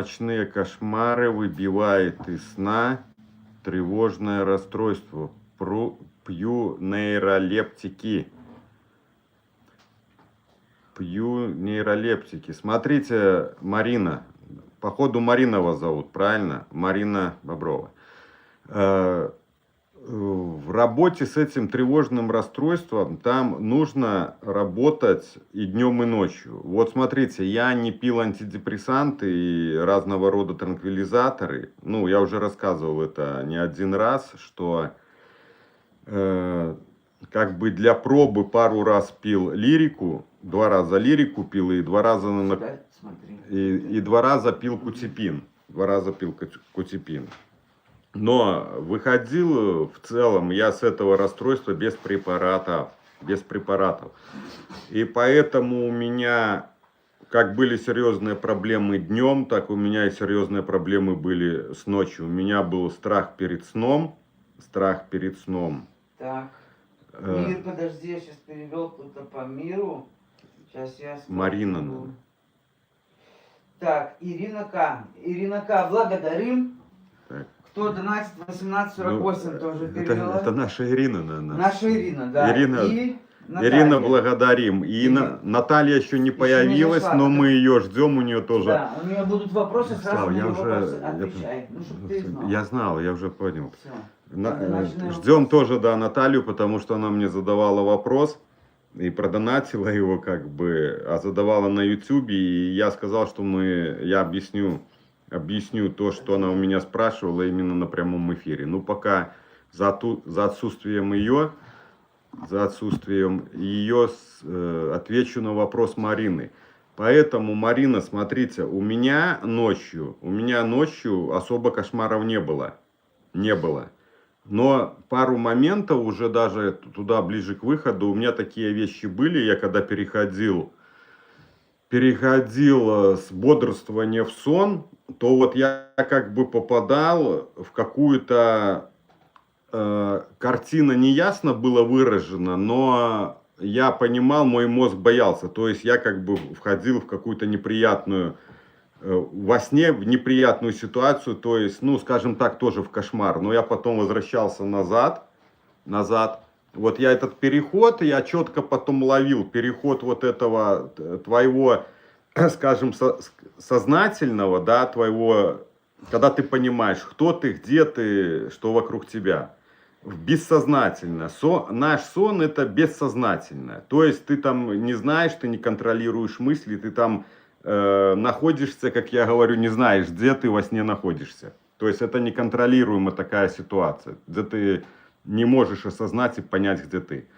Ночные кошмары выбивает из сна, тревожное расстройство. Пью нейролептики. Смотрите, Марина. Походу Марина вас зовут, правильно? Марина Боброва. В работе с этим тревожным расстройством там нужно работать и днем, и ночью. Вот смотрите, я не пил антидепрессанты и разного рода транквилизаторы. Ну, я уже рассказывал это не один раз, что как бы для пробы пару раз пил лирику, 2 раза лирику пил и 2 раза и 2 раза пил кутипин. 2 раза пил кутипин. Но выходил в целом я с этого расстройства без препаратов. И поэтому у меня как были серьезные проблемы днем, так у меня и серьезные проблемы были с ночью. У меня был страх перед сном. Так, Мир, подожди, я сейчас перевел кто-то по миру. Сейчас я скажу. Марина. Так, Ирина К, благодарим. Так. Кто донатит 1848 тоже перевела. Это наша Ирина, наверное. Наша Ирина, да. Ирина, благодарим. И Наталья еще не появилась, но мы ее ждем, у нее тоже. Да, у нее будут вопросы, сразу я вопросы уже отвечай. Ну, чтобы ты знал. Я знал, я уже понял. Все. Ждем тоже, да, Наталью, потому что она мне задавала вопрос и продонатила его, как бы, а задавала на YouTube, и я сказал, что я объясню то, что она у меня спрашивала именно на прямом эфире. Ну, пока за отсутствием ее отвечу на вопрос Марины. Поэтому, Марина, смотрите, у меня ночью особо кошмаров не было. Но пару моментов уже даже туда ближе к выходу у меня такие вещи были. Я когда переходил с бодрствования в сон, то вот я как бы попадал в какую-то картина неясно было выражена, но я понимал, мой мозг боялся. То есть я как бы входил в какую-то неприятную, во сне в неприятную ситуацию, то есть, ну, скажем так, тоже в кошмар. Но я потом возвращался назад. Вот я этот переход, я четко потом ловил переход вот этого твоего, скажем, сознательного, да, твоего, когда ты понимаешь, кто ты, где ты, что вокруг тебя. Бессознательно. Наш сон это бессознательно. То есть ты там не знаешь, ты не контролируешь мысли, ты там находишься, как я говорю, не знаешь, где ты во сне находишься. То есть это неконтролируемая такая ситуация, где ты не можешь осознать и понять, где ты.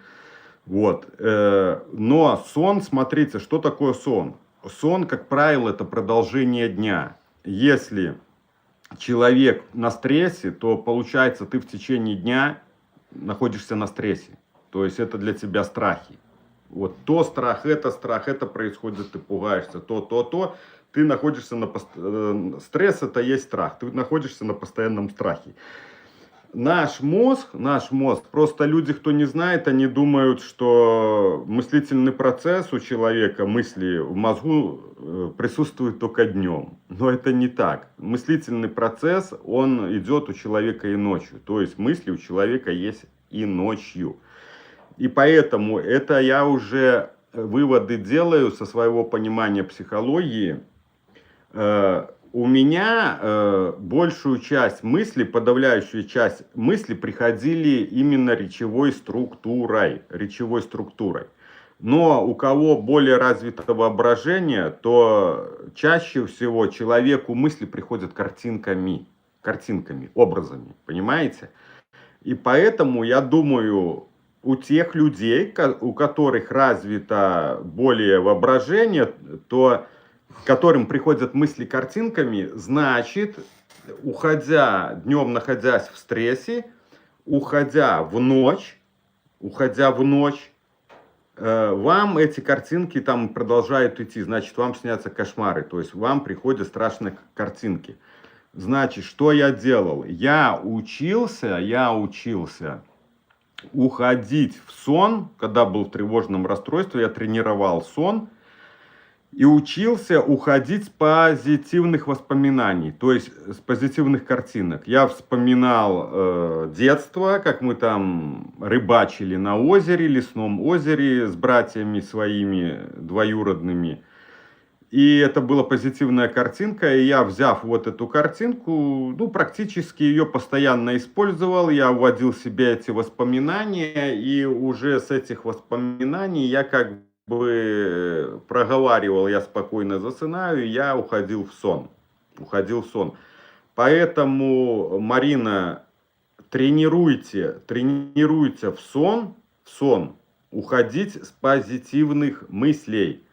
Вот. Но сон, смотрите, что такое сон? Сон, как правило, это продолжение дня. Если человек на стрессе, то получается ты в течение дня находишься на стрессе. То есть это для тебя страхи. Вот то страх, это происходит, ты пугаешься, то. Ты находишься стресс это есть страх, ты находишься на постоянном страхе. Наш мозг, просто люди, кто не знает, они думают, что мыслительный процесс у человека, мысли в мозгу присутствует только днем. Но это не так. Мыслительный процесс, он идет у человека и ночью. То есть мысли у человека есть и ночью. И поэтому это я уже выводы делаю со своего понимания психологии. У меня большую часть мыслей, подавляющую часть мыслей приходили именно речевой структурой. Но у кого более развито воображение, то чаще всего человеку мысли приходят картинками, образами, понимаете? И поэтому я думаю, у тех людей, у которых развито более воображение, то которым приходят мысли картинками, значит, днем находясь в стрессе, уходя в ночь, вам эти картинки там продолжают идти, значит, вам снятся кошмары, то есть вам приходят страшные картинки. Значит, что я делал? Я учился уходить в сон, когда был в тревожном расстройстве, я тренировал сон. и учился уходить с позитивных воспоминаний, то есть с позитивных картинок. Я вспоминал детство, как мы там рыбачили на озере, лесном озере с братьями своими двоюродными. И это была позитивная картинка, и я, взяв вот эту картинку, ну, практически ее постоянно использовал, я вводил в себе эти воспоминания, и уже с этих воспоминаний я как бы проговаривал, я спокойно засынаю, и я уходил в сон. Уходил в сон. Поэтому, Марина, тренируйте в сон уходить с позитивных мыслей.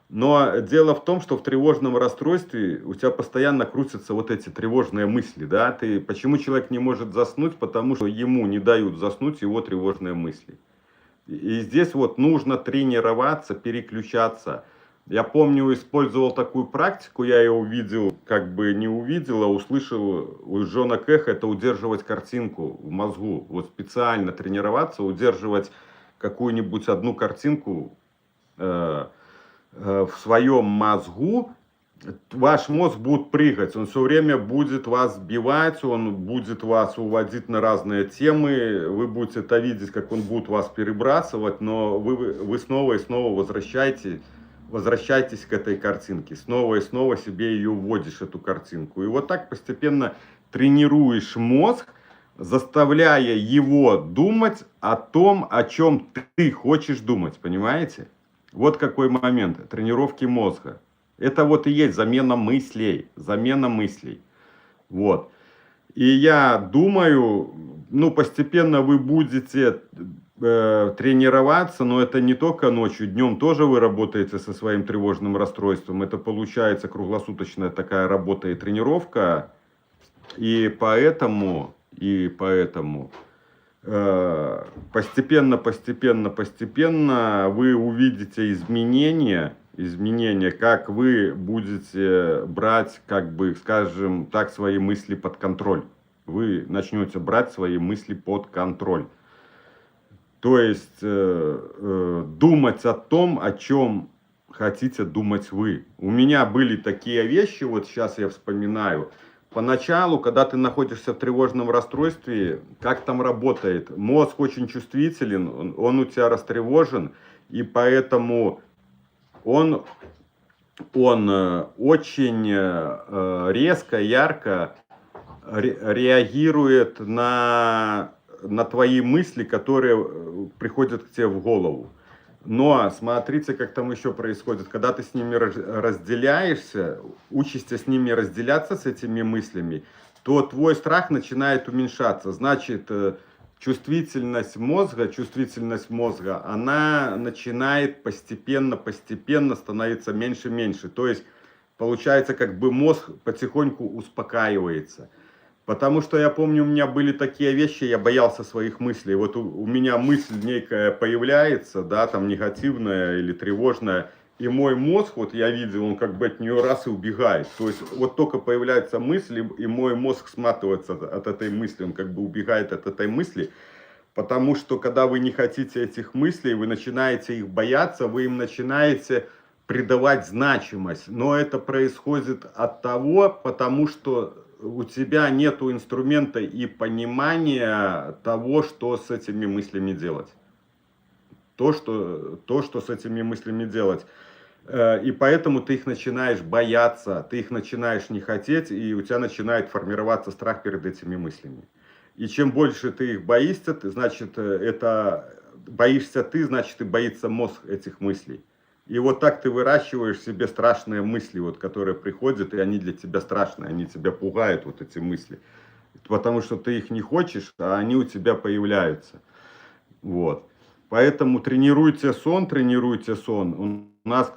Но дело в том, что в тревожном расстройстве у тебя постоянно крутятся вот эти тревожные мысли, да? Почему человек не может заснуть? Потому что ему не дают заснуть его тревожные мысли. И здесь вот нужно тренироваться, переключаться. Я помню, использовал такую практику, я ее увидел, как бы не увидел, а услышал у Джона Кэха, это удерживать картинку в мозгу. Вот специально тренироваться, удерживать какую-нибудь одну картинку в своем мозгу, ваш мозг будет прыгать, он все время будет вас сбивать, он будет вас уводить на разные темы, вы будете это видеть, как он будет вас перебрасывать, но вы снова и снова возвращаетесь к этой картинке, снова и снова себе ее вводишь, эту картинку. И вот так постепенно тренируешь мозг, заставляя его думать о том, о чем ты хочешь думать, понимаете? Вот какой момент тренировки мозга. Это вот и есть замена мыслей. Замена мыслей. Вот. И я думаю, ну, постепенно вы будете тренироваться, но это не только ночью, днем тоже вы работаете со своим тревожным расстройством. Это получается круглосуточная такая работа и тренировка. И поэтому постепенно вы увидите изменения, как вы будете брать, как бы, скажем так, свои мысли под контроль. Вы начнете брать свои мысли под контроль. То есть думать о том, о чем хотите думать вы. У меня были такие вещи, вот сейчас я вспоминаю. Поначалу, когда ты находишься в тревожном расстройстве, как там работает? Мозг очень чувствителен, он у тебя растревожен, и поэтому он очень резко, ярко реагирует на твои мысли, которые приходят к тебе в голову. Но смотрите, как там еще происходит. Когда ты с ними разделяешься, учишься с ними разделяться, с этими мыслями, то твой страх начинает уменьшаться. Значит, чувствительность мозга, она начинает постепенно становиться меньше и меньше. То есть, получается, как бы мозг потихоньку успокаивается. Потому что я помню, у меня были такие вещи, я боялся своих мыслей. Вот у меня мысль некая появляется, да, там негативная или тревожная, и мой мозг, вот я видел, он как бы от нее раз и убегает. То есть вот только появляется мысль, и мой мозг сматывается от этой мысли, он как бы убегает от этой мысли. Потому что когда вы не хотите этих мыслей, вы начинаете их бояться, вы им начинаете придавать значимость. Но это происходит от того, потому что у тебя нет инструмента и понимания того, что с этими мыслями делать. То, что с этими мыслями делать. И поэтому ты их начинаешь бояться, ты их начинаешь не хотеть, и у тебя начинает формироваться страх перед этими мыслями. И чем больше ты их боишься, значит, боишься ты, значит, и боится мозг этих мыслей. И вот так ты выращиваешь себе страшные мысли, вот, которые приходят, и они для тебя страшные, они тебя пугают, вот эти мысли. Потому что ты их не хочешь, а они у тебя появляются. Вот. Поэтому тренируйте сон. У нас,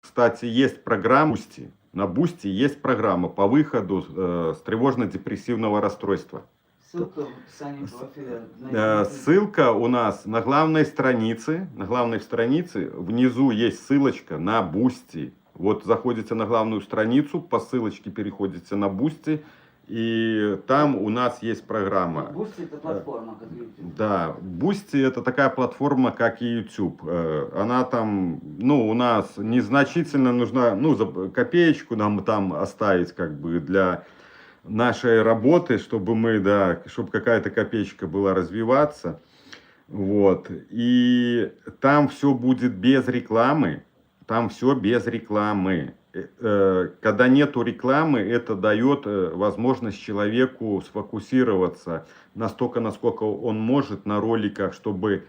кстати, есть программа Boosty. На Boosty есть программа по выходу с тревожно-депрессивного расстройства. Ссылка в описании профиля. Ссылка у нас на главной странице. На главной странице внизу есть ссылочка на Boosty. Вот заходите на главную страницу, по ссылочке переходите на Boosty, И там у нас есть программа. Boosty это платформа, как YouTube. Да, Boosty это такая платформа, как и YouTube. Она там, ну, у нас незначительно нужна, ну, за копеечку нам там оставить, как бы, для нашей работы, чтобы мы, да, чтобы какая-то копеечка была развиваться. Вот. И там все будет без рекламы. Там все без рекламы. Когда нету рекламы, это дает возможность человеку сфокусироваться настолько, насколько он может на роликах, чтобы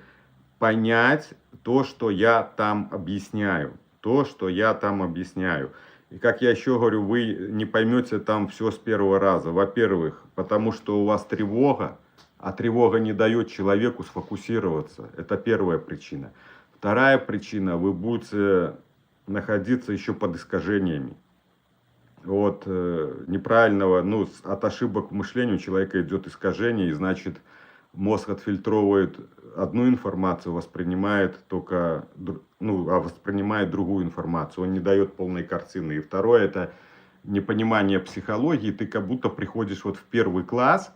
понять то, что я там объясняю. То, что я там объясняю. И как я еще говорю, вы не поймете там все с первого раза. Во-первых, потому что у вас тревога, а тревога не дает человеку сфокусироваться. Это первая причина. Вторая причина, вы будете находиться еще под искажениями. От неправильного, ну, от ошибок в мышлении у человека идет искажение, и значит мозг отфильтровывает одну информацию, воспринимает только, ну, а воспринимает другую информацию, он не дает полной картины. И второе, это непонимание психологии, ты как будто приходишь вот в первый класс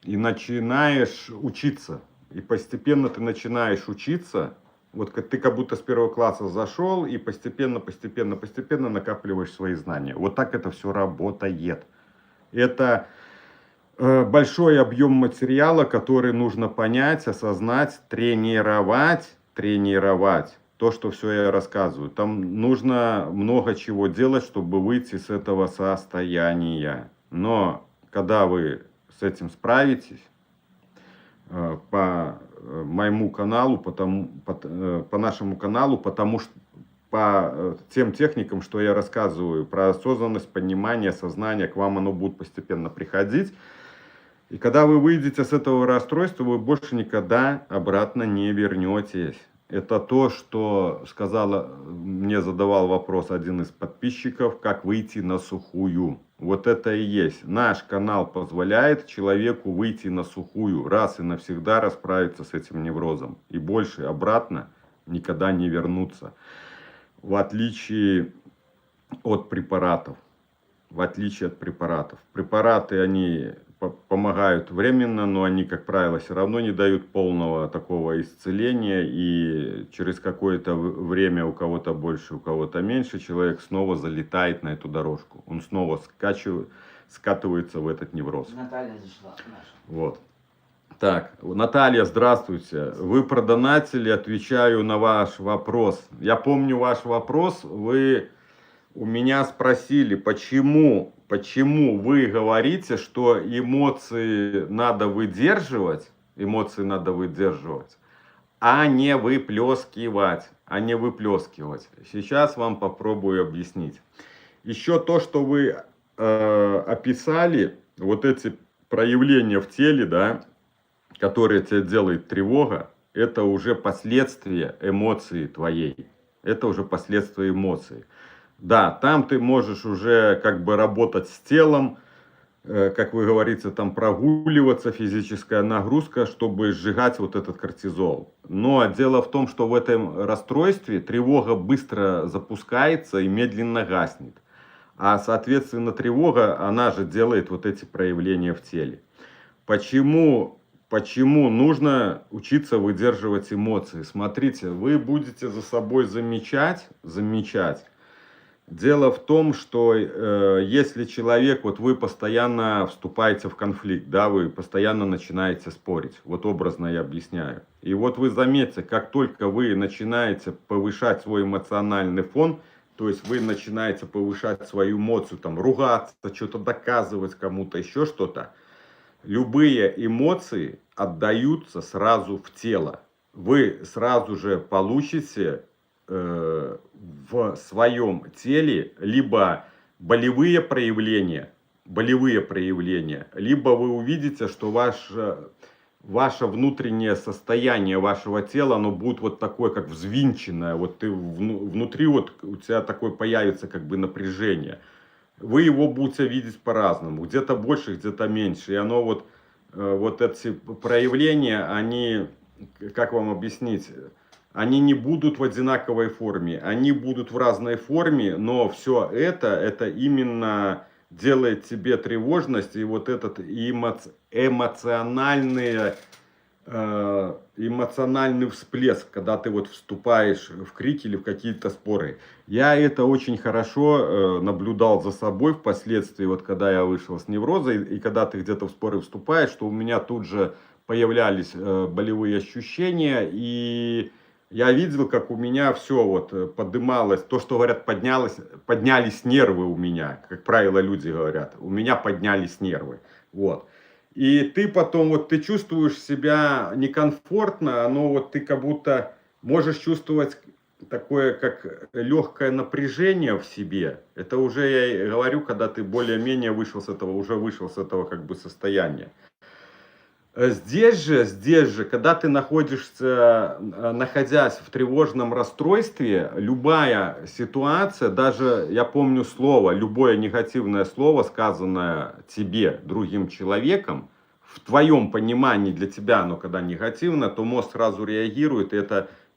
и начинаешь учиться, и постепенно ты начинаешь учиться, вот ты как будто с первого класса зашел и постепенно накапливаешь свои знания. Вот так это все работает. Это большой объем материала, который нужно понять, осознать, тренировать то, что все я рассказываю. Там нужно много чего делать, чтобы выйти с этого состояния. Но когда вы с этим справитесь, по моему каналу, по нашему каналу, потому что по тем техникам, что я рассказываю, про осознанность, понимание, сознание, к вам оно будет постепенно приходить. И когда вы выйдете с этого расстройства, вы больше никогда обратно не вернетесь. Это то, что мне задавал вопрос один из подписчиков, как выйти на сухую. Вот это и есть. Наш канал позволяет человеку выйти на сухую, раз и навсегда расправиться с этим неврозом. И больше обратно никогда не вернуться. В отличие от препаратов. Препараты, они помогают временно, но они, как правило, все равно не дают полного такого исцеления. И через какое-то время, у кого-то больше, у кого-то меньше, человек снова залетает на эту дорожку. Он снова скатывается в этот невроз. Наталья зашла наша. Вот. Так, Наталья, здравствуйте. Вы продонатили, отвечаю на ваш вопрос. Я помню ваш вопрос. Вы у меня спросили, почему вы говорите, что эмоции надо выдерживать, а не выплескивать. Сейчас вам попробую объяснить. Еще то, что вы описали, вот эти проявления в теле, да, которые тебе делает тревога, это уже последствия эмоции твоей. Это уже последствия эмоций. Да, там ты можешь уже как бы работать с телом, как вы говорите, там прогуливаться, физическая нагрузка, чтобы сжигать вот этот кортизол. Но дело в том, что в этом расстройстве тревога быстро запускается и медленно гаснет. А соответственно тревога, она же делает вот эти проявления в теле. Почему нужно учиться выдерживать эмоции? Смотрите, вы будете за собой замечать. Дело в том, что если человек, вот вы постоянно вступаете в конфликт, да, вы постоянно начинаете спорить, вот образно я объясняю. И вот вы заметьте, как только вы начинаете повышать свой эмоциональный фон, то есть вы начинаете повышать свою эмоцию, там, ругаться, что-то доказывать кому-то, еще что-то, любые эмоции отдаются сразу в тело. Вы сразу же получите в своем теле либо болевые проявления, либо вы увидите, что ваше внутреннее состояние вашего тела, оно будет вот такое, как взвинченное. Вот ты внутри вот у тебя такое появится как бы напряжение. Вы его будете видеть по-разному, где-то больше, где-то меньше. И оно вот эти проявления, они, как вам объяснить, они не будут в одинаковой форме, они будут в разной форме, но все это именно делает тебе тревожность и вот этот эмоциональный всплеск, когда ты вот вступаешь в крики или в какие-то споры. Я это очень хорошо наблюдал за собой впоследствии, вот когда я вышел с невроза, и когда ты где-то в споры вступаешь, что у меня тут же появлялись болевые ощущения, и я видел, как у меня все вот подымалось, то, что говорят, поднялись нервы у меня, как правило, люди говорят, у меня поднялись нервы, вот. И ты потом, вот ты чувствуешь себя некомфортно, но вот ты как будто можешь чувствовать такое, как легкое напряжение в себе. Это уже я и говорю, когда ты более-менее уже вышел с этого как бы состояния. Здесь же, когда ты находишься, находясь в тревожном расстройстве, любая ситуация, даже, я помню слово, любое негативное слово, сказанное тебе, другим человеком, в твоем понимании для тебя оно когда негативно, то мозг сразу реагирует,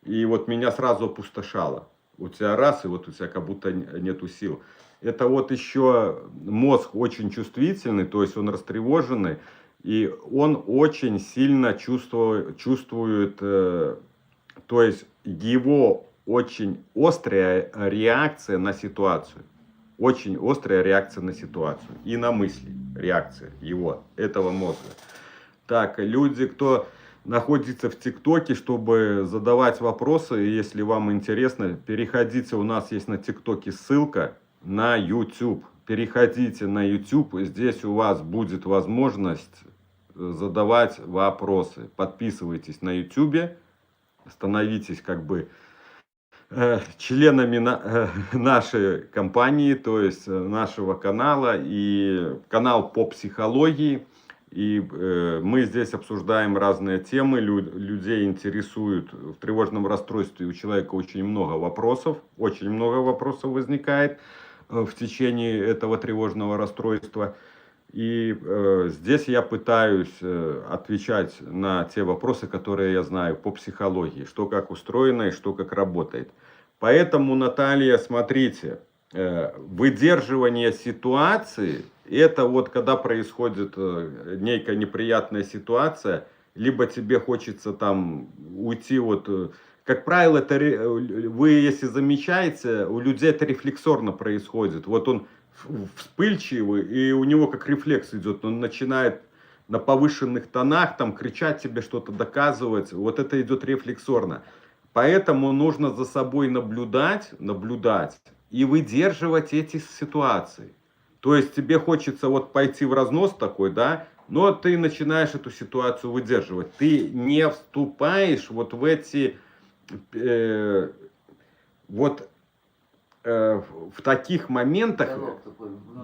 и вот меня сразу опустошало. У тебя раз, и вот у тебя как будто нету сил. Это вот еще мозг очень чувствительный, то есть он растревоженный, и он очень сильно чувствует, то есть его очень острая реакция на ситуацию. Очень острая реакция на ситуацию и на мысли, реакция его, этого мозга. Так, люди, кто находится в ТикТоке, чтобы задавать вопросы, если вам интересно, переходите, у нас есть на ТикТоке ссылка на YouTube. Переходите на YouTube, здесь у вас будет возможность задавать вопросы. Подписывайтесь на YouTube, становитесь как бы членами нашей компании, то есть нашего канала, и канал по психологии. И мы здесь обсуждаем разные темы, людей интересуют в тревожном расстройстве, у человека очень много вопросов возникает в течение этого тревожного расстройства. И здесь я пытаюсь отвечать на те вопросы, которые я знаю по психологии, что как устроено и что как работает. Поэтому, Наталья, смотрите, выдерживание ситуации, это вот когда происходит некая неприятная ситуация, либо тебе хочется там уйти вот... Как правило, это вы, если замечаете, у людей это рефлексорно происходит. Вот он вспыльчивый, и у него как рефлекс идет, он начинает на повышенных тонах там кричать тебе, что-то доказывать, вот это идет рефлексорно. Поэтому нужно за собой наблюдать и выдерживать эти ситуации. То есть тебе хочется вот пойти в разнос такой, да, но ты начинаешь эту ситуацию выдерживать. Ты не вступаешь вот в эти, в таких моментах, Такой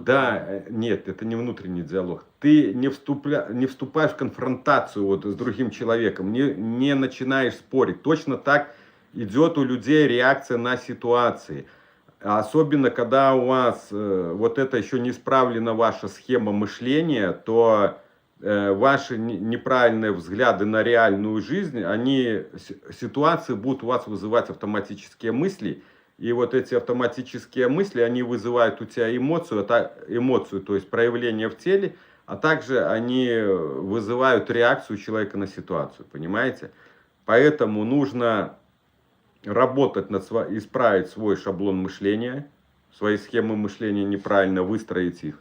да, нет, это не внутренний диалог. Ты не вступаешь в конфронтацию вот с другим человеком, не начинаешь спорить. Точно так идет у людей реакция на ситуации. Особенно, когда у вас вот это еще не исправлена ваша схема мышления, то ваши неправильные взгляды на реальную жизнь, ситуации будут у вас вызывать автоматические мысли. И вот эти автоматические мысли, они вызывают у тебя эмоцию, то есть проявление в теле, а также они вызывают реакцию человека на ситуацию, понимаете? Поэтому нужно работать исправить свой шаблон мышления, свои схемы мышления неправильно выстроить их.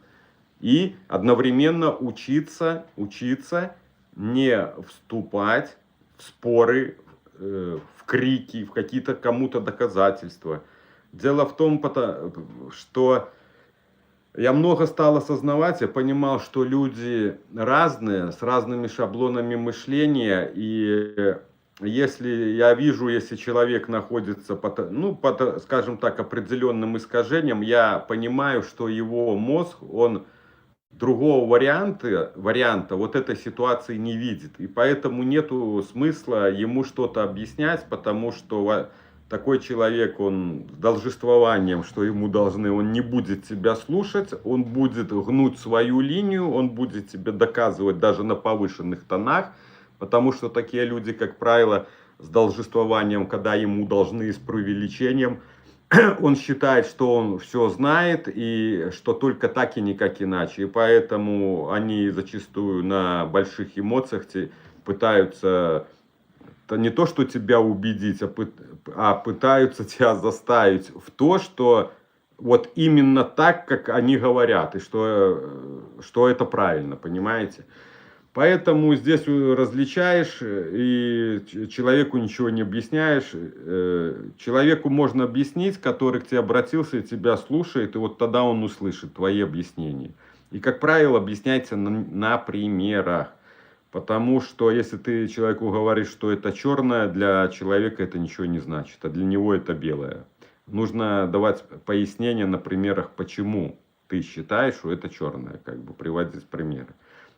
И одновременно учиться не вступать в споры, в крики, в какие-то кому-то доказательства. Дело в том, что я много стал осознавать, я понимал, что люди разные, с разными шаблонами мышления, и если я вижу, если человек находится под, скажем так, определенным искажением, я понимаю, что его мозг, он другого варианта вот этой ситуации не видит. И поэтому нету смысла ему что-то объяснять, потому что такой человек, он с должествованием, что ему должны, он не будет тебя слушать, он будет гнуть свою линию, он будет тебе доказывать даже на повышенных тонах, потому что такие люди, как правило, с должествованием, когда ему должны с преувеличением он считает, что он все знает и что только так и никак иначе. И поэтому они зачастую на больших эмоциях пытаются не то, что тебя убедить, а пытаются тебя заставить в то, что вот именно так, как они говорят, и что это правильно, понимаете? Поэтому здесь различаешь и человеку ничего не объясняешь. Человеку можно объяснить, который к тебе обратился и тебя слушает, и вот тогда он услышит твои объяснения. И, как правило, объясняется на примерах. Потому что если ты человеку говоришь, что это черное, для человека это ничего не значит, а для него это белое. Нужно давать пояснения на примерах, почему ты считаешь, что это черное, как бы приводить примеры.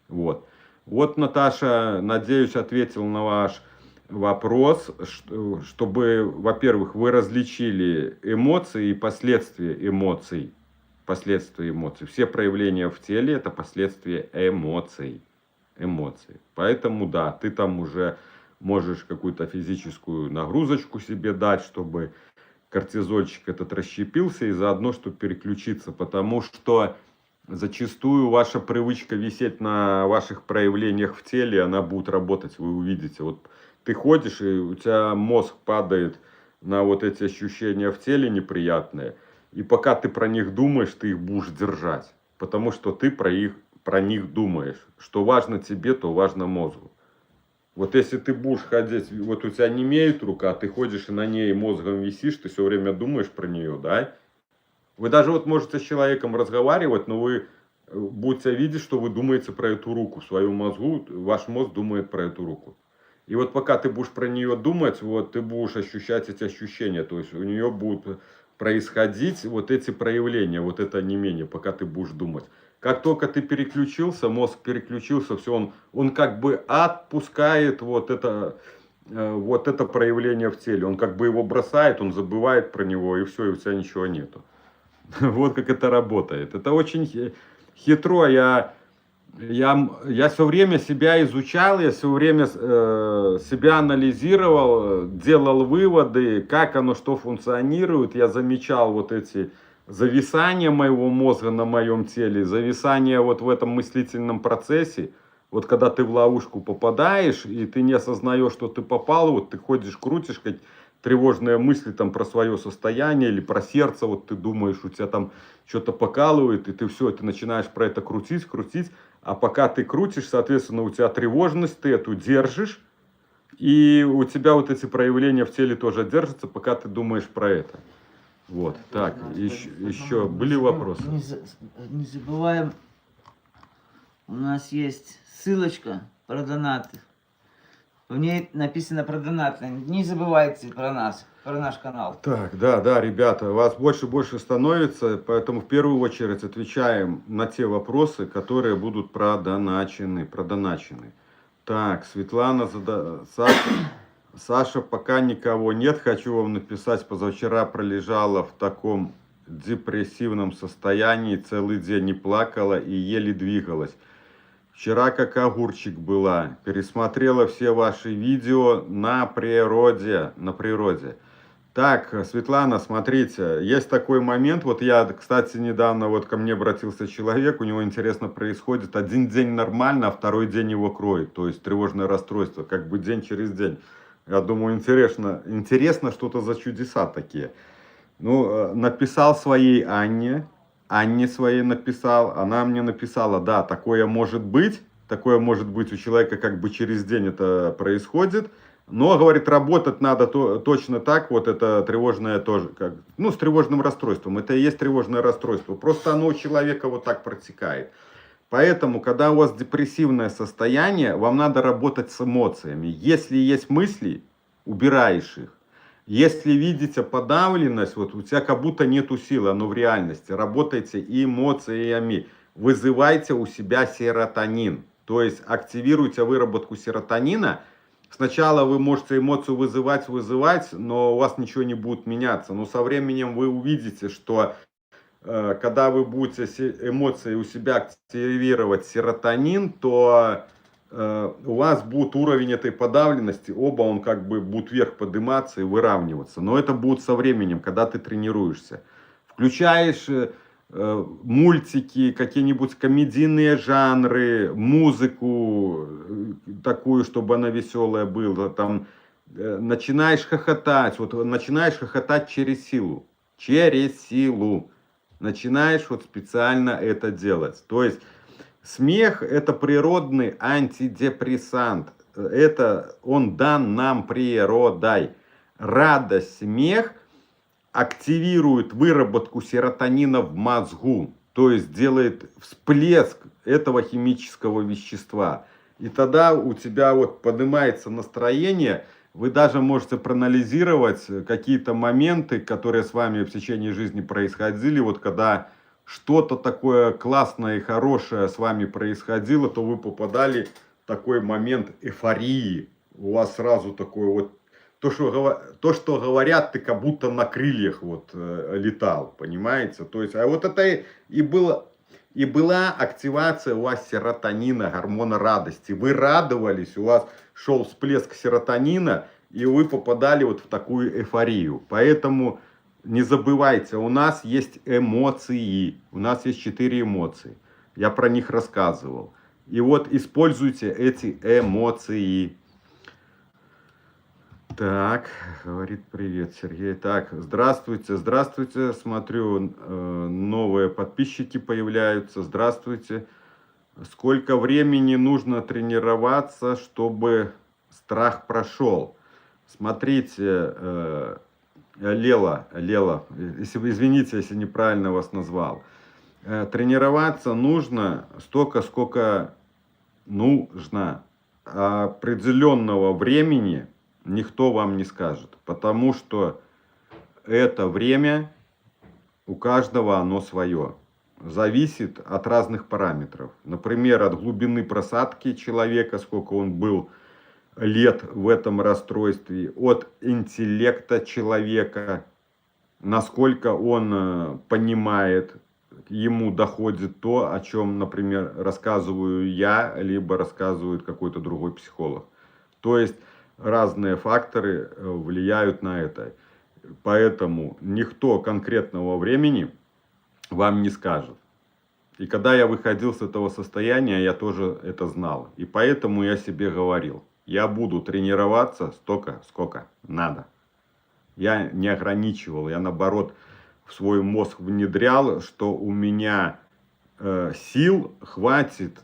Вот. Вот, Наташа, надеюсь, ответил на ваш вопрос, чтобы, во-первых, вы различили эмоции и последствия эмоций. Последствия эмоций. Все проявления в теле – это последствия эмоций. Поэтому, да, ты там уже можешь какую-то физическую нагрузочку себе дать, чтобы кортизольчик этот расщепился и заодно, чтобы переключиться, потому что зачастую ваша привычка висеть на ваших проявлениях в теле, она будет работать, вы увидите. Вот ты ходишь, и у тебя мозг падает на вот эти ощущения в теле неприятные, и пока ты про них думаешь, ты их будешь держать, потому что ты про них думаешь. Что важно тебе, то важно мозгу. Вот если ты будешь ходить, вот у тебя немеет рука, ты ходишь и на ней мозгом висишь, ты все время думаешь про нее, да? Вы даже вот можете с человеком разговаривать, но вы будете видеть, что вы думаете про эту руку. В своем мозгу, ваш мозг думает про эту руку. И вот пока ты будешь про нее думать, вот ты будешь ощущать эти ощущения. То есть у нее будут происходить вот эти проявления, вот это онемение, пока ты будешь думать. Как только ты переключился, мозг переключился, все, он как бы отпускает вот это проявление в теле. Он как бы его бросает, он забывает про него, и все, и у тебя ничего нету. Вот как это работает. Это очень хитро. Я все время себя изучал, я все время себя анализировал, делал выводы, как оно, что функционирует. Я замечал вот эти зависания моего мозга на моем теле, зависания вот в этом мыслительном процессе. Вот когда ты в ловушку попадаешь, и ты не осознаешь, что ты попал, вот ты ходишь, крутишь, как тревожные мысли там про свое состояние или про сердце, вот ты думаешь, у тебя там что-то покалывает, и ты все, ты начинаешь про это крутить, а пока ты крутишь, соответственно, у тебя тревожность, ты эту держишь, и у тебя вот эти проявления в теле тоже держатся, пока ты думаешь про это. Вот, так, еще были вопросы? Не забываем, у нас есть ссылочка про донаты. В ней написано про донаты. Не забывайте про нас, про наш канал. Так, да, ребята, вас больше и больше становится, поэтому в первую очередь отвечаем на те вопросы, которые будут продоначены. Так, Светлана, Саша, пока никого нет, хочу вам написать, позавчера пролежала в таком депрессивном состоянии, целый день не плакала и еле двигалась. Вчера как огурчик была, пересмотрела все ваши видео на природе. Так, Светлана, смотрите, есть такой момент, вот я, кстати, недавно вот ко мне обратился человек, у него интересно происходит, один день нормально, а второй день его кроет, то есть тревожное расстройство, как бы день через день. Я думаю, интересно, что-то за чудеса такие. Ну, написал своей Анне своей написал, она мне написала, да, такое может быть у человека как бы через день это происходит, но, говорит, работать надо точно так, вот это тревожное тоже, с тревожным расстройством, это и есть тревожное расстройство, просто оно у человека вот так протекает. Поэтому, когда у вас депрессивное состояние, вам надо работать с эмоциями. Если есть мысли, убираешь их. Если видите подавленность, вот у тебя как будто нету силы, но в реальности, работайте эмоциями, вызывайте у себя серотонин, то есть активируйте выработку серотонина. Сначала вы можете эмоцию вызывать, но у вас ничего не будет меняться, но со временем вы увидите, что когда вы будете эмоции у себя активировать серотонин, то у вас будет уровень этой подавленности, оба он как бы будет вверх подниматься и выравниваться. Но это будет со временем, когда ты тренируешься. Включаешь мультики, какие-нибудь комедийные жанры, музыку такую, чтобы она веселая была, там начинаешь хохотать, вот начинаешь хохотать через силу, начинаешь вот специально это делать. То есть смех это природный антидепрессант, это он дан нам природой. Радость, смех активирует выработку серотонина в мозгу, то есть делает всплеск этого химического вещества. И тогда у тебя вот поднимается настроение, вы даже можете проанализировать какие-то моменты, которые с вами в течение жизни происходили, вот когда что-то такое классное и хорошее с вами происходило, то вы попадали в такой момент эйфории. У вас сразу такой вот то, что говорят, ты как будто на крыльях вот летал, понимаете? То есть, а вот это и была активация у вас серотонина, гормона радости. Вы радовались, у вас шел всплеск серотонина, и вы попадали вот в такую эйфорию. Поэтому не забывайте, у нас есть эмоции, у нас есть 4 эмоции. Я про них рассказывал. И вот используйте эти эмоции. Так, говорит, привет, Сергей. Так, здравствуйте, здравствуйте. Смотрю, новые подписчики появляются. Здравствуйте. Сколько времени нужно тренироваться, чтобы страх прошел? Смотрите, Лела, извините, если неправильно вас назвал. Тренироваться нужно столько, сколько нужно. Определенного времени никто вам не скажет, потому что это время у каждого оно свое. Зависит от разных параметров. Например, от глубины просадки человека, сколько он был лет в этом расстройстве, от интеллекта человека, насколько он понимает, ему доходит то, о чем, например, рассказываю я, либо рассказывает какой-то другой психолог. То есть разные факторы влияют на это. Поэтому никто конкретного времени вам не скажет. И когда я выходил с этого состояния, я тоже это знал. И поэтому я себе говорил, я буду тренироваться столько, сколько надо. Я не ограничивал, я наоборот в свой мозг внедрял, что у меня сил хватит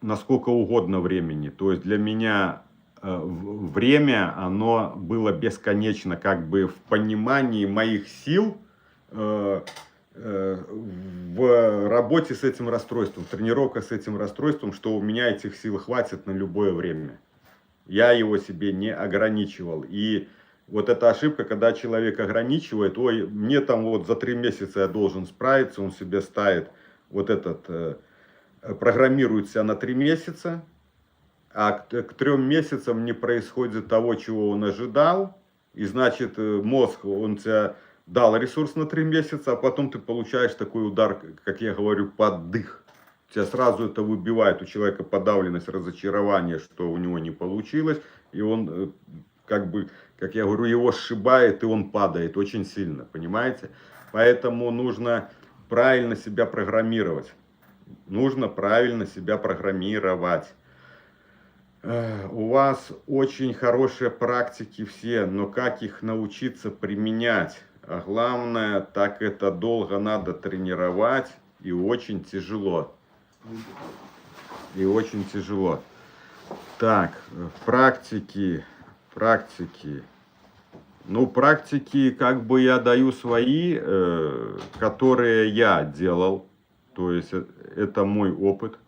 на сколько угодно времени. То есть для меня время, оно было бесконечно, как бы в понимании моих сил в работе с этим расстройством, тренировка с этим расстройством, что у меня этих сил хватит на любое время. Я его себе не ограничивал. И вот эта ошибка, когда человек ограничивает, ой, мне там вот за 3 месяца я должен справиться, он себе ставит вот этот, программирует себя на 3 месяца, а к 3 месяцам не происходит того, чего он ожидал, и значит мозг, он тебя дал ресурс на 3 месяца, а потом ты получаешь такой удар, как я говорю, под дых. Тебя сразу это выбивает, у человека подавленность, разочарование, что у него не получилось, и он, как бы, как я говорю, его сшибает, и он падает очень сильно, понимаете? Поэтому нужно правильно себя программировать. Нужно правильно себя программировать. У вас очень хорошие практики все, но как их научиться применять? А главное, так это долго надо тренировать и очень тяжело. И очень тяжело. Так, практики. Ну, практики, как бы я даю свои, которые я делал. То есть это мой опыт.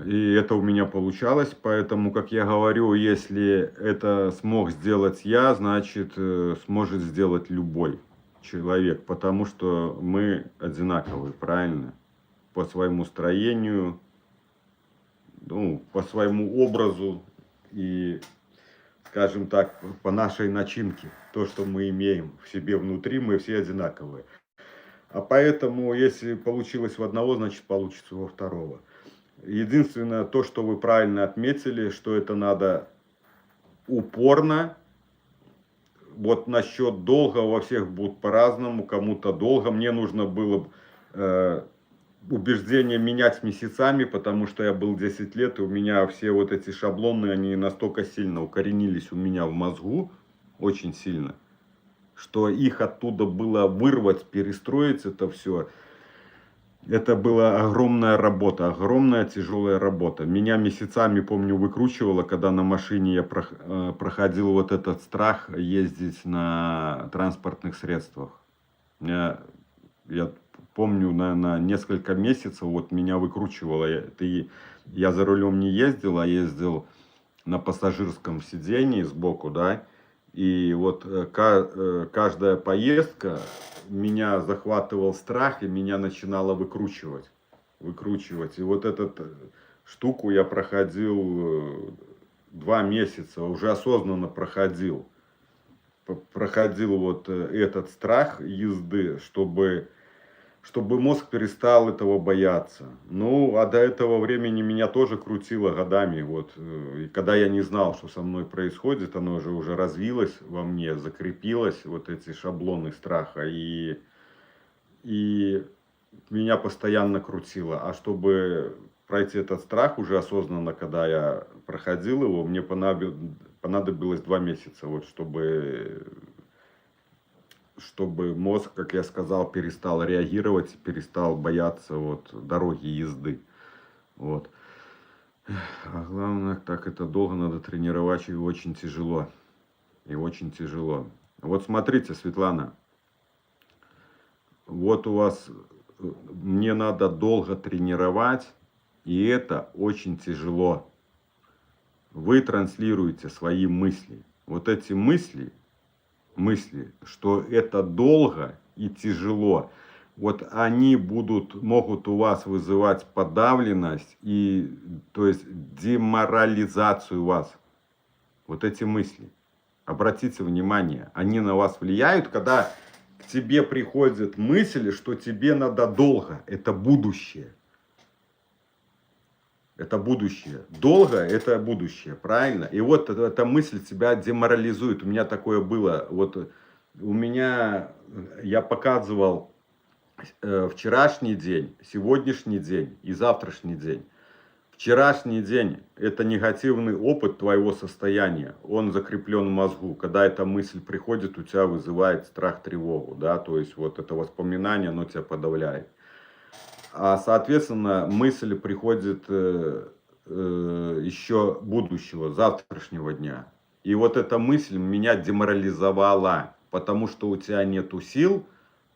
И это у меня получалось, поэтому, как я говорю, если это смог сделать я, значит, сможет сделать любой человек, потому что мы одинаковые, правильно? По своему строению, ну, по своему образу и, скажем так, по нашей начинке, то, что мы имеем в себе внутри, мы все одинаковые. А поэтому, если получилось у одного, значит, получится у второго. Единственное, то, что вы правильно отметили, что это надо упорно. Вот насчет долга во всех будут по-разному, кому-то долго. Мне нужно было убеждение менять месяцами, потому что я был 10 лет, и у меня все вот эти шаблоны, они настолько сильно укоренились у меня в мозгу, очень сильно, что их оттуда было вырвать, перестроить это все. Это была огромная работа, огромная тяжелая работа. Меня месяцами, помню, выкручивало, когда на машине я проходил вот этот страх ездить на транспортных средствах. Я помню, на несколько месяцев вот меня выкручивало. Я за рулем не ездил, а ездил на пассажирском сидении сбоку, да. И вот каждая поездка меня захватывал страх, и меня начинало выкручивать. И вот эту штуку я проходил 2 месяца, уже осознанно проходил. Проходил вот этот страх езды, чтобы мозг перестал этого бояться. Ну, а до этого времени меня тоже крутило годами. Вот. И когда я не знал, что со мной происходит, оно уже развилось во мне, закрепилось, вот эти шаблоны страха. И меня постоянно крутило. А чтобы пройти этот страх уже осознанно, когда я проходил его, мне понадобилось 2 месяца, вот, чтобы мозг, как я сказал, перестал реагировать, перестал бояться вот дороги езды. Вот. А главное, так это долго надо тренировать, и очень тяжело. И очень тяжело. Вот смотрите, Светлана, вот у вас, мне надо долго тренировать, и это очень тяжело. Вы транслируете свои мысли. Вот эти мысли, что это долго и тяжело, вот они могут у вас вызывать подавленность и, то есть, деморализацию вас. Вот эти мысли. Обратите внимание, они на вас влияют, когда к тебе приходит мысль, что тебе надо долго. Это будущее. Это будущее. Долго – это будущее, правильно? И вот эта мысль тебя деморализует. У меня такое было. Вот я показывал вчерашний день, сегодняшний день и завтрашний день. Вчерашний день – это негативный опыт твоего состояния. Он закреплен в мозгу. Когда эта мысль приходит, у тебя вызывает страх, тревогу. Да? То есть вот это воспоминание, оно тебя подавляет. А соответственно, мысль приходит еще будущего, завтрашнего дня. И вот эта мысль меня деморализовала, потому что у тебя нету сил.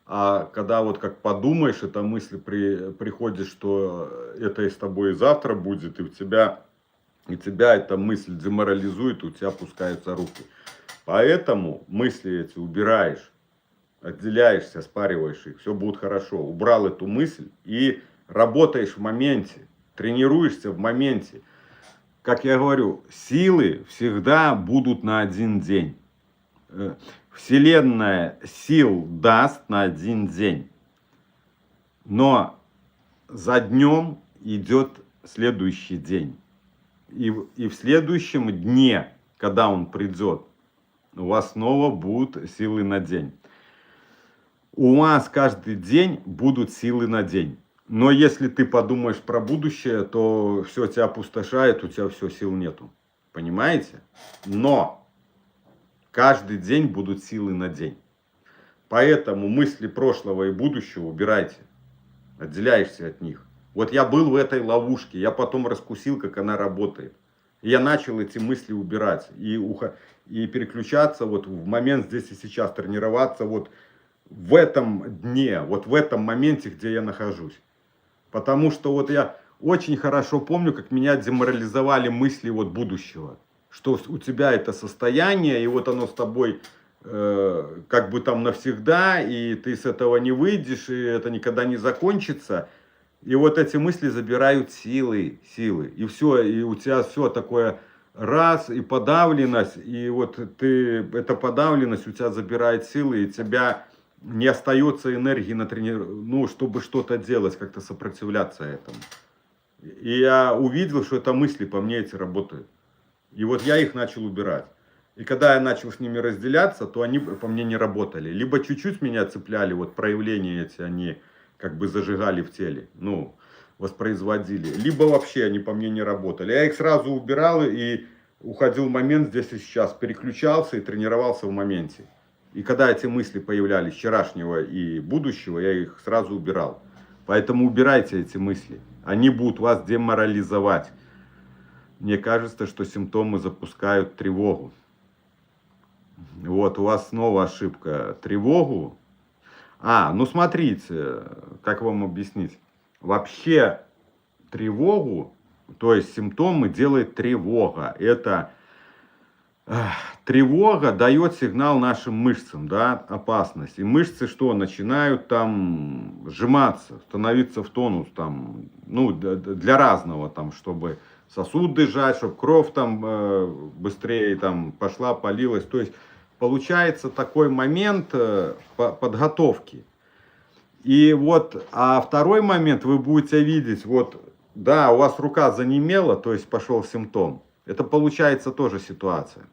А когда вот как подумаешь, эта мысль приходит, что это и с тобой и завтра будет, и тебя эта мысль деморализует, у тебя опускаются руки. Поэтому мысли эти убираешь. Отделяешься, спариваешь их, все будет хорошо. Убрал эту мысль и работаешь в моменте, тренируешься в моменте. Как я говорю, силы всегда будут на один день. Вселенная сил даст на один день. Но за днем идет следующий день. И в следующем дне, когда он придет, у вас снова будут силы на день. У вас каждый день будут силы на день. Но если ты подумаешь про будущее, то все тебя опустошает, у тебя все, сил нету. Понимаете? Но каждый день будут силы на день. Поэтому мысли прошлого и будущего убирайте. Отделяешься от них. Вот я был в этой ловушке, я потом раскусил, как она работает. И я начал эти мысли убирать. И переключаться вот в момент здесь и сейчас, тренироваться вот в этом дне, вот в этом моменте, где я нахожусь. Потому что вот я очень хорошо помню, как меня деморализовали мысли вот будущего. Что у тебя это состояние, и вот оно с тобой как бы там навсегда, и ты с этого не выйдешь, и это никогда не закончится. И вот эти мысли забирают силы. И все, и у тебя все такое раз, и подавленность, и вот эта подавленность у тебя забирает силы, и тебя не остается энергии на чтобы что-то делать, как-то сопротивляться этому. И я увидел, что это мысли по мне эти работают. И вот я их начал убирать. И когда я начал с ними разделяться, то они по мне не работали. Либо чуть-чуть меня цепляли, вот проявления эти, они как бы зажигали в теле, ну, воспроизводили. Либо вообще они по мне не работали. Я их сразу убирал и уходил в момент здесь и сейчас, переключался и тренировался в моменте. И когда эти мысли появлялись вчерашнего и будущего, я их сразу убирал. Поэтому убирайте эти мысли. Они будут вас деморализовать. Мне кажется, что симптомы запускают тревогу. Вот, у вас снова ошибка. Тревогу. Ну смотрите, как вам объяснить. Вообще тревогу, то есть симптомы делает тревога. Это тревога дает сигнал нашим мышцам, да, опасность. И мышцы что, начинают там сжиматься, становиться в тонус, там, ну, для разного, там, чтобы сосуды сжать, чтобы кровь там быстрее там пошла, полилась. То есть получается такой момент подготовки. И вот, а второй момент вы будете видеть, вот, да, у вас рука занемела, то есть пошел симптом. Это получается тоже ситуация.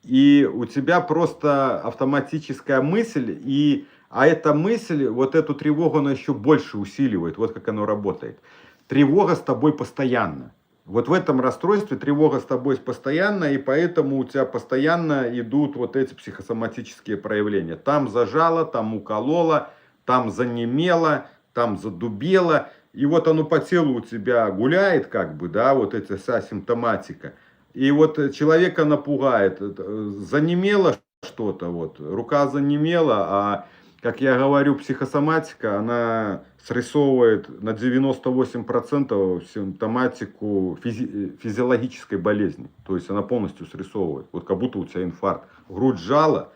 И у тебя просто автоматическая мысль, а эта мысль, вот эту тревогу, она еще больше усиливает, вот как оно работает. Тревога с тобой постоянно. Вот в этом расстройстве тревога с тобой постоянно, и поэтому у тебя постоянно идут вот эти психосоматические проявления. Там зажало, там укололо, там занемело, там задубело. И вот оно по телу у тебя гуляет, как бы, да, вот эта вся симптоматика. И вот человека напугает, занемело что-то, вот, рука занемела, а, как я говорю, психосоматика, она срисовывает на 98% симптоматику физиологической болезни. То есть она полностью срисовывает, вот как будто у тебя инфаркт. Грудь сжала,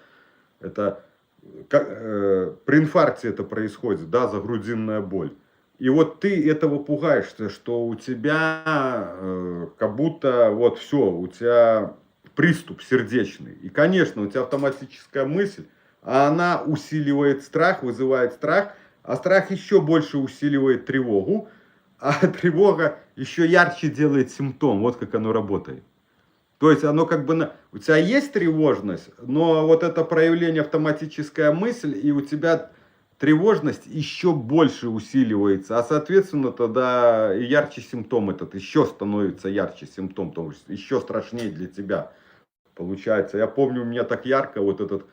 это при инфаркте это происходит, да, загрудинная боль. И вот ты этого пугаешься, что у тебя как будто вот все, у тебя приступ сердечный. И, конечно, у тебя автоматическая мысль, а она усиливает страх, вызывает страх, а страх еще больше усиливает тревогу, а тревога еще ярче делает симптом. Вот как оно работает. То есть оно как бы, у тебя есть тревожность, но вот это проявление автоматическая мысль, и у тебя тревожность еще больше усиливается, а соответственно тогда и ярче симптом этот, еще становится ярче симптом, то есть еще страшнее для тебя получается. Я помню, у меня так ярко вот этот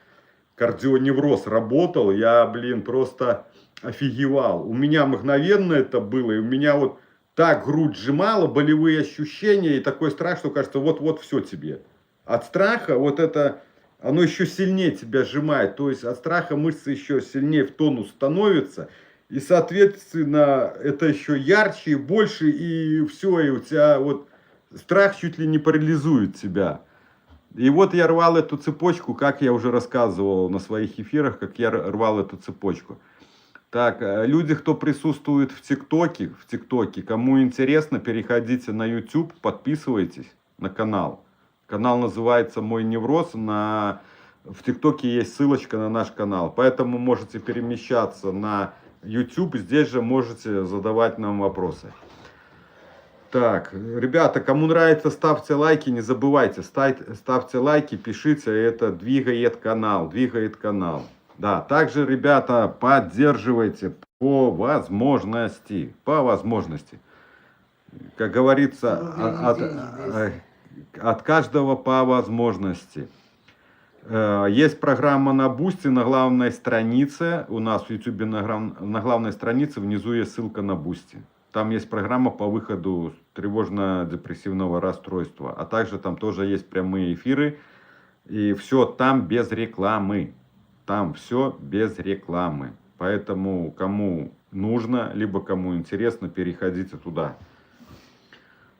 кардионевроз работал, я, просто офигевал. У меня мгновенно это было, и у меня вот так грудь сжимала, болевые ощущения, и такой страх, что кажется, вот-вот все тебе. От страха вот это, оно еще сильнее тебя сжимает, то есть от страха мышцы еще сильнее в тонус становятся, и, соответственно, это еще ярче и больше, и все, и у тебя вот страх чуть ли не парализует тебя. И вот я рвал эту цепочку, как я уже рассказывал на своих эфирах, как я рвал эту цепочку. Так, люди, кто присутствует в ТикТоке, кому интересно, переходите на YouTube, подписывайтесь на канал. Канал называется «Мой невроз». В ТикТоке есть ссылочка на наш канал. Поэтому можете перемещаться на YouTube. Здесь же можете задавать нам вопросы. Так, ребята, кому нравится, ставьте лайки. Не забывайте, ставьте лайки, пишите. Это двигает канал. Да, также, ребята, поддерживайте по возможности. Как говорится, от каждого по возможности. Есть программа на Boosty на главной странице. У нас в YouTube на главной странице внизу есть ссылка на Boosty. Там есть программа по выходу тревожно-депрессивного расстройства. А также там тоже есть прямые эфиры. И все там без рекламы. Там все без рекламы. Поэтому кому нужно, либо кому интересно, переходите туда.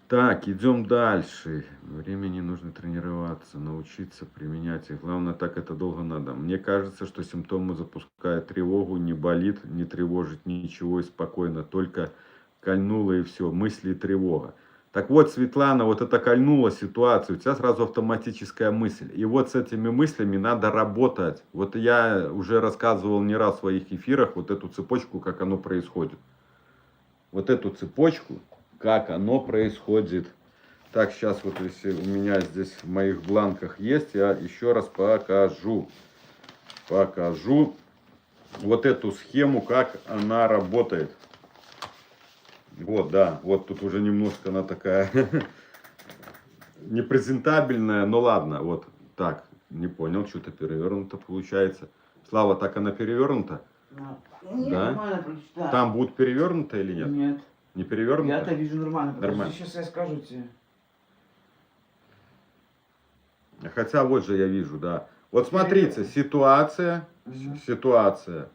Так, идем дальше. Времени нужно тренироваться, научиться применять их. Главное, так это долго надо. Мне кажется, что симптомы запускают тревогу, не болит, не тревожит ничего и спокойно. Только кольнуло и все. Мысли и тревога. Так вот, Светлана, вот это кольнула ситуацию. У тебя сразу автоматическая мысль. И вот с этими мыслями надо работать. Вот я уже рассказывал не раз в своих эфирах вот эту цепочку, как оно происходит. Вот эту цепочку как оно происходит. Так, сейчас вот если у меня здесь в моих бланках есть, я еще раз покажу. Покажу вот эту схему, как она работает. Вот, да, вот тут уже немножко она такая непрезентабельная, но ладно, вот так, не понял, что-то перевернуто получается. Слава, так она перевернута? Нет, Да? нормально прочитаю. Там будет перевернуто или нет? Нет. Не перевернуто? Я-то вижу нормально. Нормально. Сейчас я скажу тебе. Хотя вот же я вижу, да. Вот смотрите, ситуация, ситуация,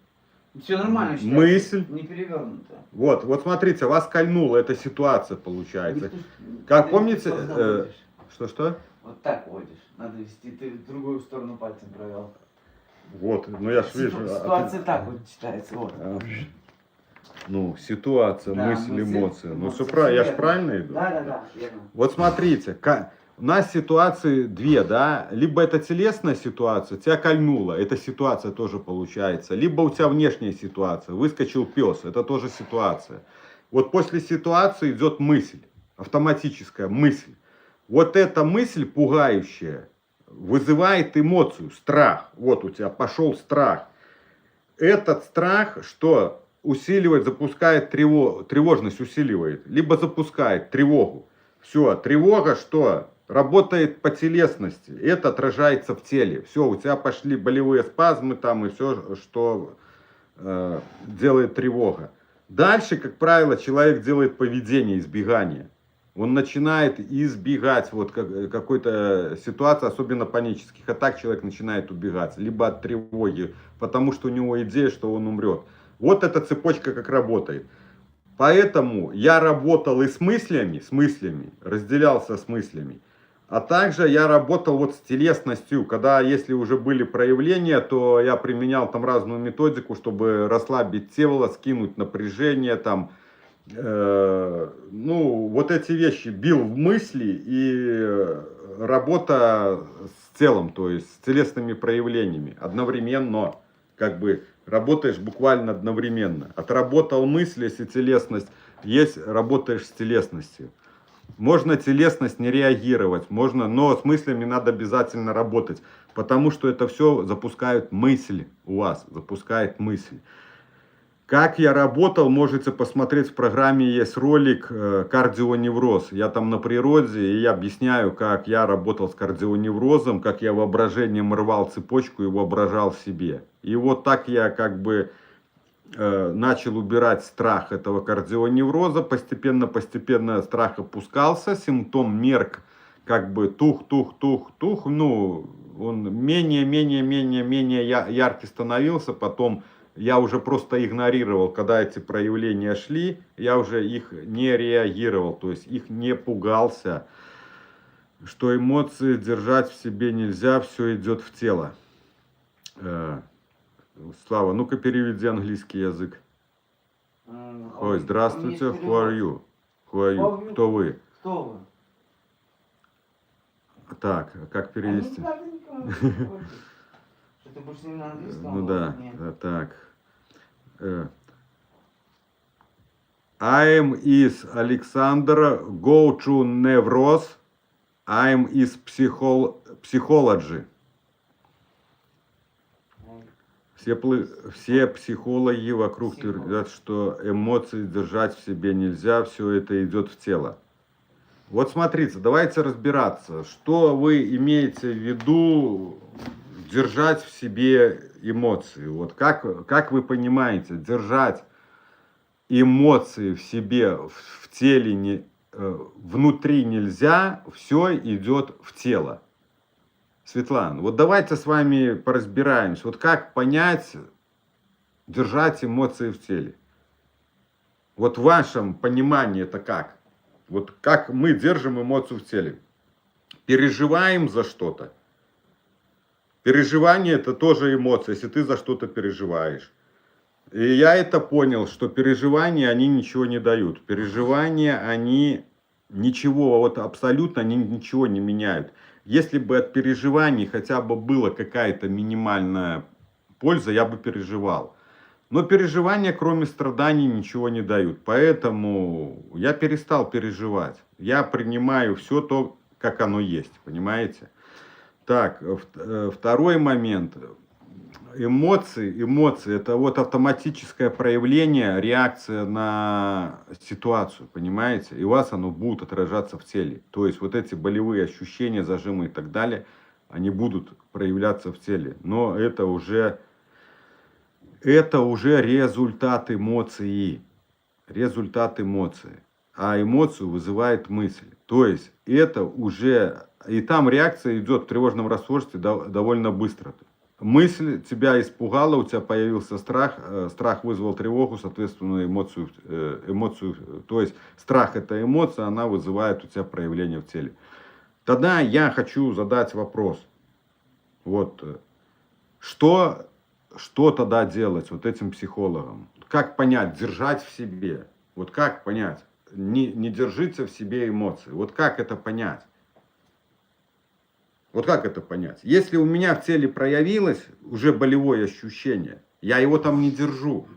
Все нормально считаю. мысль. Не перевернуто. Вот смотрите, вас кольнула эта ситуация получается. Как помните, что? Вот так водишь. Надо вести. Ты в другую сторону пальцем провел. Вот, ну я ж вижу. Ситуация так вот читается. Вот. Ну, ситуация, Да, мысль, мысль, эмоции. Ну, эмоции, все правильно, я же верно. правильно иду? Да, верно. Вот смотрите, у нас ситуации две, да, либо это телесная ситуация, тебя кольнуло, эта ситуация тоже получается, либо у тебя внешняя ситуация, выскочил пес, это тоже ситуация. Вот после ситуации идет мысль, автоматическая мысль. Вот эта мысль пугающая вызывает эмоцию, страх. Вот у тебя пошел страх. Этот страх, что усиливает, запускает тревожность, усиливает, либо запускает тревогу. Все, тревога что? Работает по телесности, это отражается в теле. Все, у тебя пошли болевые спазмы там и все, что делает тревога. Дальше, как правило, человек делает поведение, избегание. Он начинает избегать вот какой-то ситуации, особенно панических атак, человек начинает убегать. Либо от тревоги, потому что у него идея, что он умрет. Вот эта цепочка как работает. Поэтому я работал и с мыслями, разделялся с мыслями. А также я работал вот с телесностью, когда если уже были проявления, то я применял там разную методику, чтобы расслабить тело, скинуть напряжение там. Ну, вот эти вещи бил в мысли и работа с телом, то есть с телесными проявлениями одновременно, как бы работаешь буквально одновременно. Отработал мысль, если телесность есть, работаешь с телесностью. Можно телесность не реагировать, можно, но с мыслями надо обязательно работать, потому что это все запускает мысль у вас, запускает мысль. Как я работал, можете посмотреть, в программе есть ролик «Кардионевроз». Я там на природе, и я объясняю, как я работал с кардионеврозом, как я воображением рвал цепочку и воображал в себе. И вот так я как бы начал убирать страх этого кардионевроза. Постепенно страх опускался, симптом мерк, как бы тух. Ну, он менее яркий становился, потом... Я уже просто игнорировал, когда эти проявления шли, я уже их не реагировал, то есть их не пугался, что эмоции держать в себе нельзя, все идет в тело. Слава, ну-ка переведи английский язык. Ой, здравствуйте, who are you? Кто вы? Кто вы? Так, как перевести? Ты будешь не на английском? Ну да, так. I'm is Alexander, go to Nevroz, I'm is psychology. Все психологи вокруг твердят, что эмоции держать в себе нельзя, все это идет в тело. Вот смотрите, давайте разбираться, что вы имеете в виду держать в себе эмоции. Вот как вы понимаете, держать эмоции в себе, в теле, внутри нельзя, все идет в тело. Светлана, вот давайте с вами поразбираемся. Вот как понять, держать эмоции в теле? Вот в вашем понимании это как? Вот как мы держим эмоцию в теле? Переживаем за что-то. Переживание это тоже эмоция, если ты за что-то переживаешь. И я это понял, что переживания, они ничего не дают. Переживания, они ничего, вот абсолютно они ничего не меняют. Если бы от переживаний хотя бы была какая-то минимальная польза, я бы переживал. Но переживания, кроме страданий, ничего не дают. Поэтому я перестал переживать. Я принимаю все то, как оно есть, понимаете? Так, второй момент. Эмоции, это вот автоматическое проявление, реакция на ситуацию, понимаете? И у вас оно будет отражаться в теле. То есть вот эти болевые ощущения, зажимы и так далее, они будут проявляться в теле. Но это уже результат эмоций. Результат эмоций. А эмоцию вызывает мысль. То есть это уже... И там реакция идет в тревожном расстройстве довольно быстро. Мысль тебя испугала, у тебя появился страх, страх вызвал тревогу, соответственно, эмоцию, то есть страх это эмоция, она вызывает у тебя проявление в теле. Тогда я хочу задать вопрос. Вот, что тогда делать вот этим психологам? Как понять, держать в себе? Вот как понять? Не держите в себе эмоции. Вот как это понять? Вот как это понять? Если у меня в теле проявилось уже болевое ощущение, я его там не держу.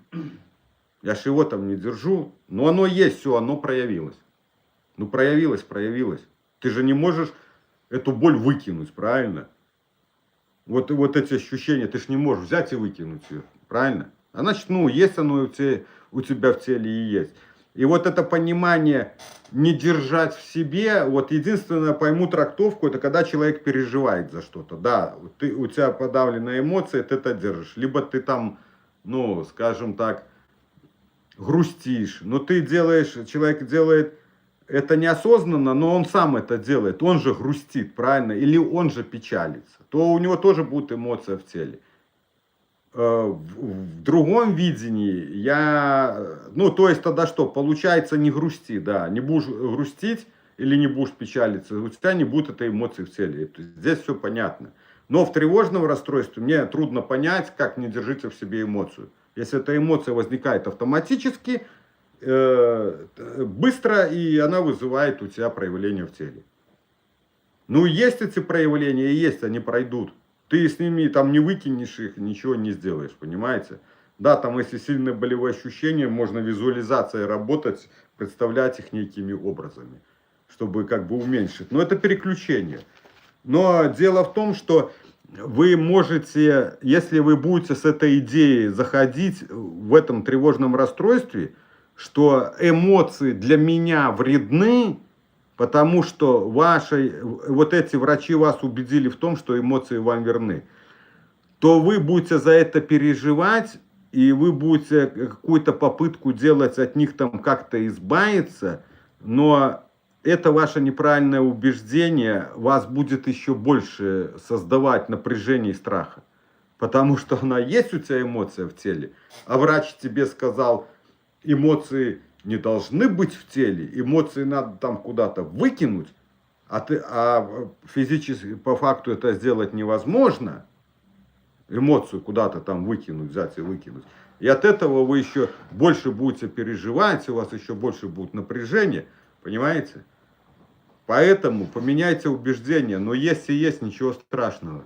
Я же его там не держу, но оно есть, все, оно проявилось. Ну проявилось. Ты же не можешь эту боль выкинуть, правильно? Вот эти ощущения, ты же не можешь взять и выкинуть ее, правильно? А значит, ну, есть оно у тебя в теле и есть. И вот это понимание не держать в себе, вот единственное, пойму трактовку, это когда человек переживает за что-то. Да, у тебя подавленная эмоция, ты это держишь. Либо ты там, ну, скажем так, грустишь. Но человек делает это неосознанно, но он сам это делает. Он же грустит, правильно? Или он же печалится. То у него тоже будет эмоция в теле. В другом видении ну то есть тогда что, получается не грусти, да, не будешь грустить или не будешь печалиться, у тебя не будет этой эмоции в теле, здесь все понятно. Но в тревожном расстройстве мне трудно понять, как не держите в себе эмоцию. Если эта эмоция возникает автоматически, быстро, и она вызывает у тебя проявления в теле. Ну есть эти проявления, есть, они пройдут. Ты с ними там не выкинешь их, ничего не сделаешь, понимаете? Да, там если сильные болевые ощущения, можно визуализацией работать, представлять их некими образами, чтобы как бы уменьшить. Но это переключение. Но дело в том, что вы можете, если вы будете с этой идеей заходить в этом тревожном расстройстве, что эмоции для меня вредны, потому что вот эти врачи вас убедили в том, что эмоции вам верны, то вы будете за это переживать, и вы будете какую-то попытку делать от них там как-то избавиться, но это ваше неправильное убеждение вас будет еще больше создавать напряжение и страха. Потому что она есть у тебя эмоция в теле, а врач тебе сказал, эмоции не должны быть в теле, эмоции надо там куда-то выкинуть, а физически по факту это сделать невозможно, эмоцию куда-то там выкинуть, взять и выкинуть. И от этого вы еще больше будете переживать, у вас еще больше будет напряжение, понимаете? Поэтому поменяйте убеждения, но есть и есть, ничего страшного.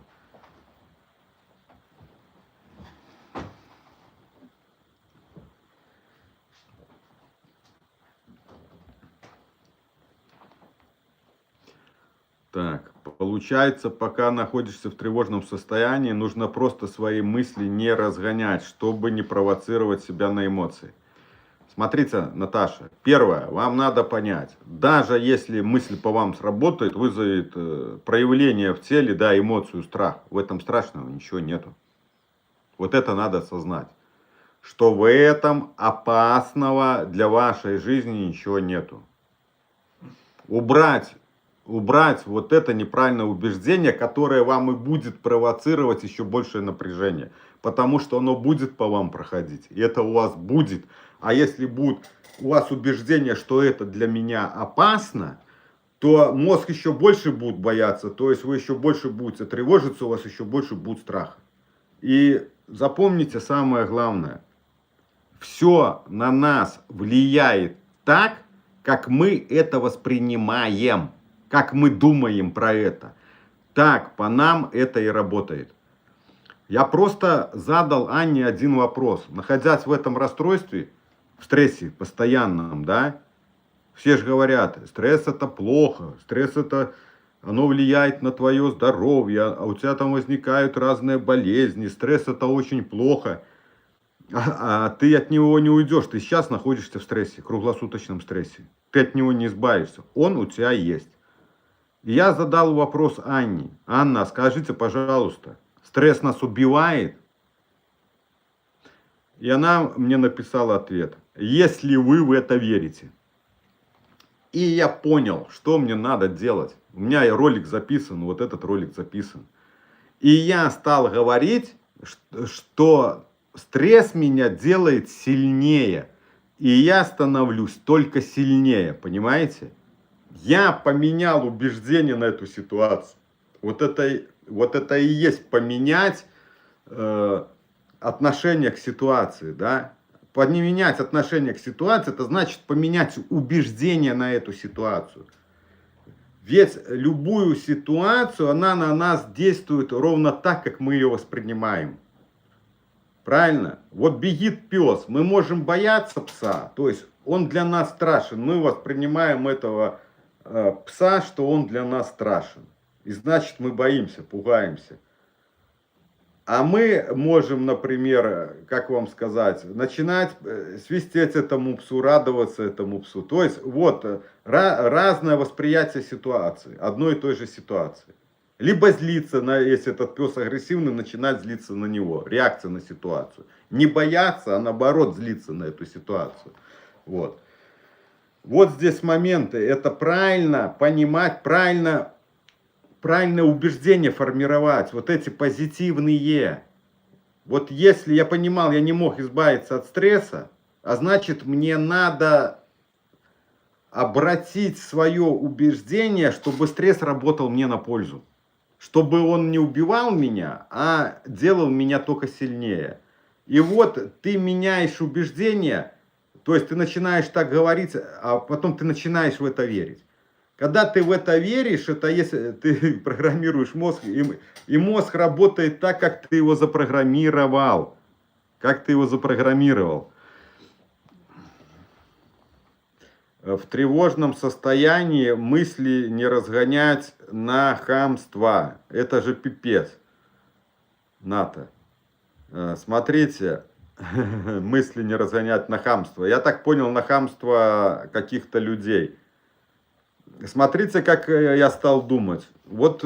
Так, получается, пока находишься в тревожном состоянии, нужно просто свои мысли не разгонять, чтобы не провоцировать себя на эмоции. Смотрите, Наташа, первое, вам надо понять, даже если мысль по вам сработает, вызовет проявление в теле, да, эмоцию, страх, в этом страшного ничего нету. Вот это надо осознать, что в этом опасного для вашей жизни ничего нету. Убрать вот это неправильное убеждение, которое вам и будет провоцировать еще большее напряжение. Потому что оно будет по вам проходить. И это у вас будет. А если будет у вас убеждение, что это для меня опасно, то мозг еще больше будет бояться. То есть вы еще больше будете тревожиться, у вас еще больше будет страха. И запомните самое главное. Все на нас влияет так, как мы это воспринимаем. Как мы думаем про это, так по нам это и работает. Я просто задал Анне один вопрос. Находясь в этом расстройстве, в стрессе постоянном, да, все же говорят, стресс это плохо, стресс это, оно влияет на твое здоровье, а у тебя там возникают разные болезни, стресс это очень плохо. А ты от него не уйдешь, ты сейчас находишься в стрессе, круглосуточном стрессе. Ты от него не избавишься, он у тебя есть. И я задал вопрос Анне. Анна, скажите, пожалуйста, стресс нас убивает? И она мне написала ответ. Если вы в это верите. И я понял, что мне надо делать. У меня ролик записан, вот этот ролик записан. И я стал говорить, что стресс меня делает сильнее. И я становлюсь только сильнее, понимаете? Я поменял убеждение на эту ситуацию. Вот это и есть поменять отношение к ситуации, да? Поменять отношение к ситуации, это значит поменять убеждение на эту ситуацию. Ведь любую ситуацию, она на нас действует ровно так, как мы ее воспринимаем. Правильно? Вот бегит пес, мы можем бояться пса, то есть он для нас страшен, мы воспринимаем этого пса, что он для нас страшен. И значит мы боимся, пугаемся. А мы можем, например, как вам сказать, начинать свистеть этому псу, радоваться этому псу. То есть вот разное восприятие ситуации, одной и той же ситуации. Либо злиться, если этот пес агрессивный, начинать злиться на него. Реакция на ситуацию. Не бояться, а наоборот злиться на эту ситуацию. Вот. Вот здесь моменты. Это правильно понимать, правильное убеждение формировать. Вот эти позитивные. Вот если я понимал, я не мог избавиться от стресса, а значит мне надо обратить свое убеждение, чтобы стресс работал мне на пользу. Чтобы он не убивал меня, а делал меня только сильнее. И вот ты меняешь убеждение, то есть ты начинаешь так говорить, а потом ты начинаешь в это верить. Когда ты в это веришь, это если ты программируешь мозг, и мозг работает так, как ты его запрограммировал. Как ты его запрограммировал. В тревожном состоянии мысли не разгонять на хамство. Это же пипец. НАТО. Смотрите, мысли не разгонять на хамство. Я так понял, на хамство каких-то людей. Смотрите, как я стал думать. Вот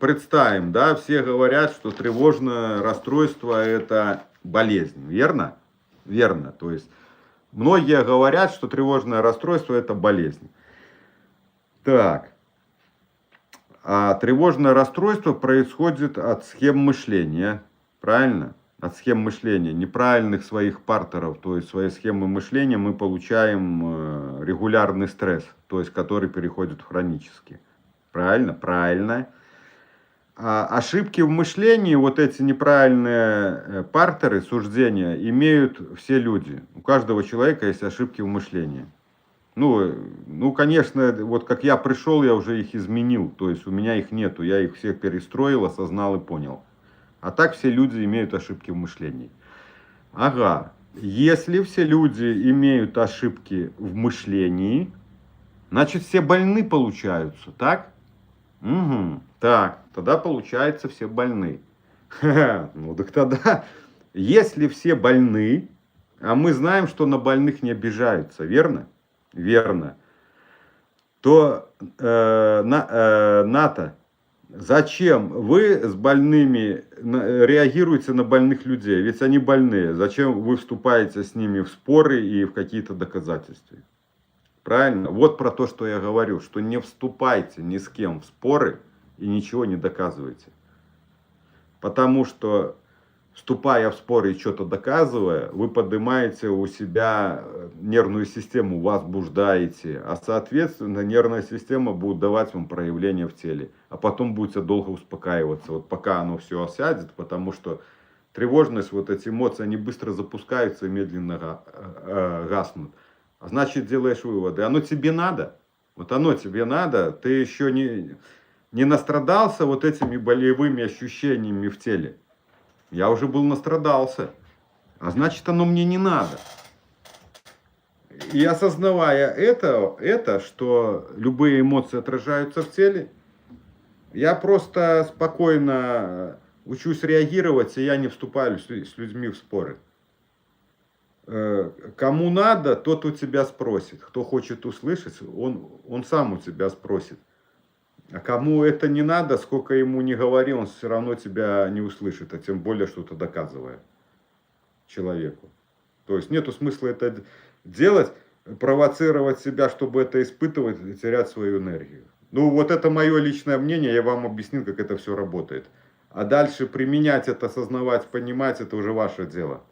представим, да, все говорят, что тревожное расстройство это болезнь. Верно? Верно. То есть многие говорят, что тревожное расстройство это болезнь. Так. А тревожное расстройство происходит от схем мышления. Правильно? От схем мышления. Неправильных своих партеров. То есть своей схемы мышления мы получаем регулярный стресс. То есть который переходит в хронический. Правильно? Правильно. А ошибки в мышлении, вот эти неправильные партеры, суждения, имеют все люди. У каждого человека есть ошибки в мышлении. Ну, конечно, вот как я пришел, я уже их изменил. То есть у меня их нету. Я их всех перестроил, осознал и понял. А так все люди имеют ошибки в мышлении. Ага. Если все люди имеют ошибки в мышлении, значит все больны получаются, так? Угу. Так, тогда получается все больны. Ну так тогда, если все больны, а мы знаем, что на больных не обижаются, верно? Верно. То НАТО, зачем вы с больными реагируете на больных людей? Ведь они больные. Зачем вы вступаете с ними в споры и в какие-то доказательства? Правильно? Вот про то, что я говорю, что не вступайте ни с кем в споры и ничего не доказывайте. Потому что, вступая в споры и что-то доказывая, вы поднимаете у себя нервную систему, возбуждаете, а соответственно нервная система будет давать вам проявления в теле. А потом будете долго успокаиваться, вот пока оно все осядет, потому что тревожность, вот эти эмоции, они быстро запускаются и медленно гаснут. А значит, делаешь выводы. Оно тебе надо. Вот оно тебе надо. Ты еще не настрадался вот этими болевыми ощущениями в теле. Я уже был настрадался. А значит, оно мне не надо. И осознавая это, что любые эмоции отражаются в теле, я просто спокойно учусь реагировать, и я не вступаю с людьми в споры. Кому надо, тот у тебя спросит. Кто хочет услышать, он сам у тебя спросит. А кому это не надо, сколько ему не говори, он все равно тебя не услышит, а тем более что-то доказывая человеку. То есть нету смысла это делать, провоцировать себя, чтобы это испытывать, и терять свою энергию. Ну, вот это мое личное мнение, я вам объяснил, как это все работает. А дальше применять это, осознавать, понимать, это уже ваше дело.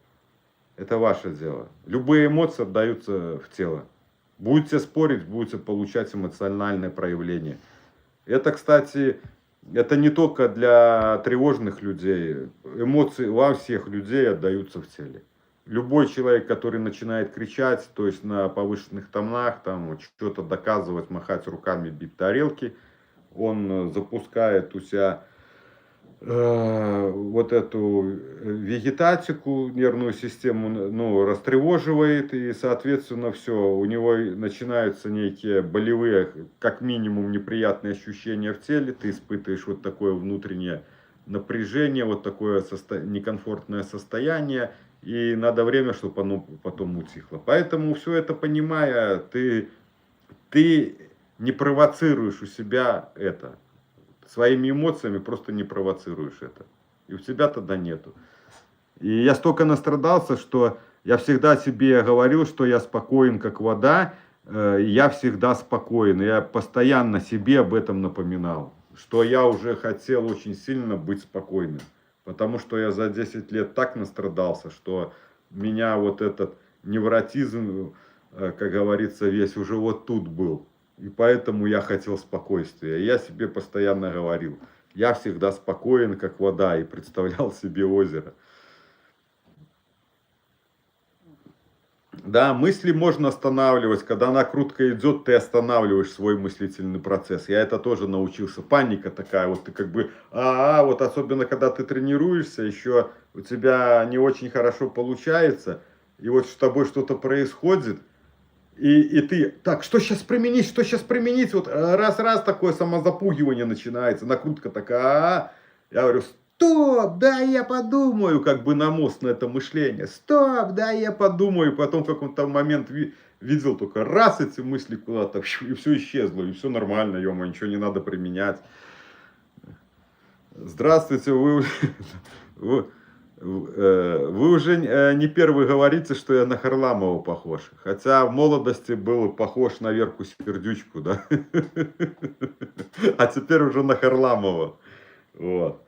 Это ваше дело. Любые эмоции отдаются в тело. Будете спорить, будете получать эмоциональное проявление. Это, кстати, это не только для тревожных людей. Эмоции во всех людей отдаются в теле. Любой человек, который начинает кричать, то есть на повышенных тонах, там вот что-то доказывать, махать руками, бить тарелки, он запускает у себя вот эту вегетатику, нервную систему, ну, растревоживает, и, соответственно, все, у него начинаются некие болевые, как минимум, неприятные ощущения в теле, ты испытываешь вот такое внутреннее напряжение, вот такое некомфортное состояние, и надо время, чтобы оно потом утихло. Поэтому, все это понимая, ты не провоцируешь у себя это. Своими эмоциями просто не провоцируешь это. И у тебя тогда нету. И я столько настрадался, что я всегда себе говорил, что я спокоен, как вода. Я всегда спокоен. Я постоянно себе об этом напоминал. Что я уже хотел очень сильно быть спокойным. Потому что я за 10 лет так настрадался, что меня вот этот невротизм, как говорится, весь уже вот тут был. И поэтому я хотел спокойствия. Я себе постоянно говорил, я всегда спокоен, как вода, и представлял себе озеро. Да, мысли можно останавливать. Когда накрутка идет, ты останавливаешь свой мыслительный процесс. Я это тоже научился. Паника такая, вот ты как бы, вот особенно когда ты тренируешься, еще у тебя не очень хорошо получается, и вот с тобой что-то происходит, и ты, так, что сейчас применить, вот раз-раз такое самозапугивание начинается, накрутка такая, я говорю, стоп, да я подумаю, как бы на мост на это мышление, стоп, да я подумаю, потом в какой-то момент видел только раз эти мысли куда-то, и все исчезло, и все нормально, ё-моё, ничего не надо применять. Здравствуйте, вы уже не первый говорите, что я на Харламова похож. Хотя в молодости был похож на Верку Сердючку, да? А теперь уже на Харламова. Вот.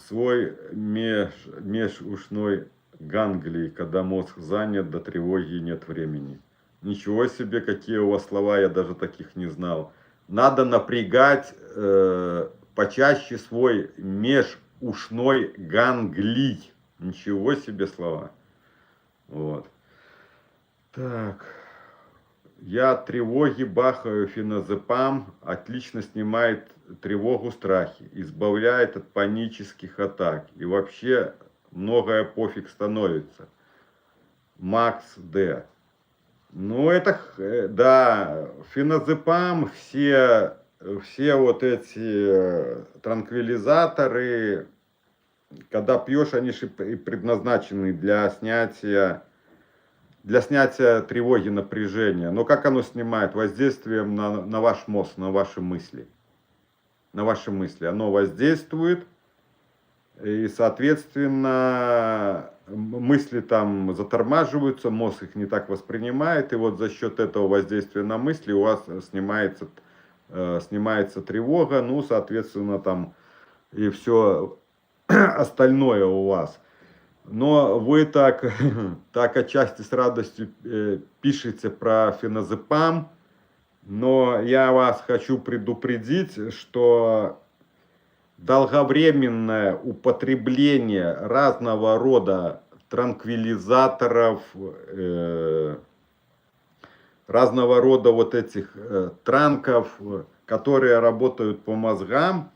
Свой межушной ганглий, когда мозг занят, до тревоги нет времени. Ничего себе, какие у вас слова, я даже таких не знал. Надо напрягать почаще свой межушной ганглий. Ничего себе слова. Вот. Так. Я от тревоги бахаю феназепам. Отлично снимает тревогу, страхи. Избавляет от панических атак. И вообще многое пофиг становится. Макс Д. Ну, это, да, феназепам, все вот эти транквилизаторы, когда пьешь, они же предназначены для снятия тревоги, напряжения. Но как оно снимает? Воздействием на ваш мозг, на ваши мысли. На ваши мысли. Оно воздействует, и, соответственно, мысли там затормаживаются, мозг их не так воспринимает, и вот за счет этого воздействия на мысли у вас снимается тревога, ну, соответственно, там и все остальное у вас. Но вы так отчасти с радостью пишете про феназепам, но я вас хочу предупредить, что долговременное употребление разного рода транквилизаторов, разного рода вот этих транков, которые работают по мозгам,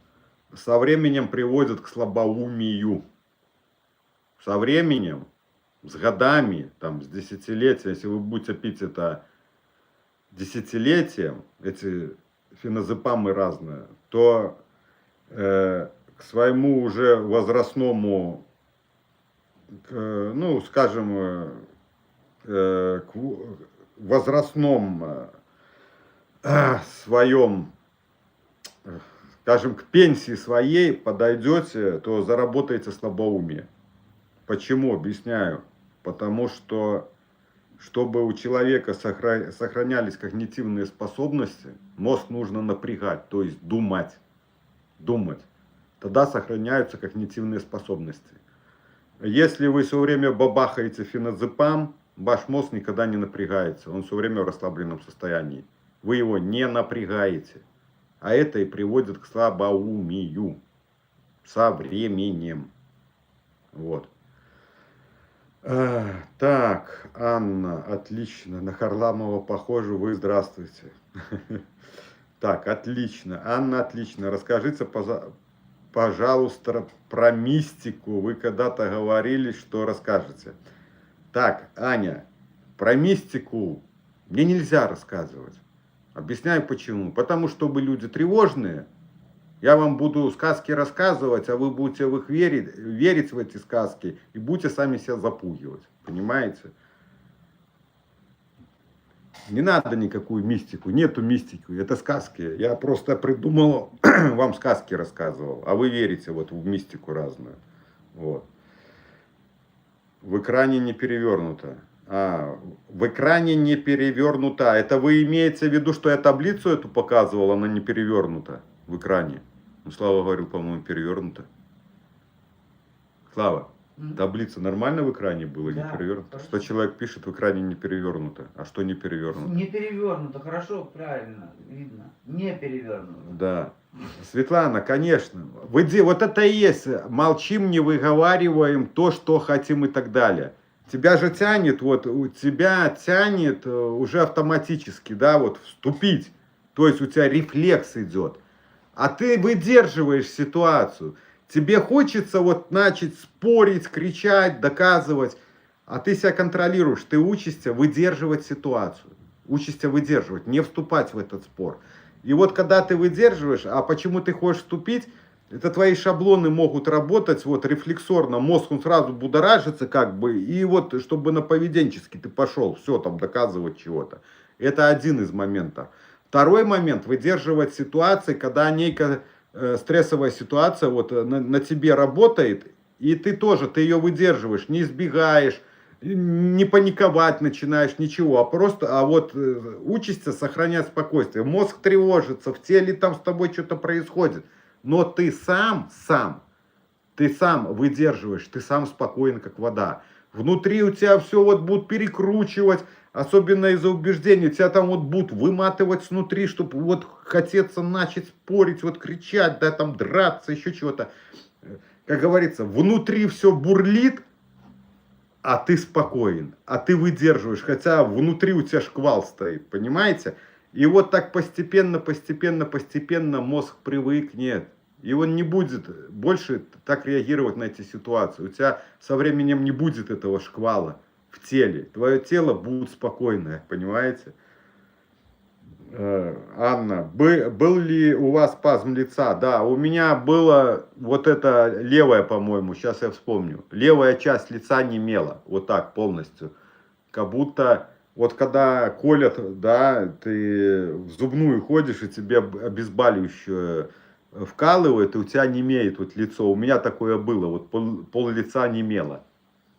со временем приводят к слабоумию. со временем, с годами, там, с десятилетия, если вы будете пить это десятилетием, эти феназепамы разные, то к своему уже возрастному, ну, скажем, к возрастном своем, скажем, к пенсии своей подойдете, то заработаете слабоумие. Почему? Объясняю. Потому что, чтобы у человека сохранялись когнитивные способности, мозг нужно напрягать, то есть думать. Думать. Тогда сохраняются когнитивные способности. Если вы все время бабахаете феназепам, ваш мозг никогда не напрягается, он все время в расслабленном состоянии. Вы его не напрягаете. А это и приводит к слабоумию со временем. Вот. Так, Анна, отлично. На Харламова похоже, вы здравствуйте. Так, отлично. Анна, отлично. Расскажите, пожалуйста, про мистику. Вы когда-то говорили, что расскажете. Так, Аня, про мистику мне нельзя рассказывать. Объясняю почему. Потому что вы люди тревожные. Я вам буду сказки рассказывать, а вы будете в их верить в эти сказки и будете сами себя запугивать. Понимаете? Не надо никакую мистику, нету мистики, это сказки. Я просто придумал, вам сказки рассказывал, а вы верите вот в мистику разную. Вот. В экране не перевернуто. В экране не перевернута. Это вы имеете в виду, что я таблицу эту показывал, она не перевернута в экране? Ну, Слава говорил, по-моему, перевернута. Слава, таблица нормально в экране была, Да, не перевернута? хорошо. Что человек пишет, в экране не перевернуто, а что не перевернуто? Не перевернуто, хорошо, правильно, видно. Не перевернуто. Да. Светлана, конечно. Вот это и есть. Молчим, не выговариваем то, что хотим и так далее. Тебя же тянет, вот у тебя тянет уже автоматически, да, вот вступить. То есть у тебя рефлекс идет. А ты выдерживаешь ситуацию. Тебе хочется вот начать спорить, кричать, доказывать. А ты себя контролируешь. Ты учишься выдерживать ситуацию. Учишься выдерживать, не вступать в этот спор. И вот когда ты выдерживаешь, а почему ты хочешь вступить, это твои шаблоны могут работать вот рефлексорно, мозг он сразу будоражится как бы, и вот чтобы на поведенческий ты пошел, все там доказывать чего-то. Это один из моментов. Второй момент, выдерживать ситуации, когда некая стрессовая ситуация вот на тебе работает, и ты тоже, ты ее выдерживаешь, не избегаешь, не паниковать начинаешь, ничего, а вот учишься сохранять спокойствие. Мозг тревожится, в теле там с тобой что-то происходит. Но ты сам выдерживаешь, ты сам спокоен, как вода. Внутри у тебя все вот будут перекручивать, особенно из-за убеждений. Тебя там вот будут выматывать снутри, чтобы вот хотеться начать спорить, вот кричать, да, там драться, еще чего-то. Как говорится, внутри все бурлит, а ты спокоен, а ты выдерживаешь, хотя внутри у тебя шквал стоит, понимаете? И вот так постепенно мозг привыкнет. И он не будет больше так реагировать на эти ситуации. У тебя со временем не будет этого шквала в теле. Твое тело будет спокойное, понимаете? Анна, был ли у вас спазм лица? Да, у меня было вот это левая, по-моему, сейчас я вспомню. Левая часть лица немела, вот так полностью. Как будто, вот когда колят, да, ты в зубную ходишь, и тебе обезболивающее вкалывают, и у тебя немеет вот лицо. У меня такое было, вот пол лица немело.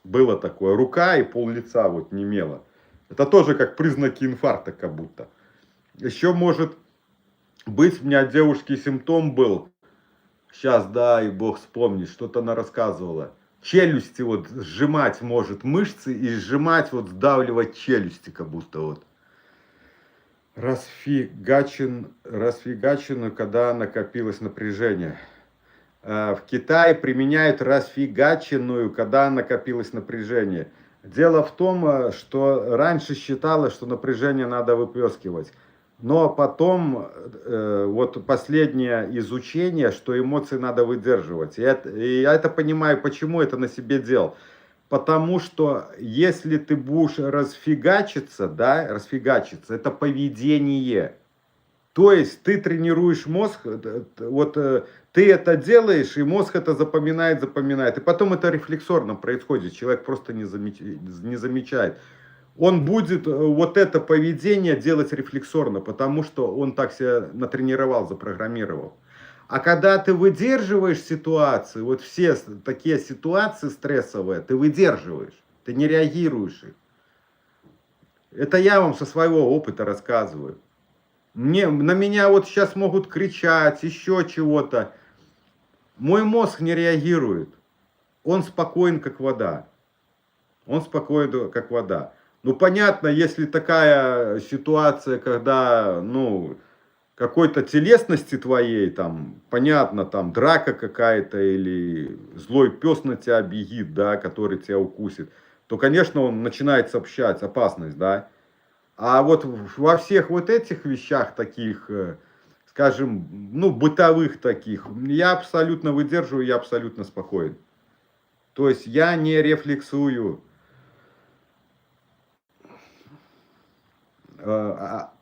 Было такое, рука и пол лица вот немело. Это тоже как признаки инфаркта как будто. Еще может быть, у меня девушки симптом был, сейчас, да, и бог вспомнит, что-то она рассказывала. Челюсти вот сжимать может мышцы и сжимать, вот сдавливать челюсти как будто вот. Расфигачено, когда накопилось напряжение. В Китае применяют расфигаченную, когда накопилось напряжение. Дело в том, что раньше считалось, что напряжение надо выплескивать. Но потом, вот последнее изучение, что эмоции надо выдерживать. И я это понимаю, почему это на себе делал. потому что если ты будешь расфигачиться, да, расфигачиться, это поведение. То есть ты тренируешь мозг, вот ты это делаешь, и мозг это запоминает. И потом это рефлексорно происходит, человек просто не замечает. Он будет вот это поведение делать рефлексорно, потому что он так себя натренировал, запрограммировал. А когда ты выдерживаешь ситуации, вот все такие ситуации стрессовые, ты выдерживаешь, ты не реагируешь их. Это я вам со своего опыта рассказываю. На меня вот сейчас могут кричать, еще чего-то. Мой мозг не реагирует. Он спокоен, как вода. Он спокоен, как вода. Ну, понятно, если такая ситуация, когда, ну, какой-то телесности твоей, там, понятно, там, драка какая-то или злой пес на тебя бегит, да, который тебя укусит, то, конечно, он начинает сообщать опасность, да. А вот во всех вот этих вещах таких, скажем, ну, бытовых таких, я абсолютно выдерживаю, я абсолютно спокоен. То есть я не рефлексую.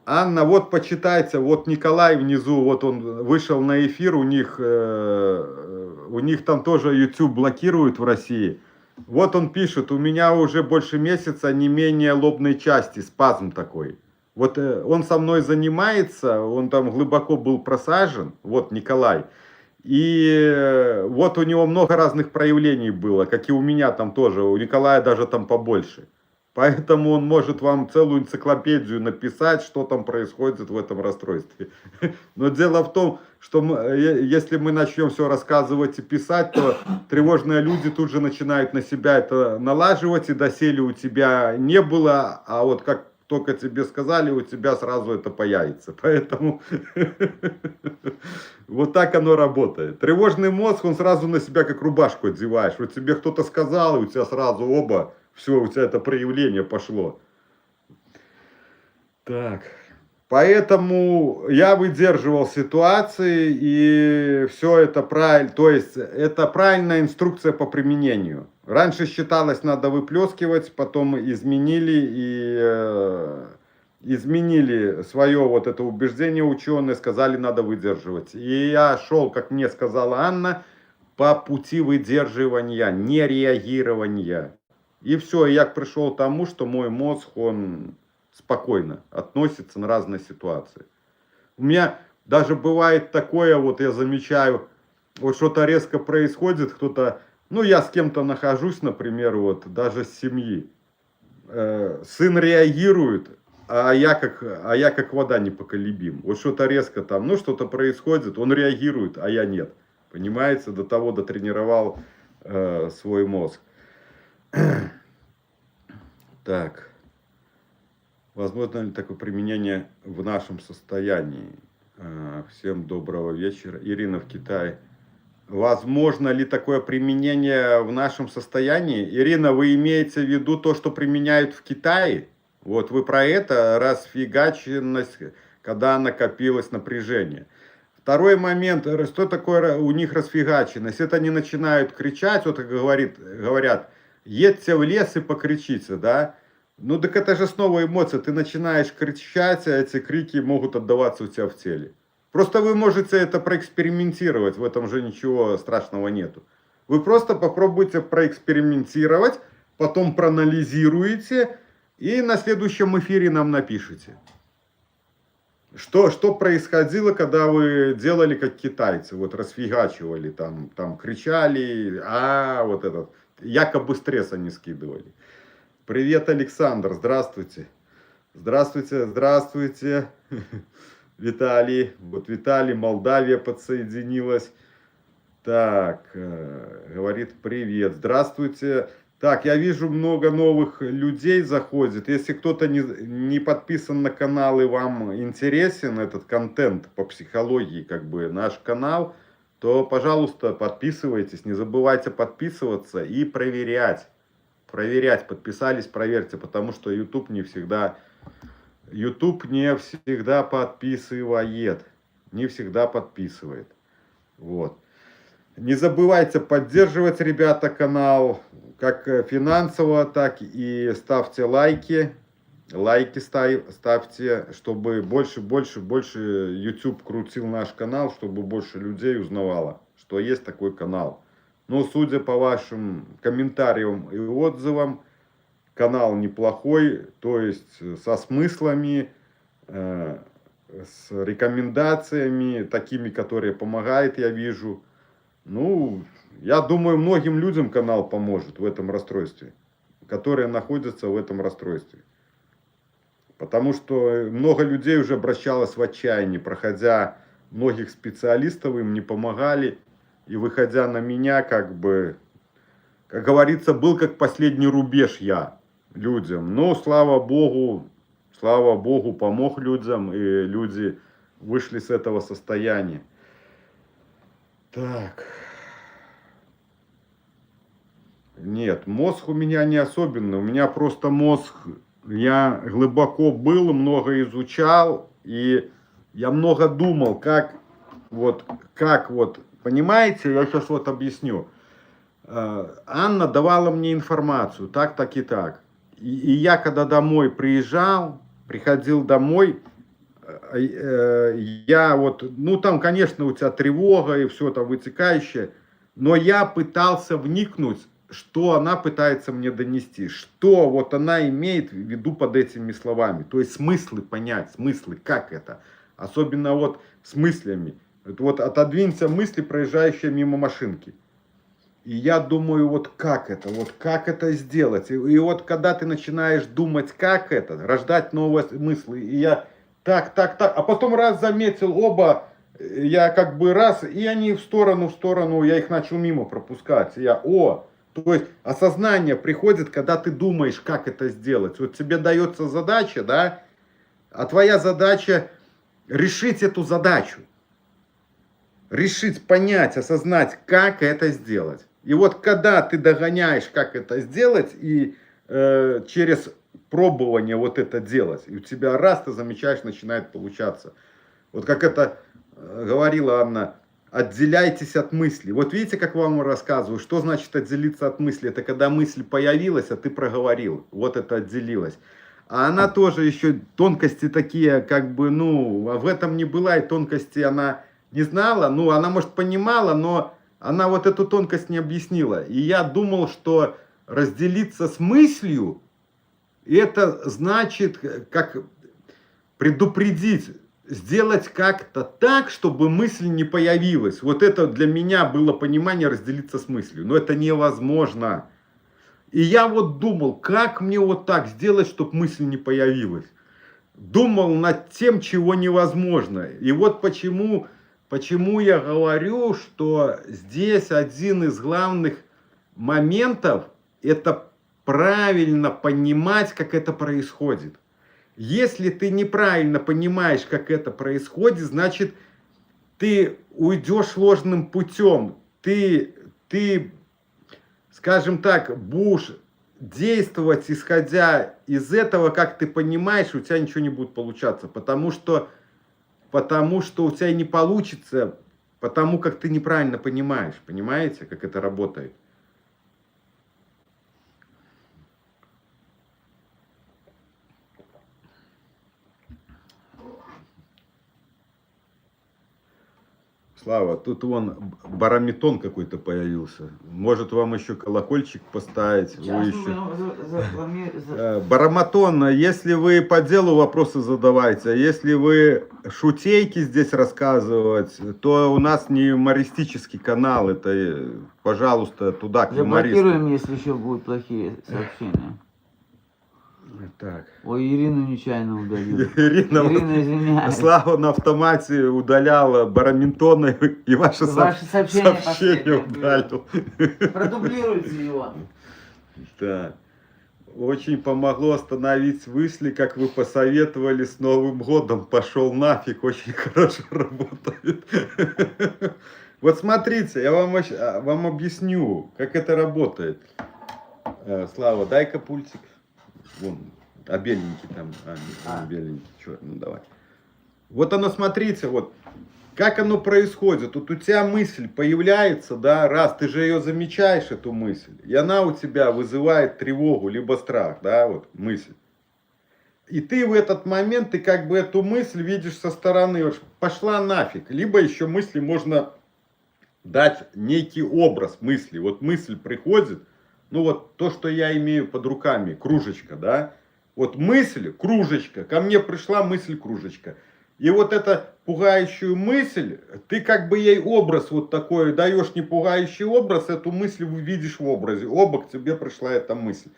Анна, вот почитайте, вот Николай внизу, вот он вышел на эфир, у них там тоже YouTube блокируют в России. Вот он пишет, у меня уже больше месяца не менее лобной части, спазм такой. Вот он со мной занимается, он там глубоко был просажен, вот Николай. И вот у него много разных проявлений было, как и у меня там тоже, у Николая даже там побольше. Поэтому он может вам целую энциклопедию написать, что там происходит в этом расстройстве. Но дело в том, что если мы начнем все рассказывать и писать, то тревожные люди тут же начинают на себя это налаживать, и доселе у тебя не было, а вот как только тебе сказали, у тебя сразу это появится. Поэтому вот так оно работает. Тревожный мозг, он сразу на себя как рубашку одеваешь. Вот тебе кто-то сказал, и у тебя сразу оба, все, у тебя это проявление пошло. Так. Поэтому я выдерживал ситуации, и все это правильно, то есть это правильная инструкция по применению. Раньше считалось, надо выплескивать, потом изменили свое вот это убеждение ученые, сказали, надо выдерживать. И я шел, как мне сказала Анна, по пути выдерживания, не реагирования. И все, я пришел к тому, что мой мозг, он спокойно относится на разные ситуации. У меня даже бывает такое, вот я замечаю, вот что-то резко происходит, кто-то, ну я с кем-то нахожусь, например, вот даже с семьи, сын реагирует, а я как вода непоколебим. Вот что-то резко там, ну что-то происходит, он реагирует, а я нет. Понимаете, до того дотренировал свой мозг. Так. Возможно ли такое применение в нашем состоянии? Всем доброго вечера. Ирина в Китае. Возможно ли такое применение в нашем состоянии? Ирина, вы имеете в виду то, что применяют в Китае? Вот вы про это, расфигаченность, когда накопилось напряжение. Второй момент, что такое у них расфигаченность? Это они начинают кричать, вот говорят, едьте в лес и покричите, да? Ну так это же снова эмоция, ты начинаешь кричать, а эти крики могут отдаваться у тебя в теле. Просто вы можете это проэкспериментировать, в этом же ничего страшного нету. Вы просто попробуйте проэкспериментировать, потом проанализируете и на следующем эфире нам напишите. Что происходило, когда вы делали как китайцы, вот расфигачивали, там кричали, вот этот, якобы стресс они скидывали. Привет, Александр, здравствуйте. Здравствуйте. Виталий, вот Виталий, Молдавия подсоединилась. Так, говорит привет, здравствуйте. Так, я вижу, много новых людей заходит. Если кто-то не подписан на канал и вам интересен этот контент по психологии, как бы наш канал, то, пожалуйста, подписывайтесь. Не забывайте подписываться и проверять. Подписались, проверьте, потому что YouTube не всегда подписывает. Не всегда подписывает. Вот. Не забывайте поддерживать, ребята, канал. как финансово, так и ставьте лайки. Лайки ставьте, чтобы больше YouTube крутил наш канал, чтобы больше людей узнавало, что есть такой канал. Но судя по вашим комментариям и отзывам, канал неплохой, то есть со смыслами, с рекомендациями, такими, которые помогают, я вижу. Ну, я думаю, многим людям канал поможет в этом расстройстве, которые находятся в этом расстройстве. Потому что много людей уже обращалось в отчаянии, проходя многих специалистов, им не помогали. И выходя на меня, как говорится, был как последний рубеж я людям. Но слава Богу, помог людям, и люди вышли с этого состояния. Так. Нет, мозг у меня не особенный. У меня просто мозг, я глубоко был, много изучал, и я много думал, как понимаете, я сейчас вот объясню. Анна давала мне информацию, так и так. И я когда домой приходил домой, я ну там, конечно, у тебя тревога и все там вытекающее, но я пытался вникнуть, что она пытается мне донести, что вот она имеет в виду под этими словами, то есть смыслы понять, смыслы, как это, особенно вот с мыслями. Вот отодвинься мысли, проезжающие мимо машинки. И я думаю, вот как это сделать. И вот когда ты начинаешь думать, как это, рождать новые смыслы, и я так, а потом раз заметил оба, я как бы раз, и они в сторону, я их начал мимо пропускать. И то есть осознание приходит, когда ты думаешь, как это сделать. Вот тебе дается задача, да, а твоя задача решить эту задачу. Решить, понять, осознать, как это сделать. И вот когда ты догоняешь, как это сделать, и через пробование вот это делать, и у тебя раз, ты замечаешь, начинает получаться. Вот как это говорила Анна, отделяйтесь от мысли. Вот видите, как вам рассказываю, что значит отделиться от мысли? Это когда мысль появилась, а ты проговорил. Вот это отделилось. А она тоже еще тонкости такие, в этом не была, и тонкости она не знала, она, может, понимала, но она вот эту тонкость не объяснила. И я думал, что разделиться с мыслью, это значит, как предупредить, сделать как-то так, чтобы мысль не появилась. Вот это для меня было понимание разделиться с мыслью. Но это невозможно. И я вот думал, как мне вот так сделать, чтобы мысль не появилась. Думал над тем, чего невозможно. И вот почему я говорю, что здесь один из главных моментов, это правильно понимать, как это происходит. Если ты неправильно понимаешь, как это происходит, значит, ты уйдешь ложным путем. Ты, скажем так, будешь действовать, исходя из этого, как ты понимаешь, у тебя ничего не будет получаться. Потому что у тебя не получится, потому как ты неправильно понимаешь. Понимаете, как это работает? Слава, тут вон барометон какой-то появился. Может, вам еще колокольчик поставить? Барометон, если вы по делу вопросы задавайте, а если вы шутейки здесь рассказывать, то у нас не юмористический канал, это, пожалуйста, туда к юмористам. Заблокируем, если еще будут плохие сообщения. Так. Ой, Ирину нечаянно удалил. Ирина, извиняюсь. Слава на автомате удаляла барометоны и ваши сообщения удалил. Продублируйте его. Да. Очень помогло остановить мысли, как вы посоветовали, с Новым годом. Пошел нафиг, очень хорошо работает. Вот смотрите, я вам объясню, как это работает. Слава, дай-ка пультик. Вон, беленький там, беленький, черт, ну давай. Вот оно, смотрите, вот, как оно происходит. Вот у тебя мысль появляется, да, раз, ты же ее замечаешь, эту мысль, и она у тебя вызывает тревогу, либо страх, да, вот, мысль. И ты в этот момент, ты как бы эту мысль видишь со стороны, вот, пошла нафиг. Либо еще мысли можно дать некий образ мысли. Вот мысль приходит, ну вот то, что я имею под руками, кружечка, да. Вот мысль, кружечка, ко мне пришла мысль, кружечка. И вот эту пугающую мысль, ты как бы ей образ вот такой, даешь не пугающий образ, эту мысль видишь в образе. Оба к тебе пришла эта мысль.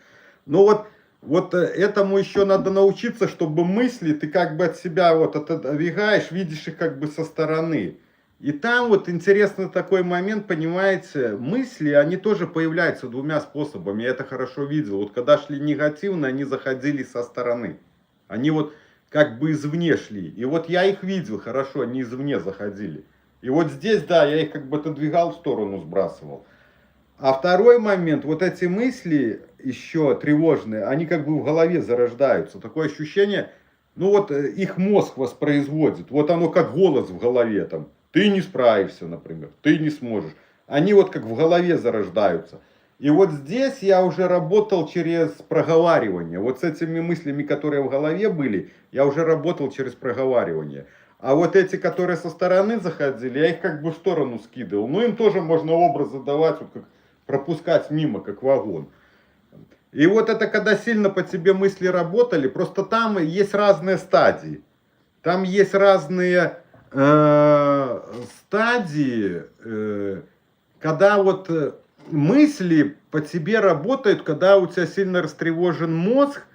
Но вот этому еще надо научиться, чтобы мысли ты как бы от себя вот отодвигаешь, видишь их как бы со стороны. И там вот интересный такой момент, понимаете, мысли, они тоже появляются двумя способами, я это хорошо видел. Вот когда шли негативно, они заходили со стороны. Они вот как бы извне шли. И вот я их видел хорошо, они извне заходили. И вот здесь, да, я их как бы отодвигал в сторону, сбрасывал. А второй момент, вот эти мысли еще тревожные, они как бы в голове зарождаются. Такое ощущение, ну вот их мозг воспроизводит. Вот оно как голос в голове там. Ты не справишься, например, ты не сможешь. Они вот как в голове зарождаются. И вот здесь я уже работал через проговаривание. Вот с этими мыслями, которые в голове были, я уже работал через проговаривание. А вот эти, которые со стороны заходили, я их как бы в сторону скидывал. Ну, им тоже можно образы давать, вот как пропускать мимо, как вагон. И вот это когда сильно по тебе мысли работали, просто там есть разные стадии. Там есть разные стадии, когда вот мысли по тебе работают, когда у тебя сильно растревожен мозг,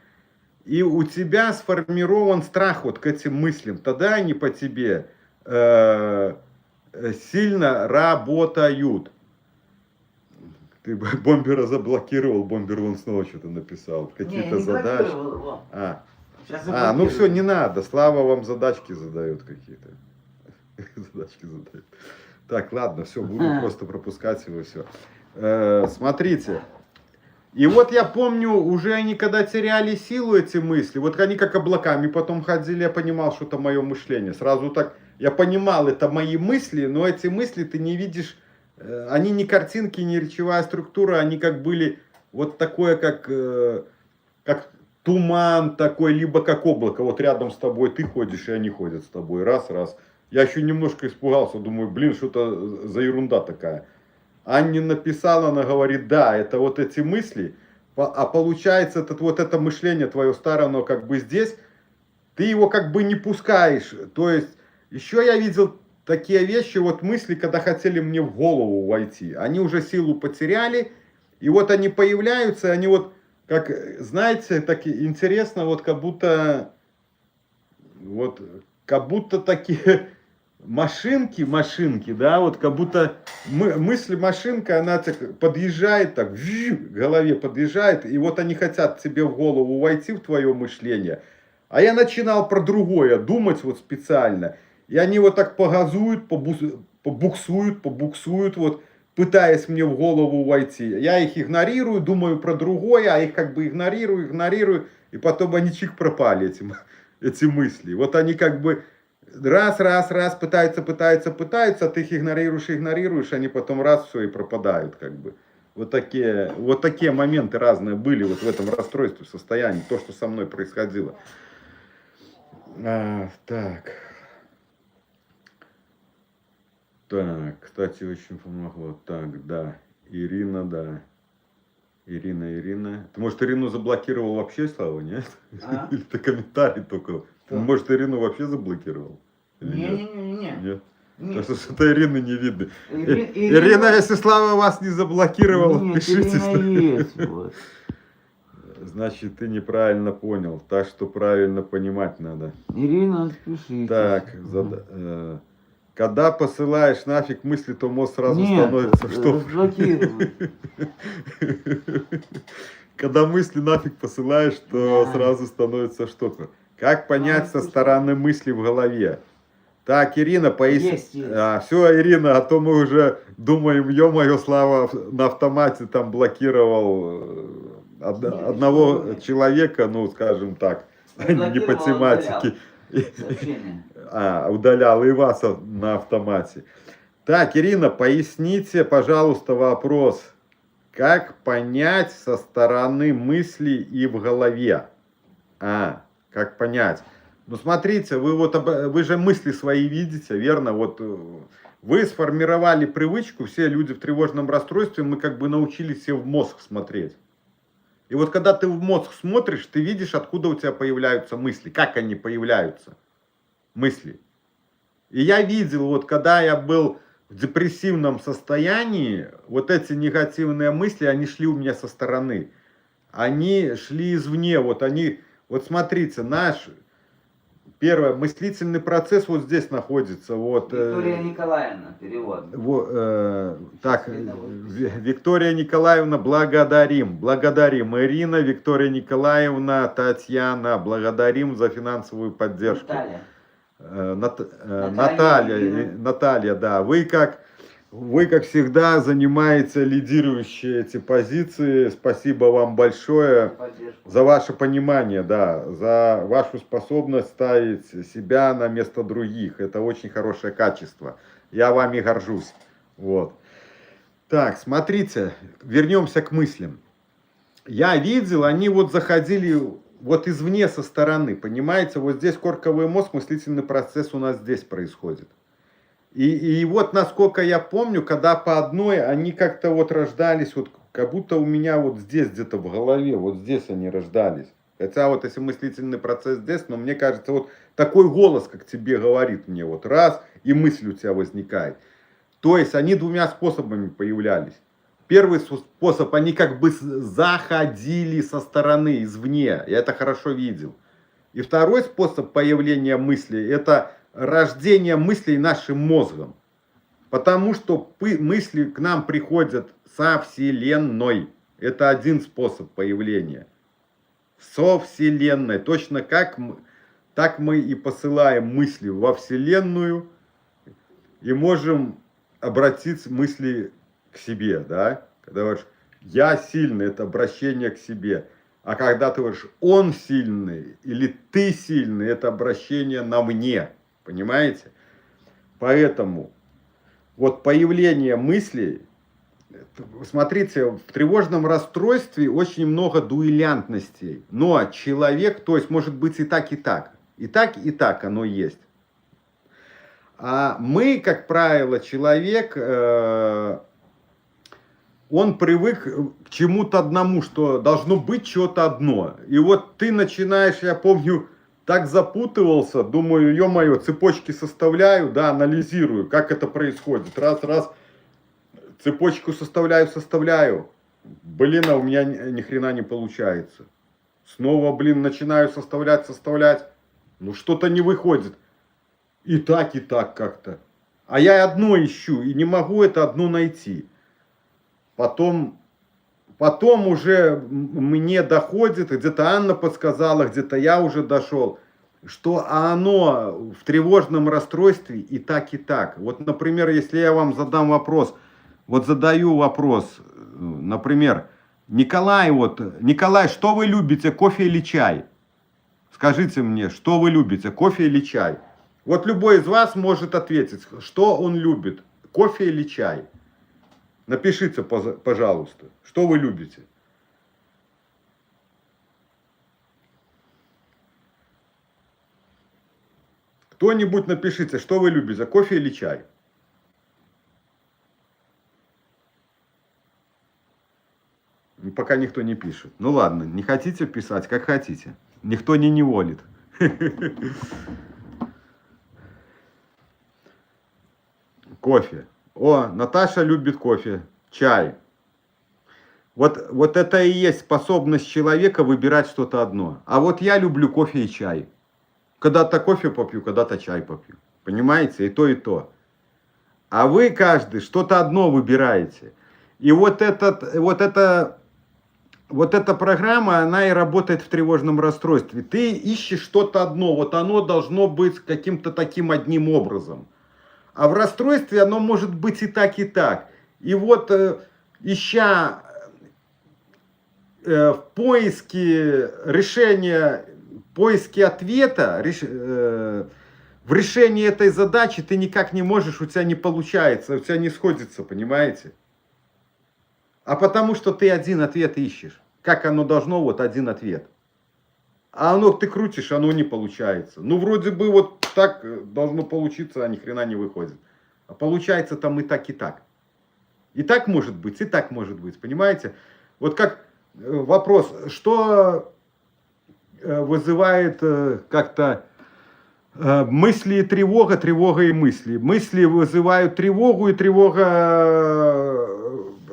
и у тебя сформирован страх вот к этим мыслям, тогда они по тебе сильно работают. Ты бомбера заблокировал, бомбер вон снова что-то написал, какие-то задачи. Ну все, не надо, Слава вам задачки задает какие-то. Задачки задает. Так, ладно, все, буду просто пропускать его, все. Смотрите. И вот я помню, уже они когда теряли силу, эти мысли, вот они как облаками потом ходили, я понимал, что это мое мышление. Сразу так, я понимал, это мои мысли, но эти мысли ты не видишь, они не картинки, не речевая структура, они как были вот такое, как туман такой, либо как облако. Вот рядом с тобой ты ходишь, и они ходят с тобой. Раз. Я еще немножко испугался, думаю, блин, что-то за ерунда такая. Анне написала, она говорит, да, это вот эти мысли, а получается это мышление твое старое, оно как бы здесь, ты его как бы не пускаешь. То есть, еще я видел такие вещи, вот мысли, когда хотели мне в голову войти, они уже силу потеряли, и вот они появляются, и они вот, как, знаете, так интересно, вот как будто такие машинки, да, вот как будто мысль машинка, она так подъезжает, так, в голове подъезжает, и вот они хотят тебе в голову войти, в твое мышление, а я начинал про другое думать вот специально, и они вот так погазуют, побуксуют, вот, пытаясь мне в голову войти. Я их игнорирую, думаю про другое, а их как бы игнорирую, и потом они чих пропали, эти мысли. Вот они как бы раз, пытаются, а ты их игнорируешь, они потом раз, все, и пропадают, как бы. Вот такие моменты разные были вот в этом расстройстве, в состоянии, то, что со мной происходило. Так, кстати, очень помогло. Так, да, Ирина, да. Ирина. Ты, может, Ирину заблокировал вообще, Слава, нет? Или ты комментарий только? Может, Ирину вообще заблокировал? Не. Потому что это Ирины не видно. Ирина, если Слава вас не заблокировал, пишите. Вот. Значит, ты неправильно понял. Так что правильно понимать надо. Ирина, пишите. Так, когда посылаешь нафиг мысли, то мозг сразу становится что? Когда мысли нафиг посылаешь, то сразу становится штопор. Как понять со стороны мысли в голове? Так, Ирина, поясни. Все, Ирина, а то мы уже думаем, ё-моё, Слава на автомате там блокировал одного человека, ну, скажем так, не по тематике. удалял и вас на автомате. Так, Ирина, поясните, пожалуйста, вопрос. Как понять со стороны мысли и в голове? Как понять? Ну, смотрите, вы же мысли свои видите, верно? Вот вы сформировали привычку, все люди в тревожном расстройстве, мы как бы научились все в мозг смотреть. И вот когда ты в мозг смотришь, ты видишь, откуда у тебя появляются мысли, как они появляются, мысли. И я видел, вот когда я был в депрессивном состоянии, вот эти негативные мысли, они шли у меня со стороны. Они шли извне, вот смотрите, наш первый мыслительный процесс вот здесь находится. Вот, Виктория Николаевна, перевод. Виктория Николаевна, благодарим. Благодарим. Ирина, Виктория Николаевна, Татьяна, благодарим за финансовую поддержку. Наталья, да. Вы как всегда занимаете лидирующие эти позиции. Спасибо вам большое за ваше понимание, да, за вашу способность ставить себя на место других. Это очень хорошее качество. Я вами горжусь. Вот. Так, смотрите, вернемся к мыслям. Я видел, они вот заходили вот извне со стороны, понимаете, вот здесь корковый мозг, мыслительный процесс у нас здесь происходит. И вот насколько я помню, когда по одной они как-то вот рождались, вот как будто у меня вот здесь где-то в голове, вот здесь они рождались. Хотя вот если мыслительный процесс здесь, но мне кажется, вот такой голос, как тебе говорит мне, вот раз, и мысль у тебя возникает. То есть они двумя способами появлялись. Первый способ, они как бы заходили со стороны, извне. Я это хорошо видел. И второй способ появления мысли, это рождение мыслей нашим мозгом. Потому что мысли к нам приходят со Вселенной. Это один способ появления. Со Вселенной. Точно так мы и посылаем мысли во Вселенную. И можем обратить мысли к себе, да? Когда говоришь, я сильный, это обращение к себе. А когда ты говоришь, он сильный или ты сильный, это обращение на мне. Понимаете? Поэтому вот появление мыслей, смотрите, в тревожном расстройстве очень много дуэлянтностей. Но человек, то есть может быть и так, и так. И так оно есть. А мы, как правило, человек, он привык к чему-то одному, что должно быть что-то одно. И вот ты начинаешь, я помню, так запутывался, думаю, ё-моё, цепочки составляю, да, анализирую, как это происходит. Раз, цепочку составляю. Блин, а у меня ни хрена не получается. Снова, начинаю составлять. Ну, что-то не выходит. И так как-то. А я одно ищу, и не могу это одно найти. Потом уже мне доходит, где-то Анна подсказала, где-то я уже дошел, что оно в тревожном расстройстве и так. Вот, например, если я вам задам вопрос, задаю вопрос, например, Николай, что вы любите, кофе или чай? Скажите мне, что вы любите, кофе или чай? Вот любой из вас может ответить, что он любит, кофе или чай. Напишите, пожалуйста, что вы любите. Кто-нибудь напишите, что вы любите, кофе или чай. Пока никто не пишет. Ну ладно, не хотите писать, как хотите. Никто не неволит. Кофе. О, Наташа любит кофе. Чай. Вот это и есть способность человека выбирать что-то одно. А вот я люблю кофе и чай. Когда-то кофе попью, когда-то чай попью. Понимаете? И то, и то. А вы каждый что-то одно выбираете. И вот эта программа, она и работает в тревожном расстройстве. Ты ищешь что-то одно. Вот оно должно быть каким-то таким одним образом. А в расстройстве оно может быть и так, и так. И вот ища в поиске решения, поиске ответа, в в решении этой задачи ты никак не можешь, у тебя не получается, у тебя не сходится, понимаете? А потому что ты один ответ ищешь. Как оно должно, вот один ответ. А оно ты крутишь, оно не получается. Ну, вроде бы вот так должно получиться, а ни хрена не выходит. А получается там и так, и так. И так может быть, и так может быть, понимаете? Вот как вопрос, что вызывает как-то мысли и тревога, тревога и мысли. Мысли вызывают тревогу, и тревога,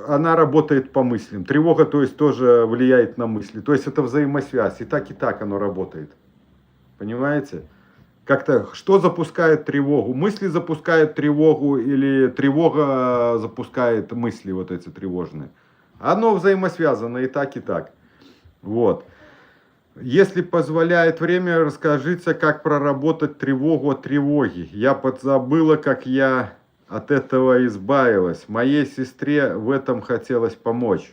она работает по мыслям. Тревога, то есть, тоже влияет на мысли. То есть, это взаимосвязь. И так оно работает. Понимаете? Как-то, что запускает тревогу? Мысли запускают тревогу или тревога запускает мысли вот эти тревожные? Оно взаимосвязано и так, и так. Вот. Если позволяет время, расскажите, как проработать тревогу от тревоги. Я подзабыла, как я от этого избавилась. Моей сестре в этом хотелось помочь.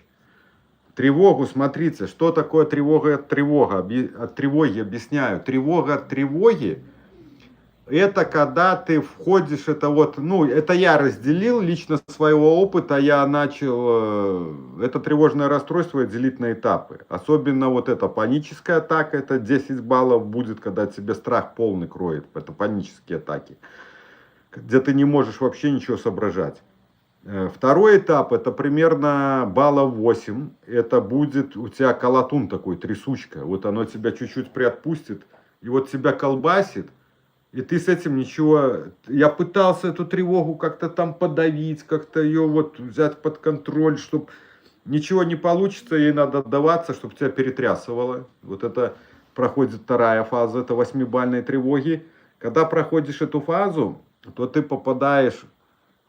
Тревогу, смотрите, что такое тревога от тревоги? От тревоги объясняю. Тревога от тревоги — это когда ты входишь, это вот, ну, это я разделил лично своего опыта, я начал это тревожное расстройство делить на этапы. Особенно вот эта паническая атака, это 10 баллов будет, когда тебе страх полный кроет, это панические атаки, где ты не можешь вообще ничего соображать. Второй этап, это примерно баллов 8, это будет у тебя колотун такой, трясучка, вот оно тебя чуть-чуть приотпустит, и вот тебя колбасит. И ты с этим ничего... Я пытался эту тревогу как-то там подавить, как-то ее вот взять под контроль, чтобы ничего не получится, ей надо отдаваться, чтобы тебя перетрясывало. Вот это проходит вторая фаза, это 8-бальной тревоги. Когда проходишь эту фазу, то ты попадаешь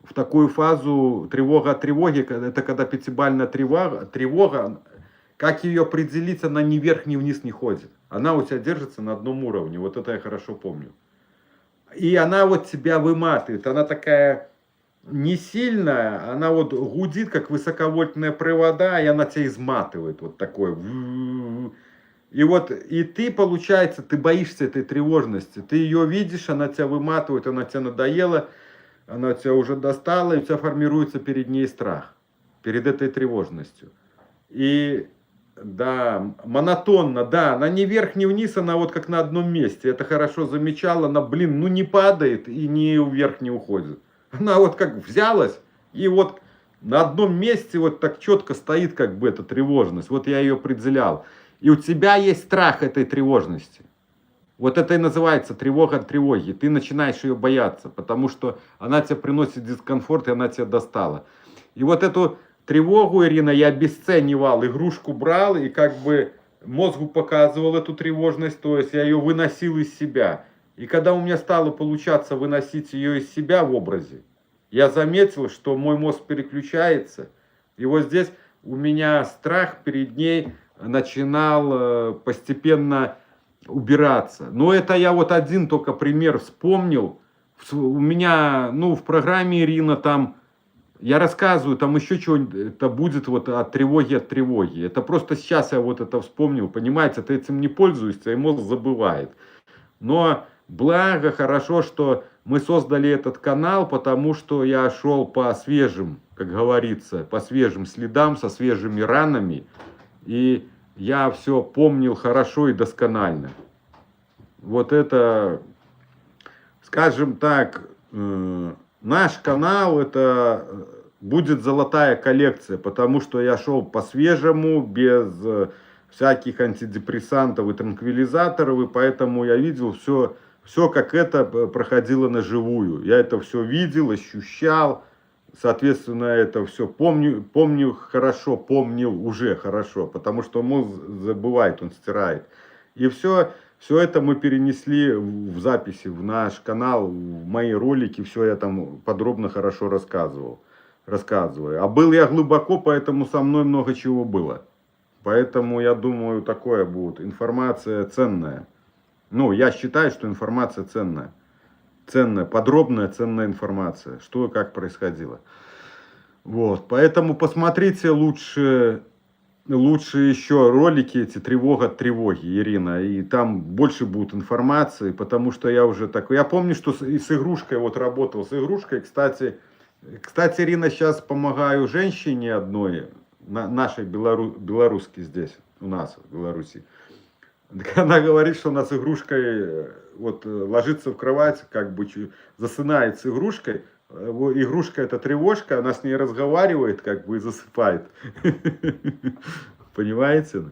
в такую фазу тревога от тревоги, это когда 5-бальная тревога, как ее определить, она ни вверх, ни вниз не ходит. Она у тебя держится на одном уровне, вот это я хорошо помню. И она вот тебя выматывает, она такая не сильная, она вот гудит, как высоковольтные провода, и она тебя изматывает, вот такой. И вот, и ты, получается, ты боишься этой тревожности, ты ее видишь, она тебя выматывает, она тебя надоела, она тебя уже достала, и у тебя формируется перед ней страх, перед этой тревожностью. И да, монотонно, да, она ни вверх, ни вниз, она вот как на одном месте. Это хорошо замечала, она, блин, ну не падает и ни вверх не уходит. Она вот как взялась и вот на одном месте вот так четко стоит как бы эта тревожность. Вот я ее определял. И у тебя есть страх этой тревожности. Вот это и называется тревога от тревоги. Ты начинаешь ее бояться, потому что она тебе приносит дискомфорт, и она тебя достала. И вот эту тревогу, Ирина, я обесценивал, игрушку брал и как бы мозгу показывал эту тревожность, то есть я ее выносил из себя. И когда у меня стало получаться выносить ее из себя в образе, я заметил, что мой мозг переключается, и вот здесь у меня страх перед ней начинал постепенно убираться. Но это я вот один только пример вспомнил. У меня, ну, в программе Ирина там, я рассказываю, там еще что-то будет вот от тревоги. Это просто сейчас я вот это вспомнил, понимаете, ты этим не пользуешься, и мозг забывает. Но благо, хорошо, что мы создали этот канал, потому что я шел по свежим, как говорится, по свежим следам, со свежими ранами. И я все помнил хорошо и досконально. Вот это, скажем так, наш канал, это будет золотая коллекция, потому что я шел по-свежему, без всяких антидепрессантов и транквилизаторов, и поэтому я видел все как это проходило наживую. Я это все видел, ощущал, соответственно, это все помню хорошо, помнил уже хорошо, потому что мозг забывает, он стирает. И все это мы перенесли в записи, в наш канал, в мои ролики, все я там подробно хорошо рассказываю. А был я глубоко, поэтому со мной много чего было. Поэтому я думаю, такое будет. Информация ценная. Ну, я считаю, что информация ценная. Ценная, подробная, ценная информация. Что и как происходило. Вот. Поэтому посмотрите лучше лучше еще ролики эти «Тревога от тревоги», Ирина, и там больше будет информации, потому что я уже такой, я помню, что и с игрушкой вот работал, с игрушкой, кстати, Ирина, сейчас помогаю женщине одной, нашей белорусской здесь, у нас в Беларуси. Так она говорит, что она с игрушкой вот ложится в кровать, как бы засынает с игрушкой. Игрушка это тревожка, она с ней разговаривает, как бы и засыпает. Понимаете?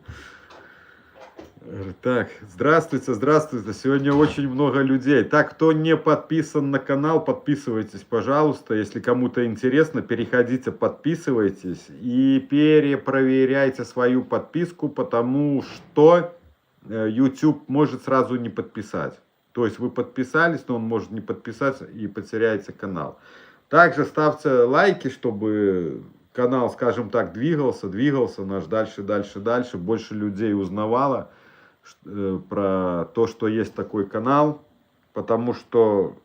Так, здравствуйте, здравствуйте. Сегодня очень много людей. Так, кто не подписан на канал, подписывайтесь, пожалуйста. Если кому-то интересно, переходите, подписывайтесь и перепроверяйте свою подписку, потому что YouTube может сразу не подписать. То есть вы подписались, но он может не подписаться и потеряете канал. Также ставьте лайки, чтобы канал, скажем так, двигался наш дальше, больше людей узнавало про то, что есть такой канал, потому что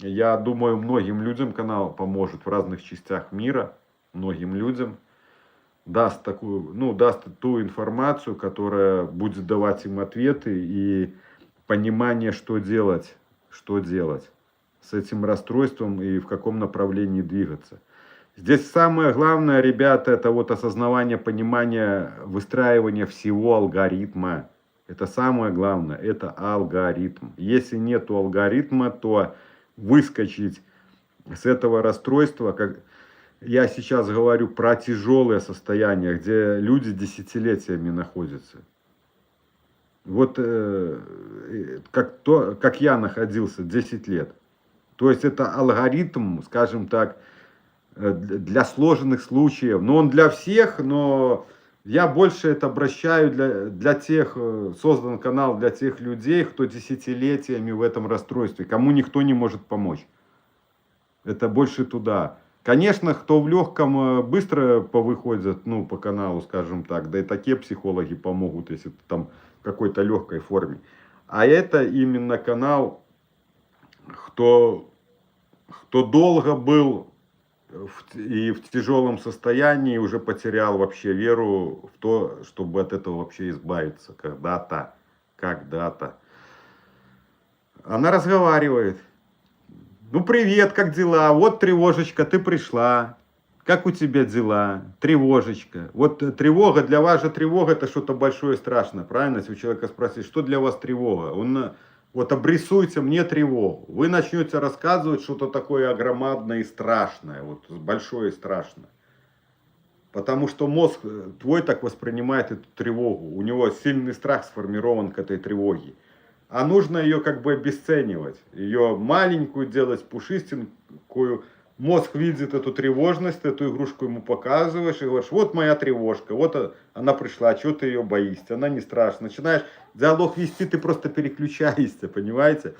я думаю, многим людям канал поможет в разных частях мира, многим людям даст ту информацию, которая будет давать им ответы и понимание, что делать с этим расстройством и в каком направлении двигаться. Здесь самое главное, ребята, это вот осознавание, понимание, выстраивание всего алгоритма. Это самое главное, это алгоритм. Если нету алгоритма, то выскочить с этого расстройства, как я сейчас говорю про тяжелое состояние, где люди десятилетиями находятся. Вот как я находился 10 лет. То есть это алгоритм, скажем так, для сложных случаев. Но он для всех, но я больше это обращаю для тех, создан канал для тех людей, кто десятилетиями в этом расстройстве, кому никто не может помочь. Это больше туда. Конечно, кто в легком быстро повыходят, по каналу, скажем так, да и такие психологи помогут, если ты там в какой-то легкой форме. А это именно канал, кто долго был и в тяжелом состоянии, уже потерял вообще веру в то, чтобы от этого вообще избавиться когда-то. Она разговаривает. Ну, привет, как дела? Вот тревожечка, ты пришла. Как у тебя дела? Тревожечка. Вот тревога, для вас же тревога это что-то большое и страшное, правильно? Если у человека спросить, что для вас тревога? Он вот обрисуйте мне тревогу. Вы начнете рассказывать что-то такое громадное и страшное, вот большое и страшное. Потому что мозг твой так воспринимает эту тревогу. У него сильный страх сформирован к этой тревоге. А нужно ее как бы обесценивать. Ее маленькую делать, пушистенькую. Мозг видит эту тревожность, эту игрушку ему показываешь и говоришь, вот моя тревожка, вот она пришла, чего ты ее боишься, она не страшна. Начинаешь диалог вести, ты просто переключаешься, понимаете?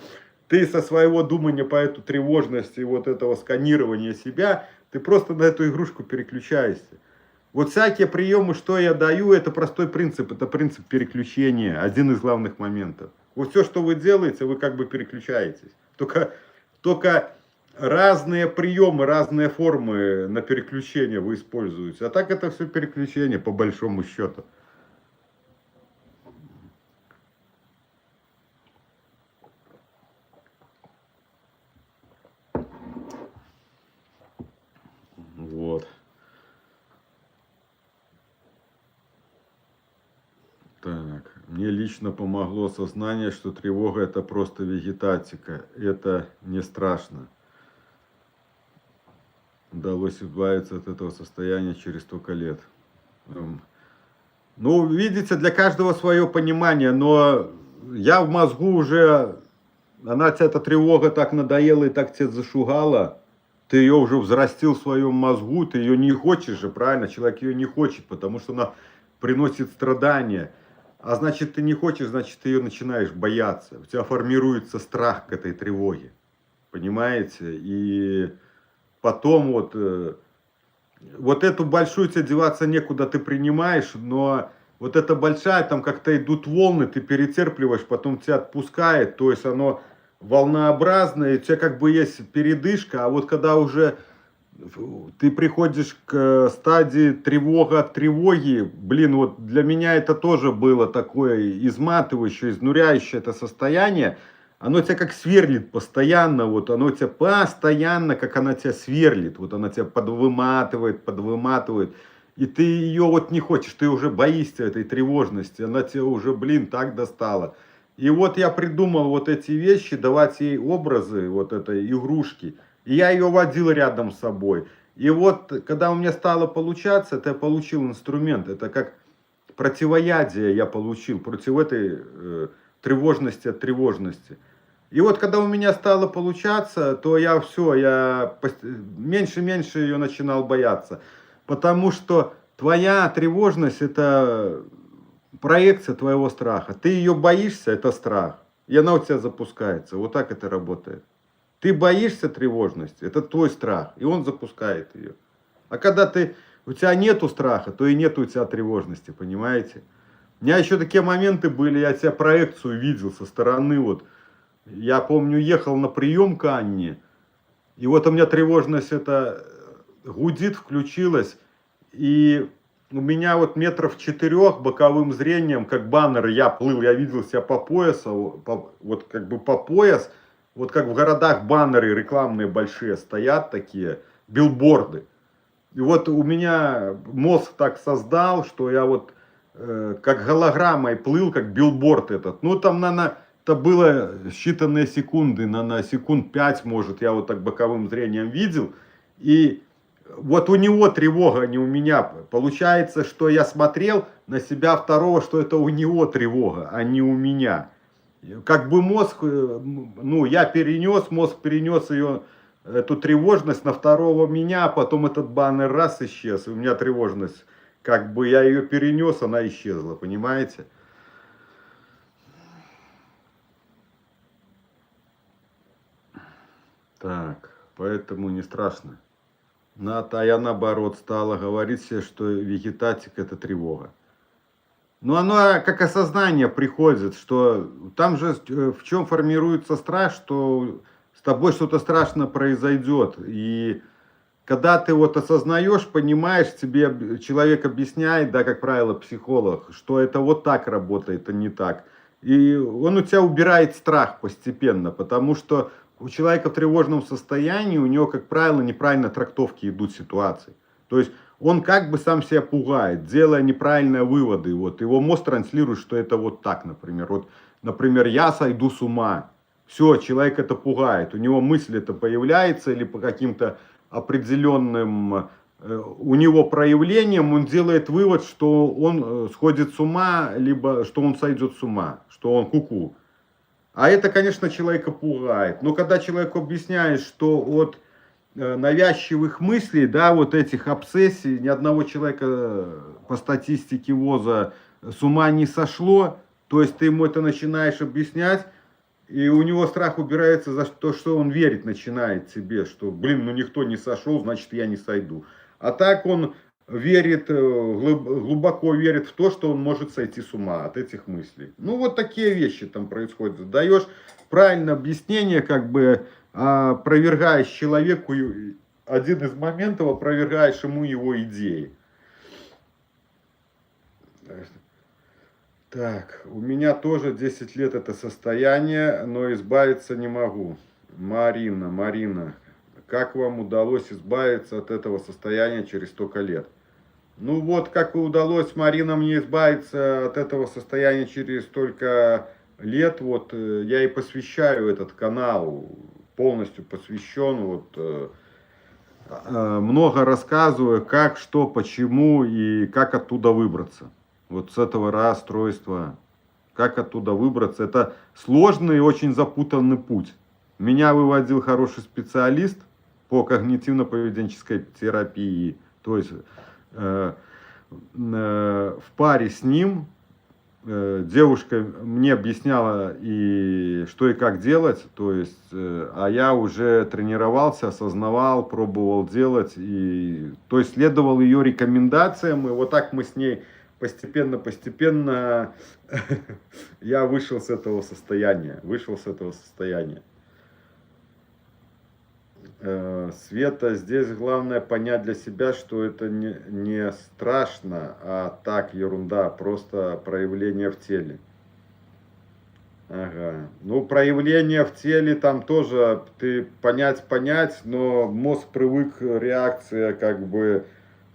Ты со своего думания по эту тревожность и вот этого сканирования себя, ты просто на эту игрушку переключаешься. Вот всякие приемы, что я даю, это простой принцип, это принцип переключения, один из главных моментов. Вот все, что вы делаете, вы как бы переключаетесь. Только разные приемы, разные формы на переключение вы используете. А так это все переключение по большому счету. Вот. Так, мне лично помогло сознание, что тревога это просто вегетатика. Это не страшно. Удалось избавиться от этого состояния через столько лет. Ну, видите, для каждого свое понимание, но я в мозгу уже, эта тревога так надоела и так тебя зашугала, ты ее уже взрастил в своем мозгу, ты ее не хочешь же, правильно? Человек ее не хочет, потому что она приносит страдания. А значит, ты не хочешь, значит, ты ее начинаешь бояться. У тебя формируется страх к этой тревоге. Понимаете? И потом вот эту большую тебе деваться некуда, ты принимаешь, но вот эта большая, там как-то идут волны, ты перетерпливаешь, потом тебя отпускает, то есть оно волнообразное, и у тебя как бы есть передышка, а вот когда уже ты приходишь к стадии тревога от тревоги. Блин, вот для меня это тоже было такое изматывающее, изнуряющее это состояние. Оно тебя как сверлит постоянно, вот оно тебя постоянно, как она тебя сверлит, вот она тебя подвыматывает, подвыматывает. И ты ее вот не хочешь, ты уже боишься этой тревожности, она тебя уже, блин, так достала. И вот я придумал вот эти вещи, давать ей образы вот этой игрушки. И я ее водил рядом с собой. И вот, когда у меня стало получаться, это я получил инструмент. Это как противоядие я получил против этой тревожности от тревожности. И вот, когда у меня стало получаться, то я все, меньше-меньше ее начинал бояться. Потому что твоя тревожность это проекция твоего страха. Ты ее боишься, это страх. И она у тебя запускается. Вот так это работает. Ты боишься тревожности, это твой страх, и он запускает ее. А когда у тебя нету страха, то и нету у тебя тревожности, понимаете? У меня еще такие моменты были, я тебя проекцию видел со стороны, вот. Я помню, ехал на прием к Анне, и вот у меня тревожность это гудит, включилась, и у меня вот метров 4 боковым зрением, как баннер, я плыл, я видел себя по поясу, вот как бы по пояс, вот как в городах баннеры рекламные большие стоят такие, билборды. И вот у меня мозг так создал, что я вот как голограммой плыл, как билборд этот. Ну там, наверное, это было считанные секунды, на секунд 5, может, я вот так боковым зрением видел. И вот у него тревога, а не у меня. Получается, что я смотрел на себя второго, что это у него тревога, а не у меня. Как бы мозг, ну, мозг перенес ее, эту тревожность на второго меня, а потом этот баннер раз исчез, и у меня тревожность, как бы я ее перенес, она исчезла, понимаете? Так, поэтому не страшно. А я наоборот стала говорить себе, что вегетатик это тревога. Ну, оно как осознание приходит, что там же в чем формируется страх, что с тобой что-то страшное произойдет. И когда ты вот осознаешь, понимаешь, тебе человек объясняет, да, как правило, психолог, что это вот так работает, а не так. И он у тебя убирает страх постепенно, потому что у человека в тревожном состоянии, у него, как правило, неправильно трактовки идут ситуации. То есть он как бы сам себя пугает, делая неправильные выводы. Вот его мозг транслирует, что это вот так, например. Вот, например, я сойду с ума. Все, человек это пугает. У него мысль это появляется или по каким-то определенным у него проявлением он делает вывод, что он сходит с ума, либо что он сойдет с ума, что он куку. А это, конечно, человека пугает. Но когда человеку объясняешь, что от навязчивых мыслей, да, вот этих обсессий, ни одного человека по статистике ВОЗа с ума не сошло, то есть ты ему это начинаешь объяснять, и у него страх убирается за то, что он верить начинает себе, что, блин, ну никто не сошел, значит я не сойду. А так он верит, глубоко верит в то, что он может сойти с ума от этих мыслей. Ну вот такие вещи там происходят. Даешь правильное объяснение, как бы опровергаешь человеку, один из моментов опровергаешь ему его идеи. Так, у меня тоже 10 лет это состояние, но избавиться не могу. Марина, как вам удалось избавиться от этого состояния через столько лет? Ну вот, как и удалось, Марина, мне избавиться от этого состояния через столько лет, вот я и посвящаю этот канал, полностью посвящен, вот много рассказываю, как, что, почему и как оттуда выбраться. Вот с этого расстройства, как оттуда выбраться. Это сложный и очень запутанный путь. Меня выводил хороший специалист по когнитивно-поведенческой терапии, то есть в паре с ним девушка мне объясняла и что и как делать, то есть, а я уже тренировался, осознавал, пробовал делать, и, то есть следовал ее рекомендациям, и вот так мы с ней постепенно я вышел с этого состояния, Света, здесь главное понять для себя, что это не страшно, а так ерунда, просто проявление в теле. Ага. Ну, проявление в теле там тоже ты понять, но мозг привык, реакция как бы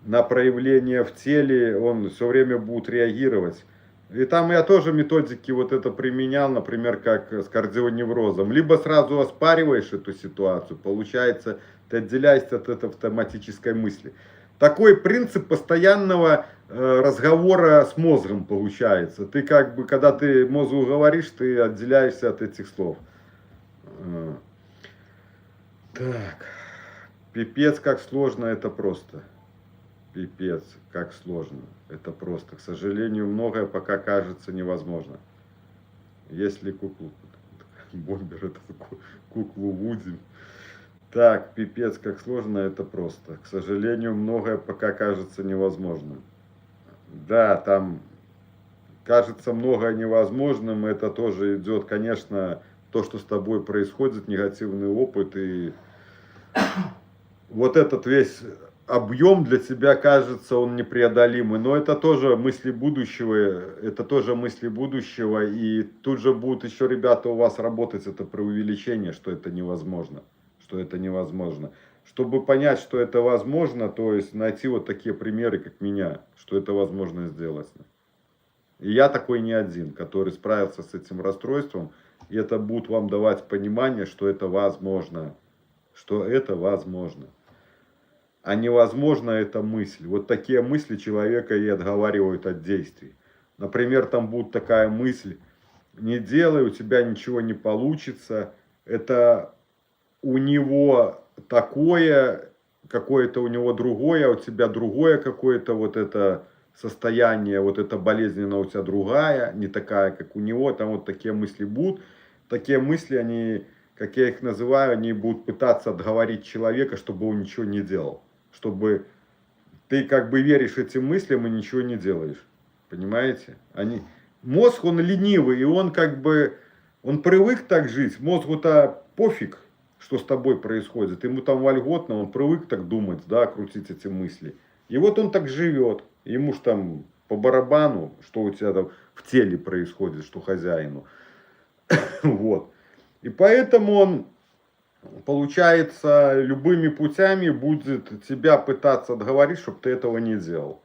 на проявление в теле, он все время будет реагировать. И там я тоже методики вот это применял, например, как с кардионеврозом. Либо сразу оспариваешь эту ситуацию, получается, ты отделяешься от этой автоматической мысли. Такой принцип постоянного разговора с мозгом получается. Ты как бы, когда ты мозгу говоришь, ты отделяешься от этих слов. Так, пипец, как сложно, это просто. Пипец, как сложно, это просто. К сожалению, многое пока кажется невозможно. Если куклу, Бомбер, это куклу Вуди. Так, пипец, как сложно, это просто. К сожалению, многое пока кажется невозможным. Да, там кажется многое невозможным, это тоже идет, конечно, то, что с тобой происходит, негативный опыт, и вот этот весь объем для тебя кажется, он непреодолимый, но это тоже мысли будущего, и тут же будут еще ребята у вас работать, это преувеличение, что это невозможно, Чтобы понять, что это возможно, то есть найти вот такие примеры, как меня, что это возможно сделать. И я такой не один, который справился с этим расстройством, и это будет вам давать понимание, что это возможно, А невозможно это мысль. Вот такие мысли человека и отговаривают от действий. Например, там будет такая мысль: не делай, у тебя ничего не получится. Это у него такое, какое-то у него другое, а у тебя другое какое-то вот это состояние, вот это болезненное у тебя другая, не такая, как у него. Там вот такие мысли будут. Такие мысли, они, как я их называю, они будут пытаться отговорить человека, чтобы он ничего не делал. Чтобы ты как бы веришь этим мыслям и ничего не делаешь. Понимаете? Мозг, он ленивый, и он как бы, он привык так жить. Мозгу-то пофиг, что с тобой происходит. Ему там вольготно, он привык так думать, да, крутить эти мысли. И вот он так живет. Ему ж там по барабану, что у тебя там в теле происходит, что хозяину. Вот. И поэтому он, получается, любыми путями будет тебя пытаться отговорить, чтобы ты этого не делал.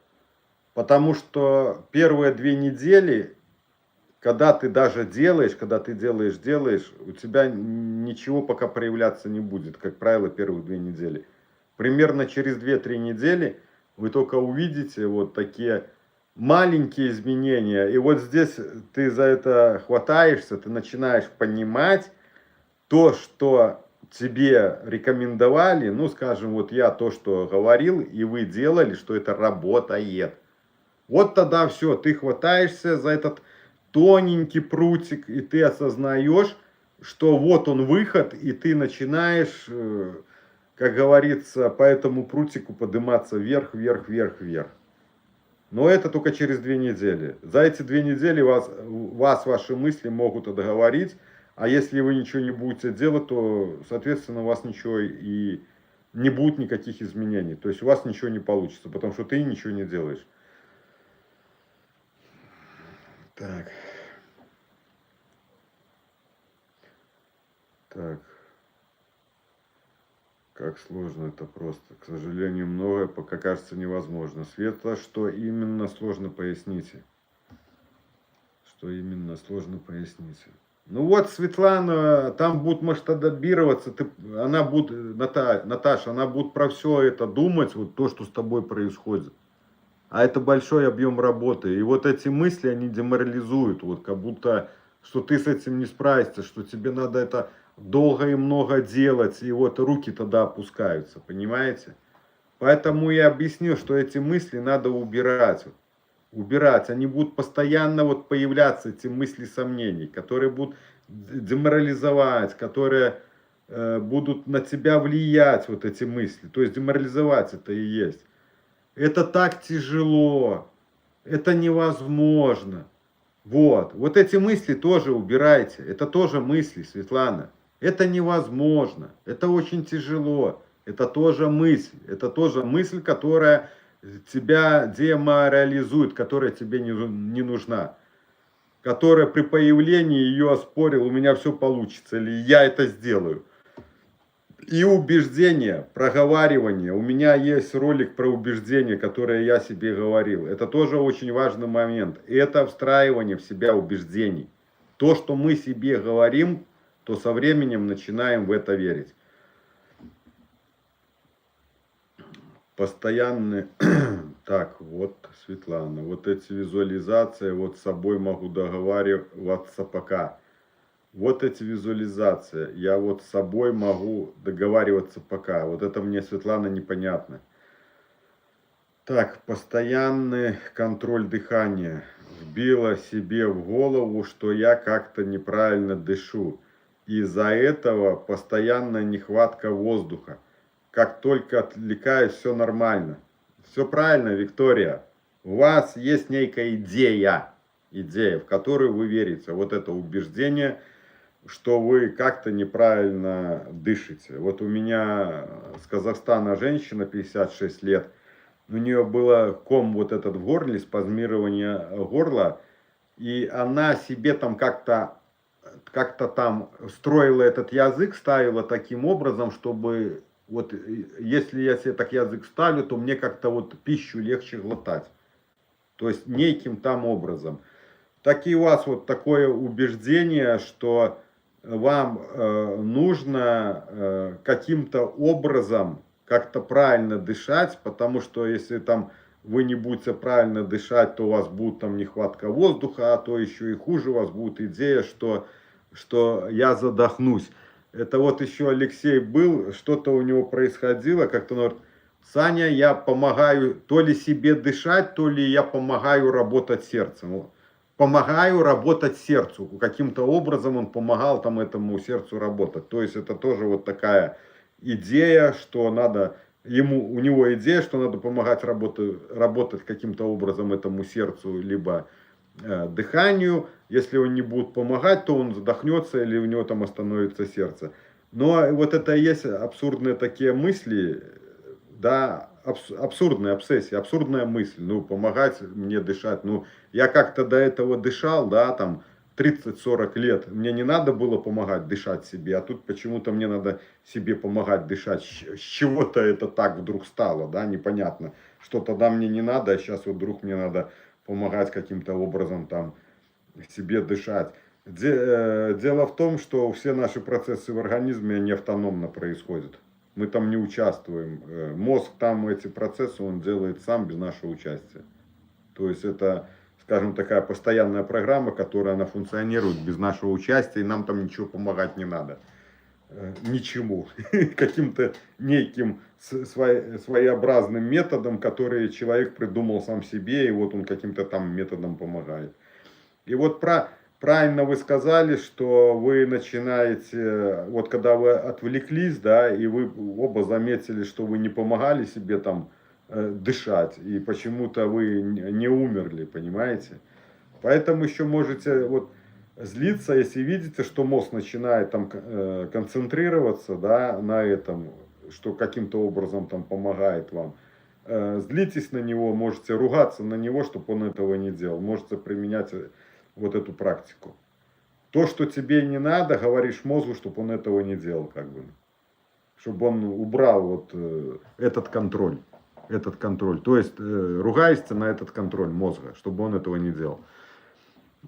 Потому что первые 2 недели, когда ты даже делаешь, делаешь, у тебя ничего пока проявляться не будет, как правило, первых 2 недели. Примерно через 2-3 недели вы только увидите вот такие маленькие изменения. И вот здесь ты за это хватаешься, ты начинаешь понимать то, что тебе рекомендовали, ну, скажем, вот я то, что говорил, и вы делали, что это работает. Вот тогда все, ты хватаешься за этот тоненький прутик, и ты осознаешь, что вот он выход, и ты начинаешь, как говорится, по этому прутику подниматься вверх, вверх, вверх, вверх. Но это только через 2 недели. За эти 2 недели вас ваши мысли могут отговорить, а если вы ничего не будете делать, то, соответственно, у вас ничего и не будет никаких изменений. То есть у вас ничего не получится, потому что ты ничего не делаешь. Так. Как сложно это просто. К сожалению, многое пока кажется невозможно. Света, что именно сложно, поясните. Ну вот, Светлана, там будет масштабироваться, Наташа, она будет про все это думать, вот то, что с тобой происходит. А это большой объем работы. И вот эти мысли, они деморализуют, вот как будто, что ты с этим не справишься, что тебе надо это долго и много делать, и вот руки тогда опускаются, понимаете? Поэтому я объяснил, что эти мысли надо убирать. Они будут постоянно вот появляться, эти мысли сомнений, которые будут деморализовать, которые будут на тебя влиять, вот эти мысли. То есть деморализовать это и есть. Это так тяжело, это невозможно. Вот эти мысли тоже убирайте, это тоже мысли, Светлана. Это невозможно, это очень тяжело, это тоже мысль, которая тебя деморализует, которая тебе не нужна, которая при появлении ее оспорил, у меня все получится, или я это сделаю. И убеждение, проговаривание. У меня есть ролик про убеждение, которое я себе говорил. Это тоже очень важный момент. Это встраивание в себя убеждений. То, что мы себе говорим, то со временем начинаем в это верить. Постоянные... Так, вот, Светлана, вот эти визуализации, вот с собой могу договариваться пока. Вот эти визуализации, я вот с собой могу договариваться пока. Вот это мне, Светлана, непонятно. Так, постоянный контроль дыхания. Вбила себе в голову, что я как-то неправильно дышу. Из-за этого постоянная нехватка воздуха. Как только отвлекаюсь, все нормально. Все правильно, Виктория. У вас есть некая идея, в которую вы верите. Вот это убеждение, что вы как-то неправильно дышите. Вот у меня с Казахстана женщина, 56 лет, у нее было ком вот этот в горле, спазмирование горла, и она себе там как-то там строила этот язык, ставила таким образом, чтобы вот если я себе так язык ставлю, то мне как-то вот пищу легче глотать. То есть неким там образом. Так и у вас вот такое убеждение, что вам нужно каким-то образом как-то правильно дышать, потому что если там вы не будете правильно дышать, то у вас будет там нехватка воздуха, а то еще и хуже, у вас будет идея, что я задохнусь. Это вот еще Алексей был, что-то у него происходило, как-то он говорит: Саня, я помогаю то ли себе дышать, то ли я помогаю работать сердцем. Помогаю работать сердцу. Каким-то образом он помогал там этому сердцу работать. То есть это тоже вот такая идея, что надо, у него идея, что надо помогать работать каким-то образом этому сердцу, либо дыханию. Если он не будет помогать, то он задохнется или у него там остановится сердце. Но вот это и есть абсурдные такие мысли, да, абсурдная обсессия, абсурдная мысль, ну, помогать мне дышать. Ну, я как-то до этого дышал, да, там, 30-40 лет, мне не надо было помогать дышать себе, а тут почему-то мне надо себе помогать дышать. С чего-то это так вдруг стало, да, непонятно. Что тогда мне не надо, а сейчас вот вдруг мне надо помогать каким-то образом там себе дышать. Дело в том, что все наши процессы в организме, они автономно происходят. Мы там не участвуем. Мозг там эти процессы он делает сам без нашего участия. То есть это, скажем, такая постоянная программа, которая она функционирует без нашего участия, и нам там ничего помогать не надо. Ничему. Каким-то неким своеобразным методом, который человек придумал сам себе, и вот он каким-то там методом помогает. И вот правильно вы сказали, что вы начинаете, вот когда вы отвлеклись, да, и вы оба заметили, что вы не помогали себе там дышать, и почему-то вы не умерли, понимаете? Поэтому еще можете вот злиться, если видите, что мозг начинает там концентрироваться, да, на этом, что каким-то образом там помогает вам. Злитесь на него, можете ругаться на него, чтобы он этого не делал. Можете применять вот эту практику. То, что тебе не надо, говоришь мозгу, чтобы он этого не делал, как бы. Чтобы он убрал вот этот контроль. То есть ругаешься на этот контроль мозга, чтобы он этого не делал.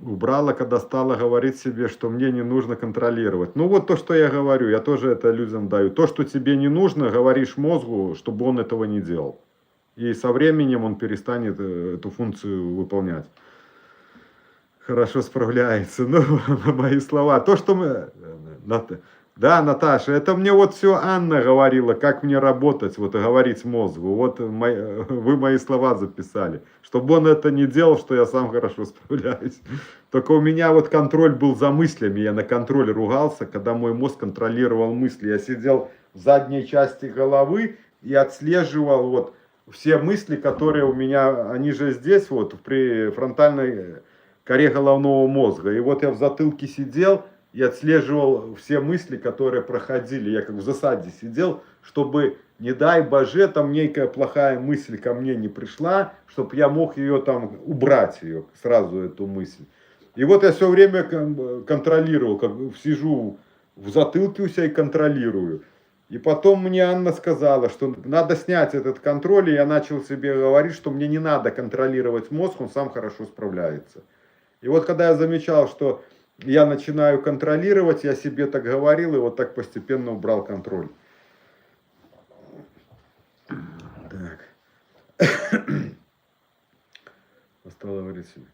Убрала, когда стала говорить себе, что мне не нужно контролировать. Ну вот то, что я говорю, я тоже это людям даю. То, что тебе не нужно, говоришь мозгу, чтобы он этого не делал. И со временем он перестанет эту функцию выполнять. Хорошо справляется. Ну, мои слова. То, что мы... Да, Наташа, это мне вот все Анна говорила, как мне работать, вот говорить мозгу. Вот вы мои слова записали. Чтобы он это не делал, что я сам хорошо справляюсь. Только у меня вот контроль был за мыслями. Я на контроль ругался, когда мой мозг контролировал мысли. Я сидел в задней части головы и отслеживал вот все мысли, которые у меня, они же здесь вот при фронтальной коре головного мозга. И вот я в затылке сидел и отслеживал все мысли, которые проходили. Я как в засаде сидел, чтобы, не дай боже, там некая плохая мысль ко мне не пришла, чтобы я мог ее там убрать, ее, сразу эту мысль. И вот я все время контролировал, как сижу в затылке у себя и контролирую. И потом мне Анна сказала, что надо снять этот контроль, и я начал себе говорить, что мне не надо контролировать мозг, он сам хорошо справляется. И вот когда я замечал, что я начинаю контролировать, я себе так говорил, и вот так постепенно убрал контроль. Так. Стало говорить себе.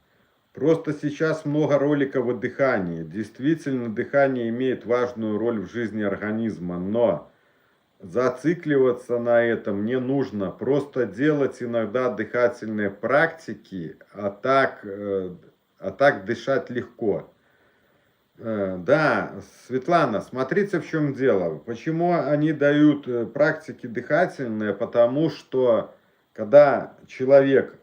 Просто сейчас много роликов о дыхании. Действительно, дыхание имеет важную роль в жизни организма, но зацикливаться на этом не нужно. Просто делать иногда дыхательные практики, а так дышать легко. Да, Светлана, смотрите, в чем дело. Почему они дают практики дыхательные? Потому что, когда человек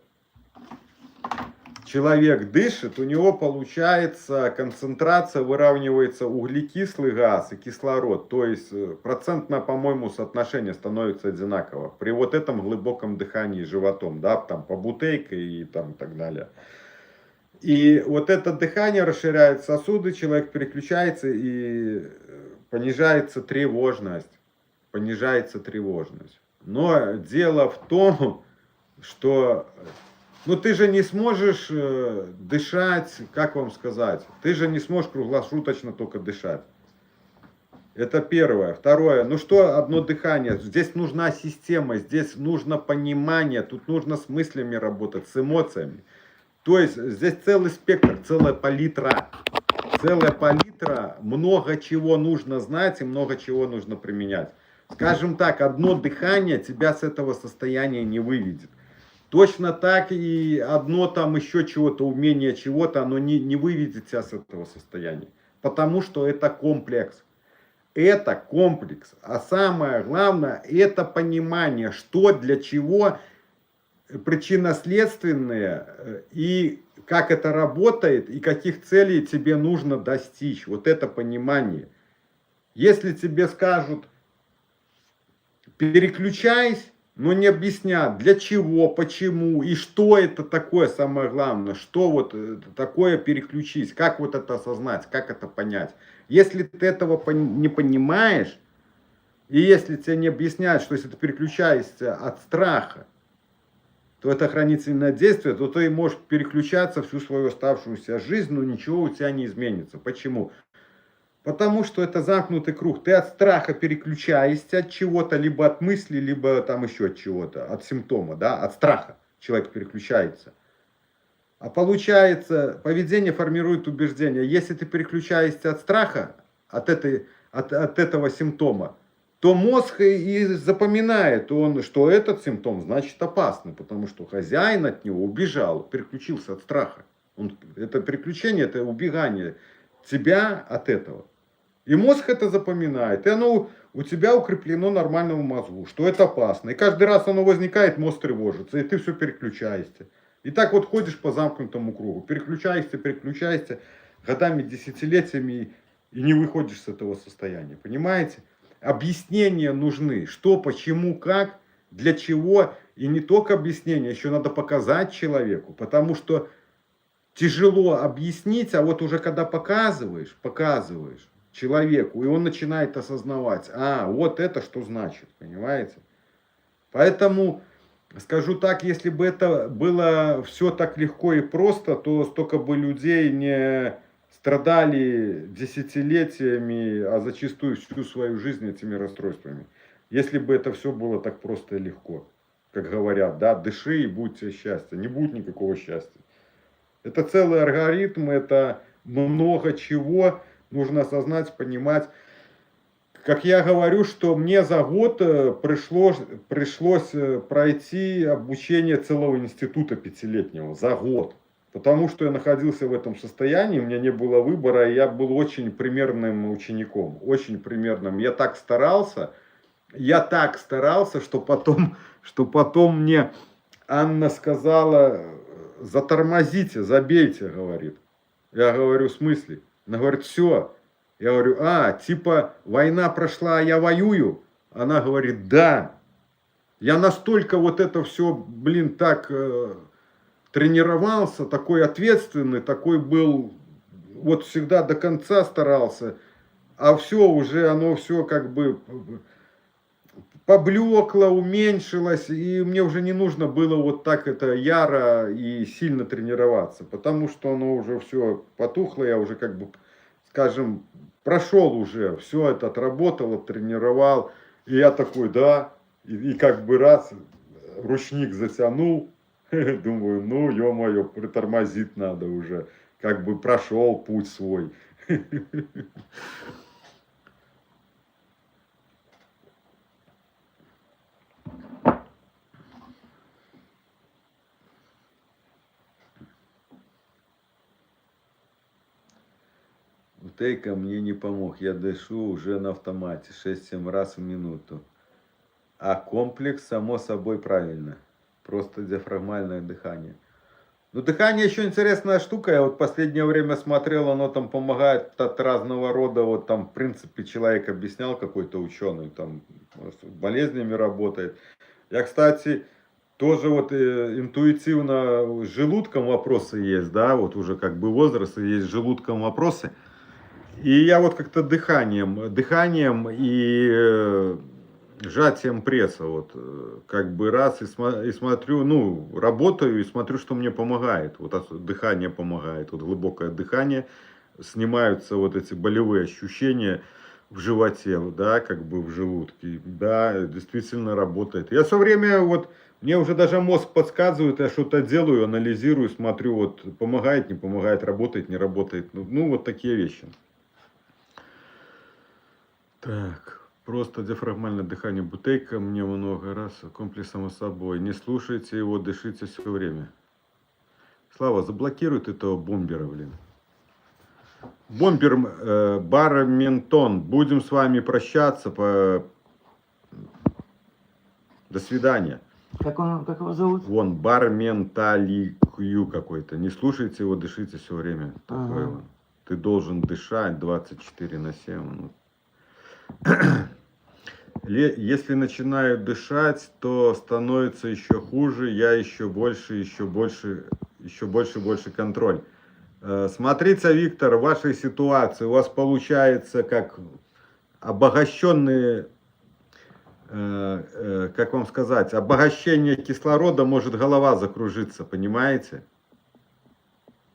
дышит, у него получается концентрация, выравнивается углекислый газ и кислород. То есть процентное, по-моему, соотношение становится одинаково. При вот этом глубоком дыхании животом, да, там по бутейке и там и так далее. И вот это дыхание расширяет сосуды, человек переключается и понижается тревожность. Но дело в том, что ты же не сможешь дышать, как вам сказать, ты же не сможешь круглосуточно только дышать. Это первое. Второе, одно дыхание, здесь нужна система, здесь нужно понимание, тут нужно с мыслями работать, с эмоциями. То есть здесь целый спектр, целая палитра, много чего нужно знать и много чего нужно применять. Скажем так, одно дыхание тебя с этого состояния не выведет. Точно так и одно там еще чего-то, умение чего-то, оно не выведет тебя с этого состояния. Потому что это комплекс. А самое главное, это понимание, что для чего, причинно-следственные, и как это работает, и каких целей тебе нужно достичь. Вот это понимание. Если тебе скажут, переключайся, но не объяснят, для чего, почему и что это такое, самое главное, что вот такое переключись, как вот это осознать, как это понять. Если ты этого не понимаешь, и если тебе не объясняют, что если ты переключаешься от страха, то это охранительное действие, то ты можешь переключаться всю свою оставшуюся жизнь, но ничего у тебя не изменится. Почему? Потому что это замкнутый круг. Ты от страха переключаешься от чего-то, либо от мысли, либо там еще от чего-то, от симптома, да, от страха человек переключается. А получается, поведение формирует убеждение. Если ты переключаешься от страха, от этого симптома, то мозг и запоминает, что этот симптом значит опасный, потому что хозяин от него убежал, переключился от страха. Это переключение, это убегание тебя от этого. И мозг это запоминает, и оно у тебя укреплено нормально в мозгу, что это опасно. И каждый раз оно возникает, мозг тревожится, и ты все переключаешься. И так вот ходишь по замкнутому кругу, переключаешься годами, десятилетиями, и не выходишь с этого состояния, понимаете? Объяснения нужны, что, почему, как, для чего. И не только объяснения, еще надо показать человеку, потому что тяжело объяснить, а вот уже когда показываешь человеку, и он начинает осознавать, вот это что значит, понимаете? Поэтому, скажу так, если бы это было все так легко и просто, то столько бы людей не страдали десятилетиями, а зачастую всю свою жизнь этими расстройствами. Если бы это все было так просто и легко, как говорят, да, дыши и будь тебе счастье, не будет никакого счастья. Это целый алгоритм, это много чего нужно осознать, понимать. Как я говорю, что мне за год пришлось пройти обучение целого института 5-летнего. За год. Потому что я находился в этом состоянии, у меня не было выбора, и я был очень примерным учеником. Очень примерным. Я так старался, что потом мне Анна сказала: затормозите, забейте, говорит. Я говорю, в смысле? Она говорит, все, Я говорю, типа война прошла, а я воюю? Она говорит, да. Я настолько вот это все, блин, так тренировался, такой ответственный, такой был, вот всегда до конца старался, а все уже, оно все как бы поблекло, уменьшилось, и мне уже не нужно было вот так это яро и сильно тренироваться, потому что оно уже все потухло, я уже как бы, скажем, прошел уже, все это отработал, оттренировал, и я такой, да, и как бы раз, ручник затянул, думаю, ну, ё-моё, притормозить надо уже, как бы прошел путь свой. Бутейка мне не помог, я дышу уже на автомате 6-7 раз в минуту. А комплекс, само собой, правильно. Просто диафрагмальное дыхание. Ну, дыхание еще интересная штука. Я вот в последнее время смотрел, оно там помогает от разного рода. Вот там, в принципе, человек объяснял, какой-то ученый, там с болезнями работает. Я, кстати, тоже вот интуитивно с желудком вопросы есть, да, вот уже как бы возраст, и есть с желудком вопросы. И я вот как-то дыханием и сжатием пресса, вот, как бы раз и смотрю, ну, работаю и смотрю, что мне помогает. Вот дыхание помогает, вот глубокое дыхание, снимаются вот эти болевые ощущения в животе, да, как бы в желудке. Да, действительно работает. Я все время вот, мне уже даже мозг подсказывает, я что-то делаю, анализирую, смотрю, вот, помогает, не помогает, работает, не работает. Ну вот такие вещи. Так, просто диафрагмальное дыхание Бутейка мне много раз, комплекс само собой. Не слушайте его, дышите все время. Слава, заблокирует этого бомбера, блин. Бомбер Барментон, будем с вами прощаться. До свидания. Как его зовут? Вон, Барменталикью какой-то. Не слушайте его, дышите все время. Такой вот. Ты должен дышать 24/7. Если начинаю дышать, то становится еще хуже, я еще больше контроль. Смотрите, Виктор, в вашей ситуации у вас получается как обогащенные, как вам сказать, обогащение кислорода, может голова закружиться, понимаете?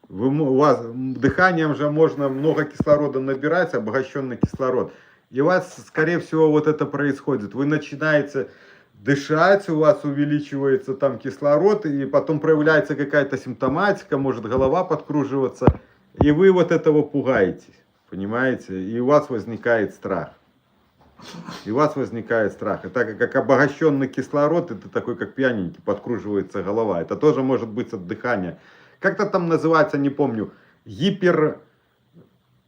У вас дыханием же можно много кислорода набирать, обогащенный кислород. И у вас, скорее всего, вот это происходит. Вы начинаете дышать, у вас увеличивается там кислород, и потом проявляется какая-то симптоматика, может голова подкруживаться, и вы вот этого пугаетесь, понимаете? И у вас возникает страх. Это как обогащенный кислород, это такой, как пьяненький, подкруживается голова. Это тоже может быть от дыхания. Как-то там называется, не помню,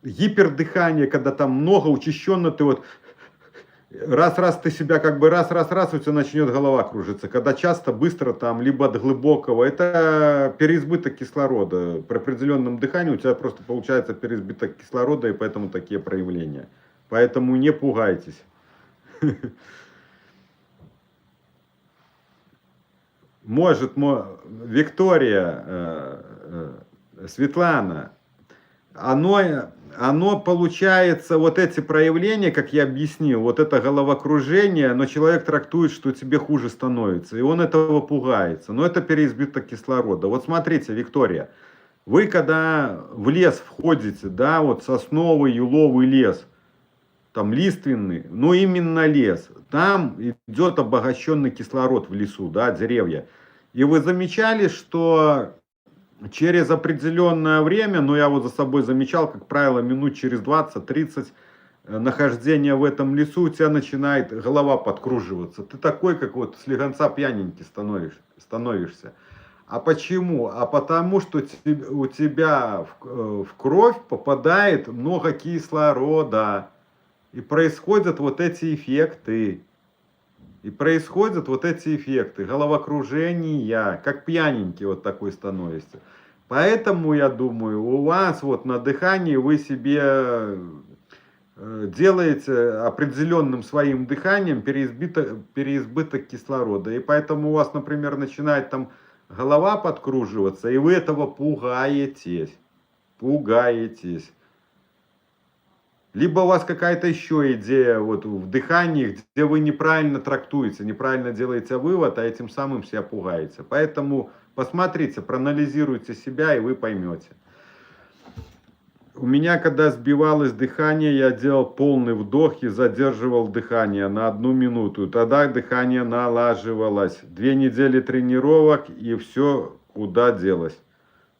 гипердыхание, когда там много, учащенно, ты вот раз ты себя как бы раз, у тебя начнет голова кружиться. Когда часто, быстро там, либо от глубокого, это переизбыток кислорода. При определенном дыхании у тебя просто получается переизбыток кислорода, и поэтому такие проявления. Поэтому не пугайтесь. Может, Виктория, Светлана, оно получается, вот эти проявления, как я объяснил, вот это головокружение, но человек трактует, что тебе хуже становится, и он этого пугается. Но это переизбыток кислорода. Вот смотрите, Виктория, вы когда в лес входите, да, вот сосновый, еловый лес, там лиственный, но именно лес, там идет обогащенный кислород в лесу, да, деревья. И вы замечали, что через определенное время, я вот за собой замечал, как правило, минут через 20-30 нахождения в этом лесу, у тебя начинает голова подкруживаться. Ты такой, как вот слегонца пьяненький становишься. А почему? А потому что у тебя в кровь попадает много кислорода. И происходят вот эти эффекты. Головокружения, как пьяненький вот такой становится. Поэтому, я думаю, у вас вот на дыхании вы себе делаете определенным своим дыханием переизбыток кислорода. И поэтому у вас, например, начинает там голова подкруживаться, и вы этого пугаетесь. Пугаетесь. Либо у вас какая-то еще идея вот в дыхании, где вы неправильно трактуете, неправильно делаете вывод, а этим самым себя пугаете. Поэтому посмотрите, проанализируйте себя, и вы поймете. У меня, когда сбивалось дыхание, я делал полный вдох и задерживал дыхание на 1 минуту. Тогда дыхание налаживалось. 2 недели тренировок, и все куда делось.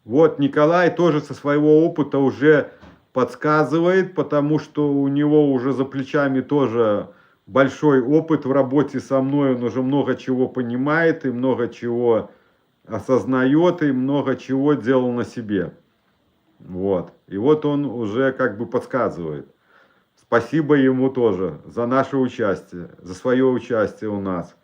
Вот Николай тоже со своего опыта уже подсказывает, потому что у него уже за плечами тоже большой опыт в работе со мной. Он уже много чего понимает, и много чего осознает, и много чего делал на себе. Вот. И вот он уже как бы подсказывает. Спасибо ему тоже за наше участие, за свое участие у нас.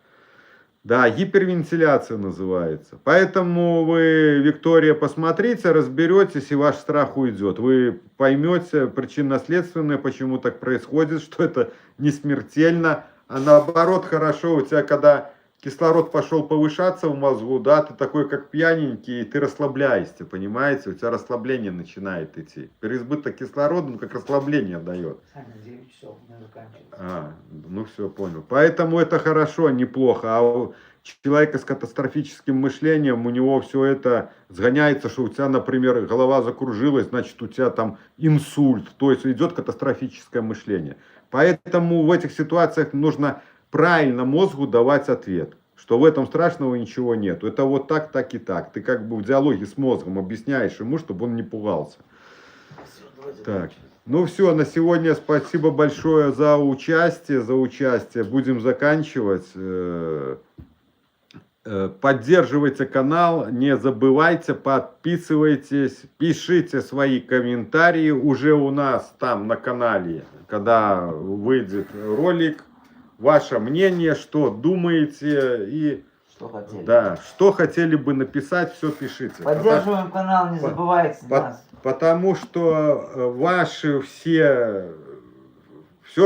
Да, гипервентиляция называется. Поэтому вы, Виктория, посмотрите, разберетесь, и ваш страх уйдет. Вы поймете причинно-следственное, почему так происходит, что это не смертельно, а наоборот хорошо. У тебя, когда кислород пошел повышаться в мозгу, да, ты такой как пьяненький, и ты расслабляешься, понимаете? У тебя расслабление начинает идти. Переизбыток кислорода, ну, как расслабление дает. Саня, 9 часов не заканчивается. Ну все, понял. Поэтому это хорошо, неплохо. А у человека с катастрофическим мышлением, у него все это сгоняется, что у тебя, например, голова закружилась, значит, у тебя там инсульт. То есть идет катастрофическое мышление. Поэтому в этих ситуациях нужно правильно мозгу давать ответ, что в этом страшного ничего нет. Это вот так, так и так. Ты как бы в диалоге с мозгом объясняешь ему, чтобы он не пугался. Так. Ну все, на сегодня спасибо большое за участие. Будем заканчивать. Поддерживайте канал, не забывайте, подписывайтесь, пишите свои комментарии уже у нас там на канале, когда выйдет ролик. Ваше мнение, что думаете и Что хотели. да, что хотели бы написать, все пишите. Поддерживаем канал, не забывайте нас. Потому что ваши все,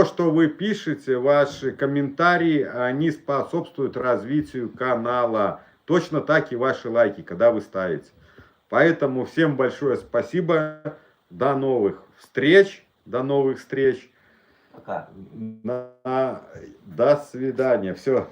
что вы пишете, ваши комментарии, они способствуют развитию канала. Точно так и ваши лайки, когда вы ставите. Поэтому всем большое спасибо. До новых встреч. Пока. До свидания. Все.